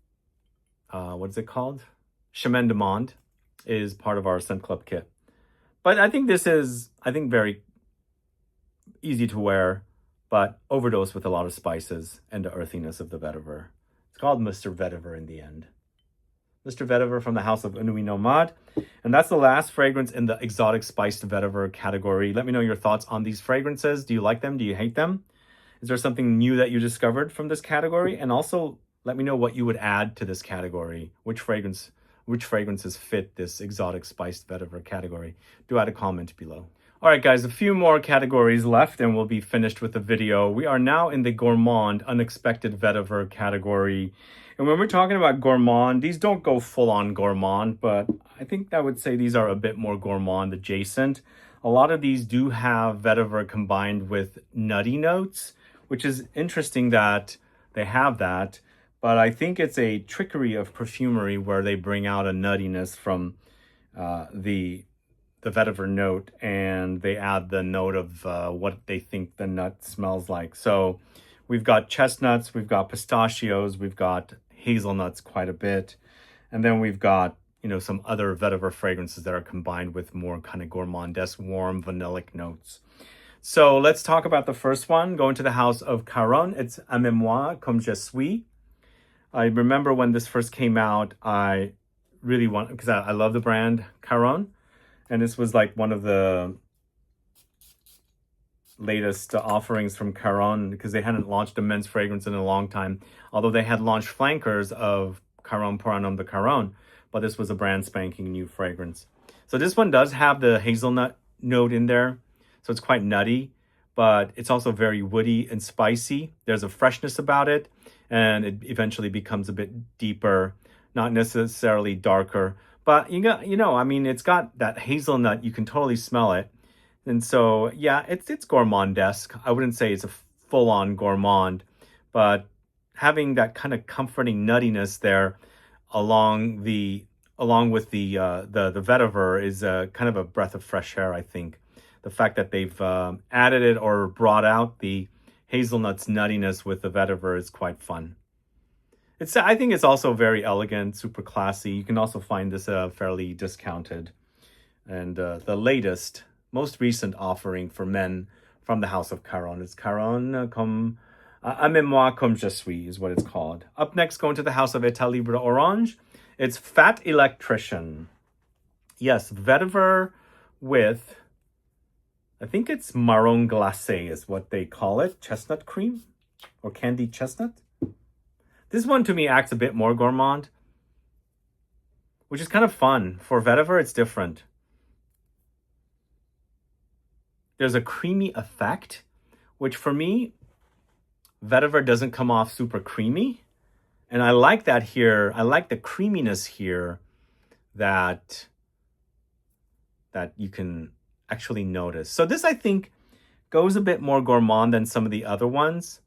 what is it called? Chemin de Monde is part of our Scent Club kit. But I think this is, very easy to wear, but overdosed with a lot of spices and the earthiness of the vetiver. It's called Mr. Vetiver in the end. Mr. Vetiver from the house of Nuit Nomade. And that's the last fragrance in the exotic spiced vetiver category. Let me know your thoughts on these fragrances. Do you like them? Do you hate them? Is there something new that you discovered from this category? And also let me know what you would add to this category. Which fragrances fit this exotic spiced vetiver category? Do add a comment below. All right, guys, a few more categories left and we'll be finished with the video. We are now in the gourmand unexpected vetiver category. And when we're talking about gourmand, these don't go full-on gourmand, but I think I would say these are a bit more gourmand adjacent. A lot of these do have vetiver combined with nutty notes, which is interesting that they have that. But I think it's a trickery of perfumery where they bring out a nuttiness from the vetiver note, and they add the note of what they think the nut smells like. So we've got chestnuts, we've got pistachios, we've got hazelnuts quite a bit. And then we've got, some other vetiver fragrances that are combined with more kind of gourmandesque, warm, vanillic notes. So let's talk about the first one. Going to the house of Caron. It's Aime-moi comme je suis. I remember when this first came out, I really one, because I love the brand Caron, and this was like one of the latest offerings from Caron, because they hadn't launched a men's fragrance in a long time, although they had launched flankers of Caron pour un homme de Caron, but this was a brand spanking new fragrance. So this one does have the hazelnut note in there, so it's quite nutty, but it's also very woody and spicy. There's a freshness about it, and it eventually becomes a bit deeper, not necessarily darker, but I mean, it's got that hazelnut. You can totally smell it. And so, yeah, it's gourmandesque. I wouldn't say it's a full-on gourmand, but having that kind of comforting nuttiness there along with the vetiver is kind of a breath of fresh air, I think. The fact that they've added it or brought out the hazelnut's nuttiness with the vetiver is quite fun. I think it's also very elegant, super classy. You can also find this fairly discounted. And the latest, most recent offering for men from the House of Caron is Caron comme Aimez-moi comme je suis is what it's called. Up next, going to the House of État Libre Orange, it's Fat Electrician. Yes, vetiver with, I think it's marron glacé is what they call it, chestnut cream or candied chestnut. This one to me acts a bit more gourmand, which is kind of fun. For vetiver, it's different. There's a creamy effect, which for me, vetiver doesn't come off super creamy. And I like that here. I like the creaminess here that you can actually notice. So this, I think, goes a bit more gourmand than some of the other ones.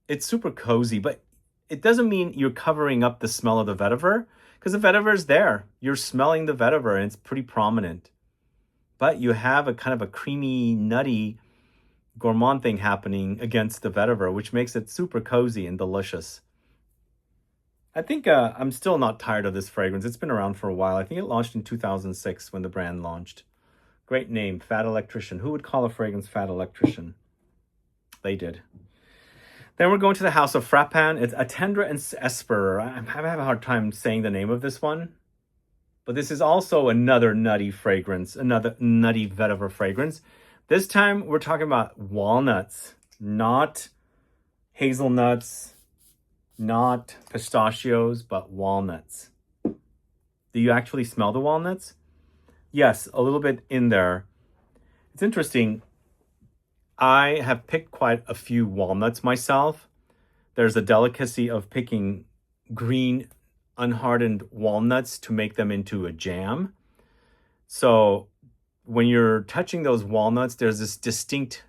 It's super cozy, but it doesn't mean you're covering up the smell of the vetiver, because the vetiver is there. You're smelling the vetiver, and it's pretty prominent. But you have a kind of a creamy, nutty, gourmand thing happening against the vetiver, which makes it super cozy and delicious. I think I'm still not tired of this fragrance. It's been around for a while. I think it launched in 2006 when the brand launched. Great name, Fat Electrician. Who would call a fragrance Fat Electrician? They did. Then we're going to the House of Frappin. It's Attendre and Esper. I'm having a hard time saying the name of this one. But this is also another nutty fragrance, another nutty vetiver fragrance. This time we're talking about walnuts, not hazelnuts, not pistachios, but walnuts. Do you actually smell the walnuts? Yes, a little bit in there. It's interesting. I have picked quite a few walnuts myself. There's a delicacy of picking green, unhardened walnuts to make them into a jam. So when you're touching those walnuts, there's this distinct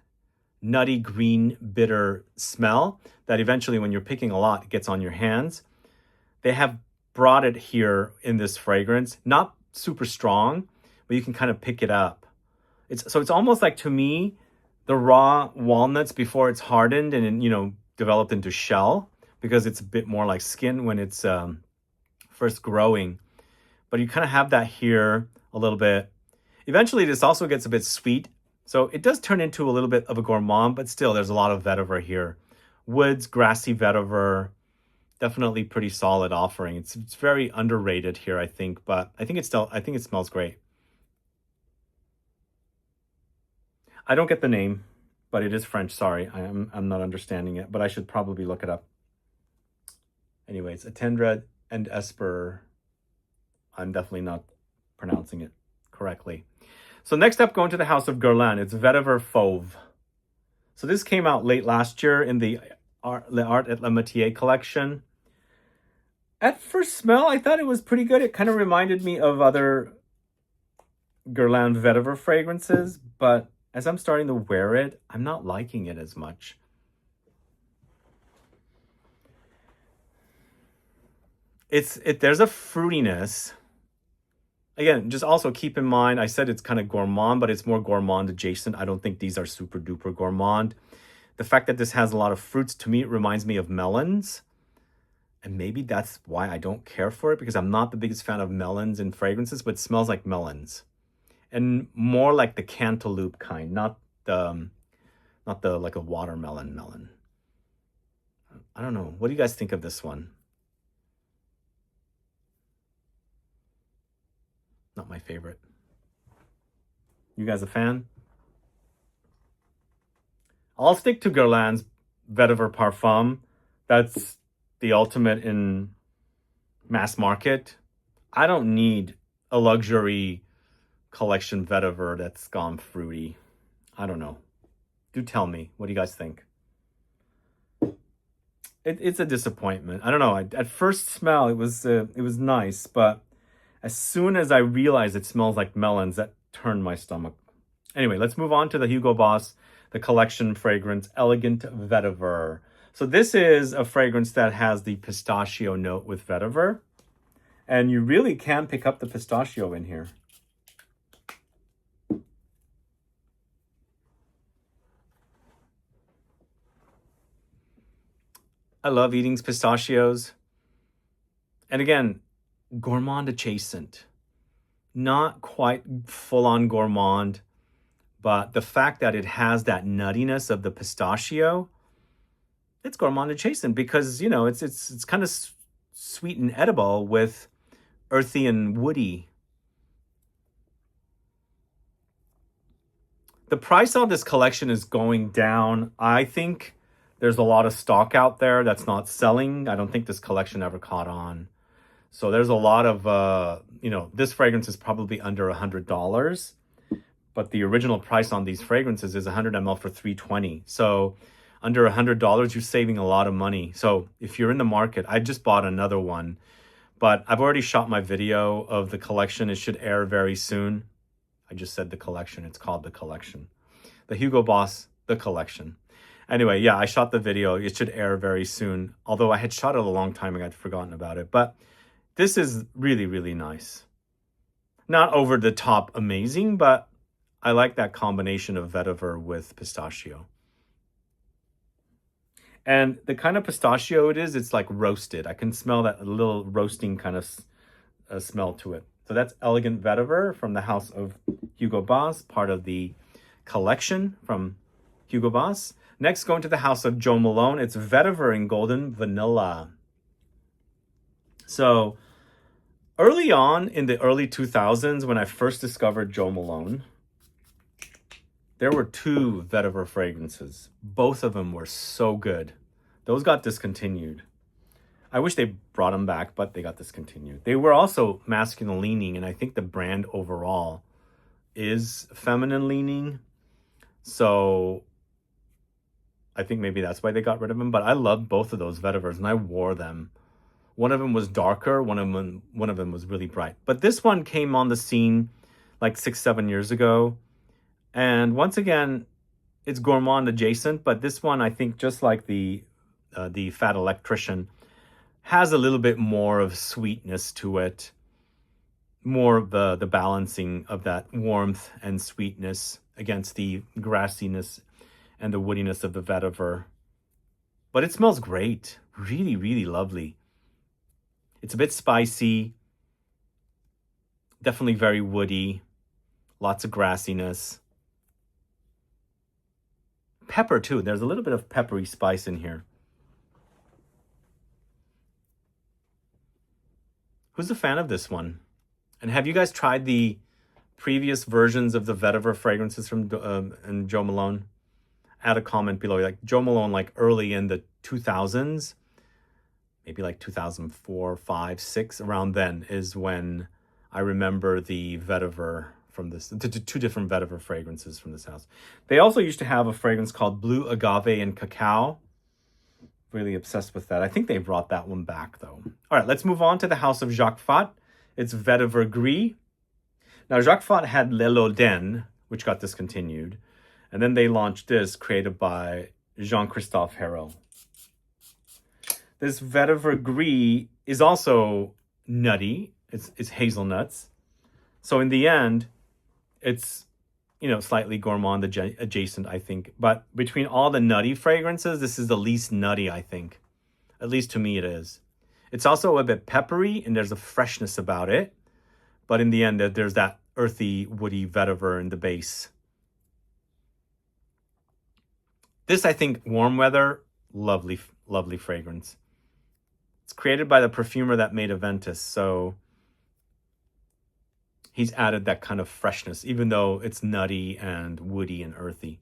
nutty, green, bitter smell that eventually, when you're picking a lot, it gets on your hands. They have brought it here in this fragrance. Not super strong, but you can kind of pick it up. It's almost like, to me, the raw walnuts before it's hardened and developed into shell, because it's a bit more like skin when it's first growing. But you kind of have that here a little bit. Eventually, this also gets a bit sweet. So it does turn into a little bit of a gourmand, but still there's a lot of vetiver here. Woods, grassy vetiver, definitely pretty solid offering. It's very underrated here, I think, but I think it smells great. I don't get the name, but it is French. Sorry, I'm not understanding it, but I should probably look it up. Anyways, Attendre and Esper. I'm definitely not pronouncing it correctly. So next up, going to the House of Guerlain, it's Vetiver Fauve. So this came out late last year in the L'Art et la Métier collection. At first smell, I thought it was pretty good. It kind of reminded me of other Guerlain Vetiver fragrances, but as I'm starting to wear it, I'm not liking it as much. There's a fruitiness. Again, just also keep in mind, I said it's kind of gourmand, but it's more gourmand adjacent. I don't think these are super duper gourmand. The fact that this has a lot of fruits, to me, it reminds me of melons. And maybe that's why I don't care for it, because I'm not the biggest fan of melons in fragrances, but it smells like melons. And more like the cantaloupe kind, not the like a watermelon melon. I don't know. What do you guys think of this one? Not my favorite. You guys a fan? I'll stick to Guerlain's Vetiver Parfum. That's the ultimate in mass market. I don't need a luxury collection vetiver that's gone fruity. I don't know. Do tell me. What do you guys think? It's a disappointment. I don't know. At first smell, it was nice, but as soon as I realized it smells like melons, that turned my stomach. Anyway, let's move on to the Hugo Boss, the collection fragrance, Elegant Vetiver. So this is a fragrance that has the pistachio note with vetiver. And you really can pick up the pistachio in here. I love eating pistachios. And again, gourmand adjacent. Not quite full-on gourmand, but the fact that it has that nuttiness of the pistachio, it's gourmand adjacent because, you know, it's kind of sweet and edible with earthy and woody. The price on this collection is going down. I think there's a lot of stock out there that's not selling. I don't think this collection ever caught on. So there's a lot of, you know, this fragrance is probably under $100. But the original price on these fragrances is 100 ml for $320. So under $100, you're saving a lot of money. So if you're in the market, I just bought another one. But I've already shot my video of the collection. It should air very soon. I just said the collection. It's called the collection. The Hugo Boss, the collection. Anyway, yeah, I shot the video. It should air very soon. Although I had shot it a long time ago, I'd forgotten about it. But this is really, really nice. Not over the top amazing, but I like that combination of vetiver with pistachio. And the kind of pistachio it is, it's like roasted. I can smell that little roasting kind of smell to it. So that's Elegant Vetiver from the house of Hugo Boss, part of the collection from Hugo Boss. Next, going to the house of Jo Malone. It's Vetiver in Golden Vanilla. So early on in the early 2000s, when I first discovered Jo Malone, there were two Vetiver fragrances. Both of them were so good. Those got discontinued. I wish they brought them back, but they got discontinued. They were also masculine leaning, and I think the brand overall is feminine leaning. So I think maybe that's why they got rid of them. But I loved both of those Vetivers, and I wore them. One of them was darker. One of them was really bright. But this one came on the scene like 6-7 years ago. And once again, it's gourmand adjacent. But this one, I think, just like the Fat Electrician, has a little bit more of sweetness to it. More of the balancing of that warmth and sweetness against the grassiness and the woodiness of the vetiver. But it smells great. Really, really lovely. It's a bit spicy. Definitely very woody. Lots of grassiness. Pepper too. There's a little bit of peppery spice in here. Who's a fan of this one? And have you guys tried the previous versions of the Vetiver fragrances from and Jo Malone? Add a comment below. Like Jo Malone, like early in the 2000s, maybe like 2004, 5, 6, around then is when I remember the Vetiver from this, two different Vetiver fragrances from this house. They also used to have a fragrance called Blue Agave and Cacao. Really obsessed with that. I think they brought that one back though. All right, let's move on to the house of Jacques Fat. It's Vetiver Gris. Now, Jacques Fat had Le Loden, which got discontinued. And then they launched this, created by Jean-Christophe Hérault. This Vetiver Gris is also nutty. It's hazelnuts. So in the end, it's, you know, slightly gourmand adjacent, I think. But between all the nutty fragrances, this is the least nutty, I think. At least to me it is. It's also a bit peppery, and there's a freshness about it. But in the end, there's that earthy, woody vetiver in the base. This, I think, warm weather, lovely, lovely fragrance. It's created by the perfumer that made Aventus. So he's added that kind of freshness, even though it's nutty and woody and earthy.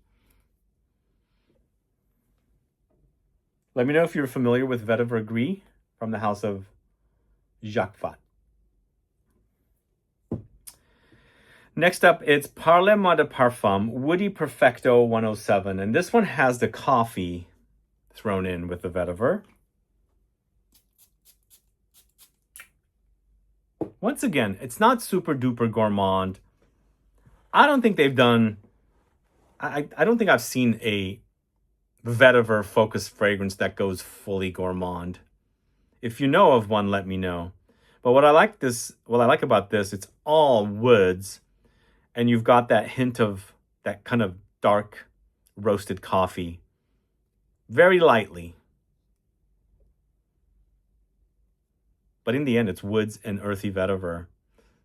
Let me know if you're familiar with Vetiver Gris from the house of Jacques Fat. Next up, it's Parlez-moi de Parfum Woody Perfecto 107. And this one has the coffee thrown in with the vetiver. Once again, it's not super duper gourmand. I don't think they've done... I don't think I've seen a vetiver focused fragrance that goes fully gourmand. If you know of one, let me know. But what I like about this, it's all woods. And you've got that hint of that kind of dark roasted coffee. Very lightly. But in the end, it's woods and earthy vetiver.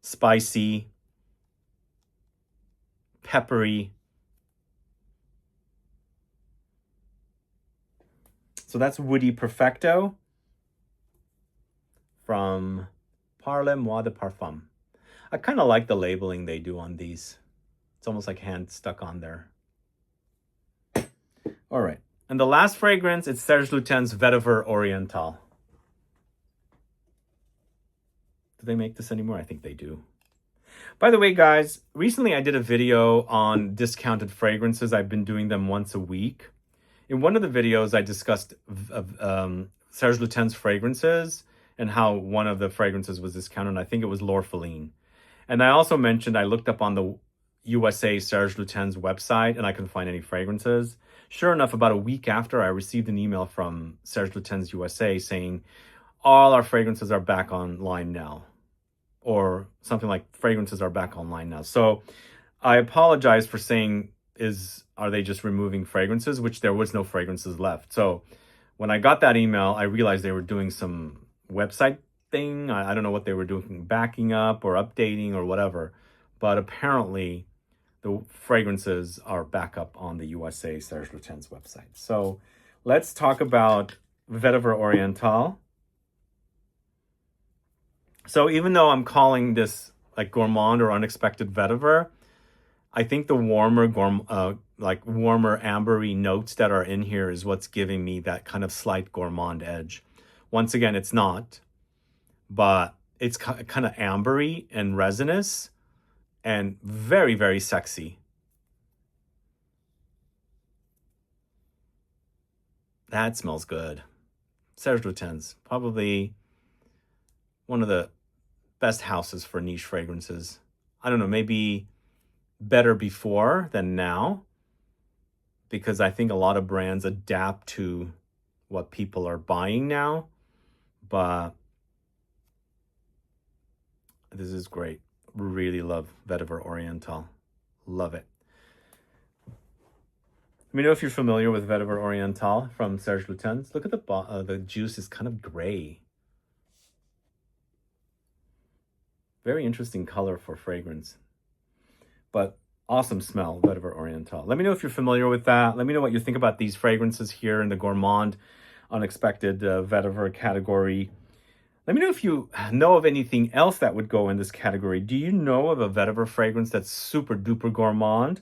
Spicy. Peppery. So that's Woody Perfecto from Parlez-moi de Parfum. I kind of like the labeling they do on these. It's almost like hand stuck on there. All right. And the last fragrance, it's Serge Lutens Vetiver Oriental. Do they make this anymore? I think they do. By the way, guys, recently I did a video on discounted fragrances. I've been doing them once a week. In one of the videos, I discussed Serge Lutens fragrances and how one of the fragrances was discounted. I think it was L'Orpheline. And I also mentioned I looked up on the USA Serge Lutens website and I couldn't find any fragrances. Sure enough, about a week after, I received an email from Serge Lutens USA saying, all our fragrances are back online now. Or something like, fragrances are back online now. So I apologize for saying, are they just removing fragrances? Which there was no fragrances left. So when I got that email, I realized they were doing some website thing. I don't know what they were doing, backing up or updating or whatever. But apparently the fragrances are back up on the USA Serge Lutens website. So let's talk about Vetiver Oriental. So even though I'm calling this like gourmand or unexpected vetiver, I think the warmer ambery notes that are in here is what's giving me that kind of slight gourmand edge. Once again, it's not, but it's kind of ambery and resinous and very, very sexy. That smells good. Serge Lutens, probably one of the best houses for niche fragrances. I don't know, maybe better before than now, because I think a lot of brands adapt to what people are buying now. But this is great. Really love Vetiver Oriental. Love it. Let me know if you're familiar with Vetiver Oriental from Serge Lutens. Look at the juice is kind of gray. Very interesting color for fragrance. But awesome smell, Vetiver Oriental. Let me know if you're familiar with that. Let me know what you think about these fragrances here in the gourmand, unexpected vetiver category. Let me know if you know of anything else that would go in this category. Do you know of a vetiver fragrance that's super duper gourmand?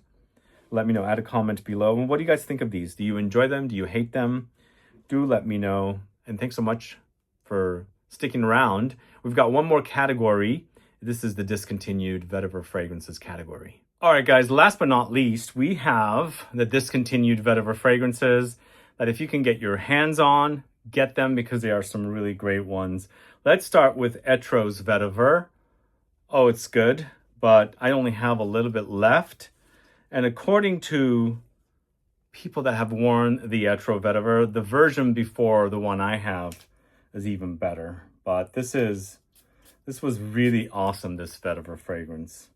Let me know. Add a comment below. And what do you guys think of these? Do you enjoy them? Do you hate them? Do let me know. And thanks so much for sticking around. We've got one more category. This is the discontinued vetiver fragrances category. All right, guys, last but not least, we have the discontinued vetiver fragrances that if you can get your hands on, get them because they are some really great ones. Let's start with Etrose Vetiver. Oh, it's good, but I only have a little bit left. And according to people that have worn the Etrose Vetiver, the version before the one I have is even better. But this was really awesome, this vetiver fragrance.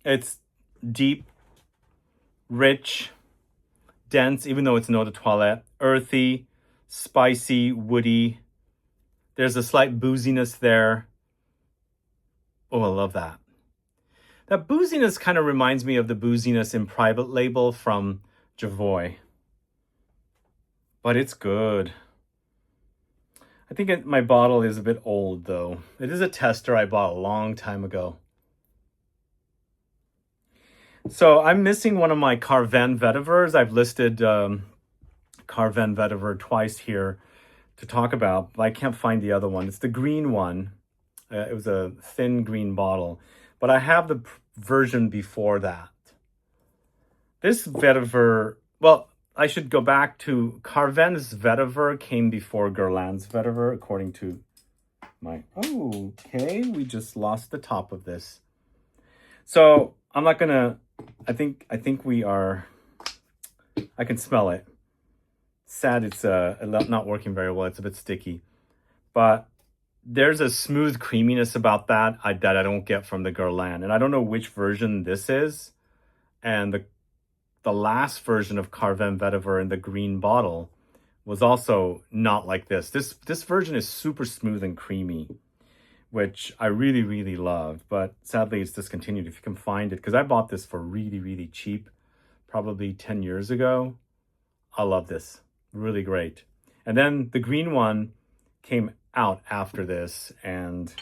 It's deep, rich, dense, even though it's an eau de toilette, earthy, spicy, woody. There's a slight booziness there. Oh, I love that. That booziness kind of reminds me of the booziness in Private Label from Javoy. But it's good. I think my bottle is a bit old though. It is a tester I bought a long time ago. So I'm missing one of my Carven Vetivers. I've listed Carven Vetiver twice here to talk about, but I can't find the other one. It's the green one. It was a thin green bottle, but I have the version before that. This Vetiver, well, I should go back to Carven's Vetiver came before Guerlain's Vetiver, according to my, oh, okay, we just lost the top of this. So I'm not gonna, I think we are, I can smell it. Sad it's not working very well. It's a bit sticky, but there's a smooth creaminess about that that I don't get from the Guerlain. And I don't know which version this is. And the last version of Carven Vetiver in the green bottle was also not like this. This version is super smooth and creamy, which I really, really love. But sadly, it's discontinued if you can find it. Because I bought this for really, really cheap, probably 10 years ago. I love this. Really great. And then the green one came out after this, and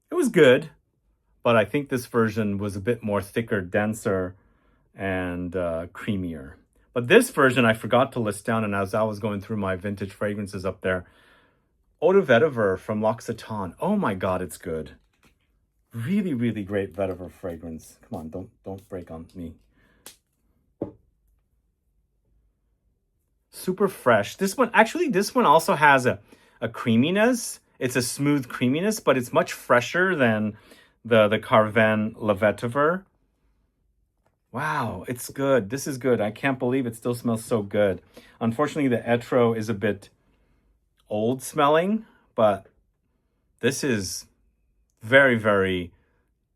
it was good. But I think this version was a bit more thicker, denser, and creamier. But this version I forgot to list down, and as I was going through my vintage fragrances up there, Eau Vetiver from L'Occitane. Oh my God, it's good. Really, really great Vetiver fragrance. Come on, don't break on me. Super fresh. This one also has a creaminess. It's a smooth creaminess, but it's much fresher than the Carven Le Vetiver. Wow, it's good. This is good. I can't believe it still smells so good. Unfortunately, the Etro is a bit old smelling, but this is very, very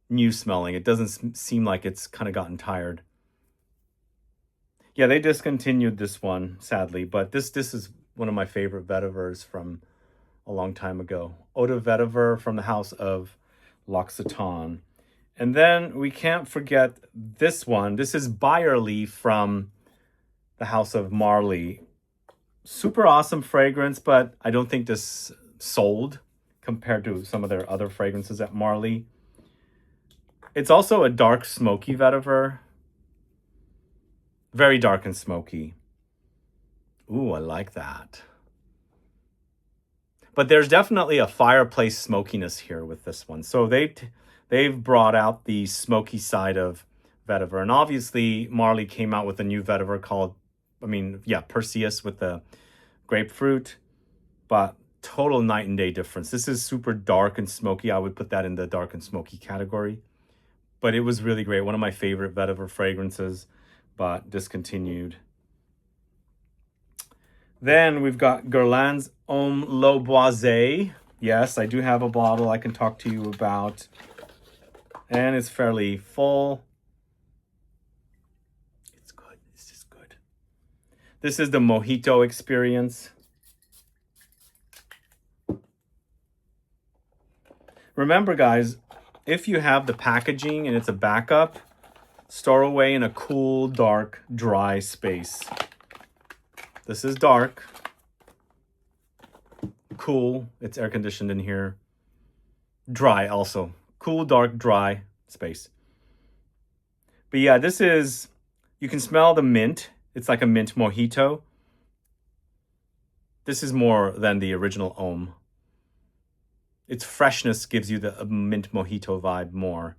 new smelling. It doesn't seem like it's kind of gotten tired. Yeah, they discontinued this one, sadly, but this is one of my favorite Vetivers from a long time ago. Eau Vetiver from the house of L'Occitane. And then we can't forget this one. This is Byerly from the house of Marley. Super awesome fragrance, but I don't think this sold compared to some of their other fragrances at Marley. It's also a dark smoky vetiver. Very dark and smoky. Ooh, I like that. But there's definitely a fireplace smokiness here with this one. So they've brought out the smoky side of vetiver. And obviously, Marley came out with a new vetiver called, Perseus with the grapefruit. But total night and day difference. This is super dark and smoky. I would put that in the dark and smoky category. But it was really great. One of my favorite vetiver fragrances, but discontinued. Then we've got Guerlain's Homme Boisé. Yes, I do have a bottle I can talk to you about. And it's fairly full. It's good. It's just good. This is the Mojito experience. Remember, guys, if you have the packaging and it's a backup, store away in a cool, dark, dry space. This is dark. Cool. It's air conditioned in here. Dry also. Cool, dark, dry space. But yeah, this is, you can smell the mint. It's like a mint mojito. This is more than the original Homme. Its freshness gives you the mint mojito vibe more.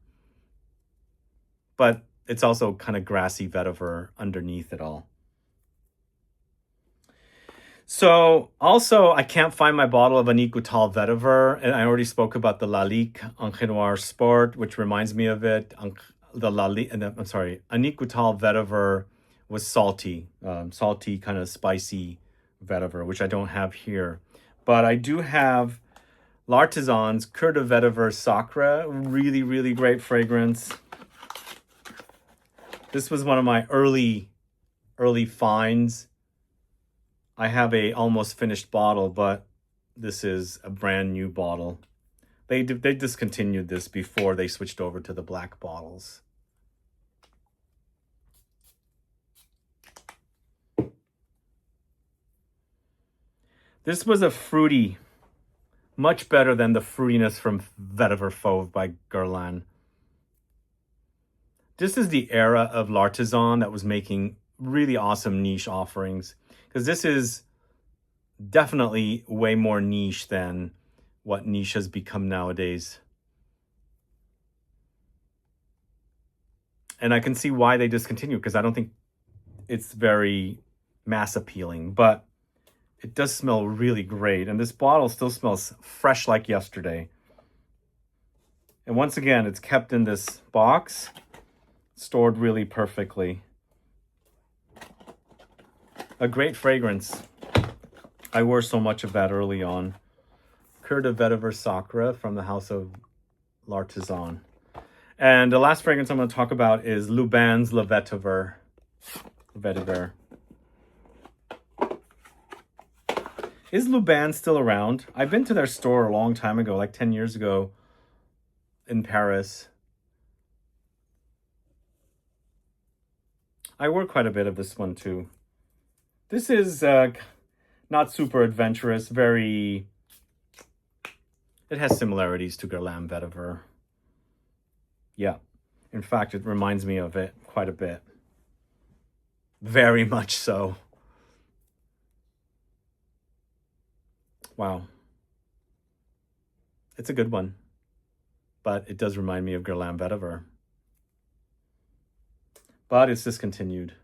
But it's also kind of grassy vetiver underneath it all. So also, I can't find my bottle of Annick Goutal Vetiver, and I already spoke about the Lalique Encre Noire Sport, which reminds me of it. Annick Goutal Vetiver was salty, kind of spicy vetiver, which I don't have here. But I do have L'Artisan's Cœur de Vetiver Sacre, really, really great fragrance. This was one of my early finds. I have a almost finished bottle, but this is a brand new bottle. They discontinued this before they switched over to the black bottles. This was a fruity Much better than the fruitiness from Vetiver Fauve by Guerlain. This is the era of L'Artisan that was making really awesome niche offerings, because this is definitely way more niche than what niche has become nowadays. And I can see why they discontinued, because I don't think it's very mass appealing, but it does smell really great. And this bottle still smells fresh like yesterday. And once again, it's kept in this box, stored really perfectly. A great fragrance. I wore so much of that early on. Cœur de Vetiver Sacre from the house of L'Artisan. And the last fragrance I'm going to talk about is Lubin's Le Vetiver. Vetiver. Is Lubin still around? I've been to their store a long time ago, like 10 years ago in Paris. I wore quite a bit of this one too. This is not super adventurous, very... It has similarities to Guerlain Vetiver. Yeah. In fact, it reminds me of it quite a bit. Very much so. Wow. It's a good one. But it does remind me of Guerlain Vetiver. But it's discontinued.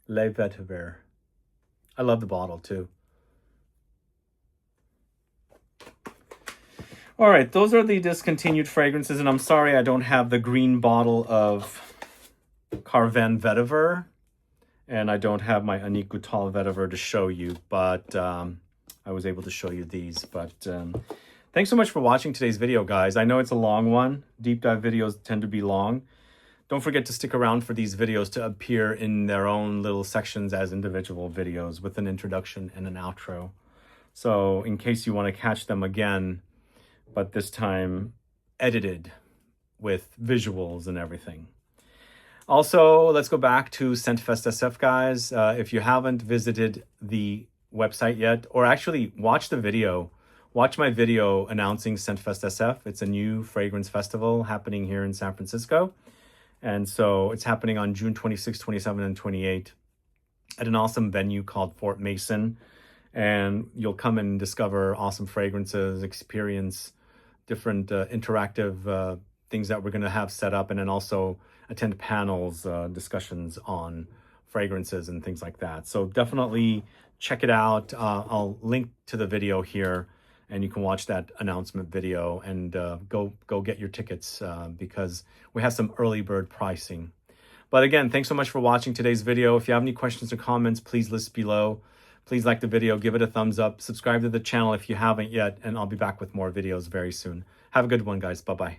Le Vetiver. I love the bottle too. All right, those are the discontinued fragrances, and I'm sorry I don't have the green bottle of Carven Vetiver, and I don't have my Annick Goutal Vetiver to show you, but I was able to show you these. But thanks so much for watching today's video, guys. I know it's a long one. Deep dive videos tend to be long. Don't forget to stick around for these videos to appear in their own little sections as individual videos with an introduction and an outro. So in case you want to catch them again, but this time edited with visuals and everything. Also, let's go back to Scentfest SF, guys. If you haven't visited the website yet, or actually watch the video, watch my video announcing Scentfest SF. It's a new fragrance festival happening here in San Francisco. And so it's happening on June 26, 27, and 28 at an awesome venue called Fort Mason. And you'll come and discover awesome fragrances, experience different interactive things that we're going to have set up, and then also attend panels, discussions on fragrances and things like that. So definitely check it out. I'll link to the video here, and you can watch that announcement video and go get your tickets because we have some early bird pricing. But again, thanks so much for watching today's video. If you have any questions or comments, please list below. Please like the video, give it a thumbs up, subscribe to the channel if you haven't yet, and I'll be back with more videos very soon. Have a good one, guys. Bye-bye.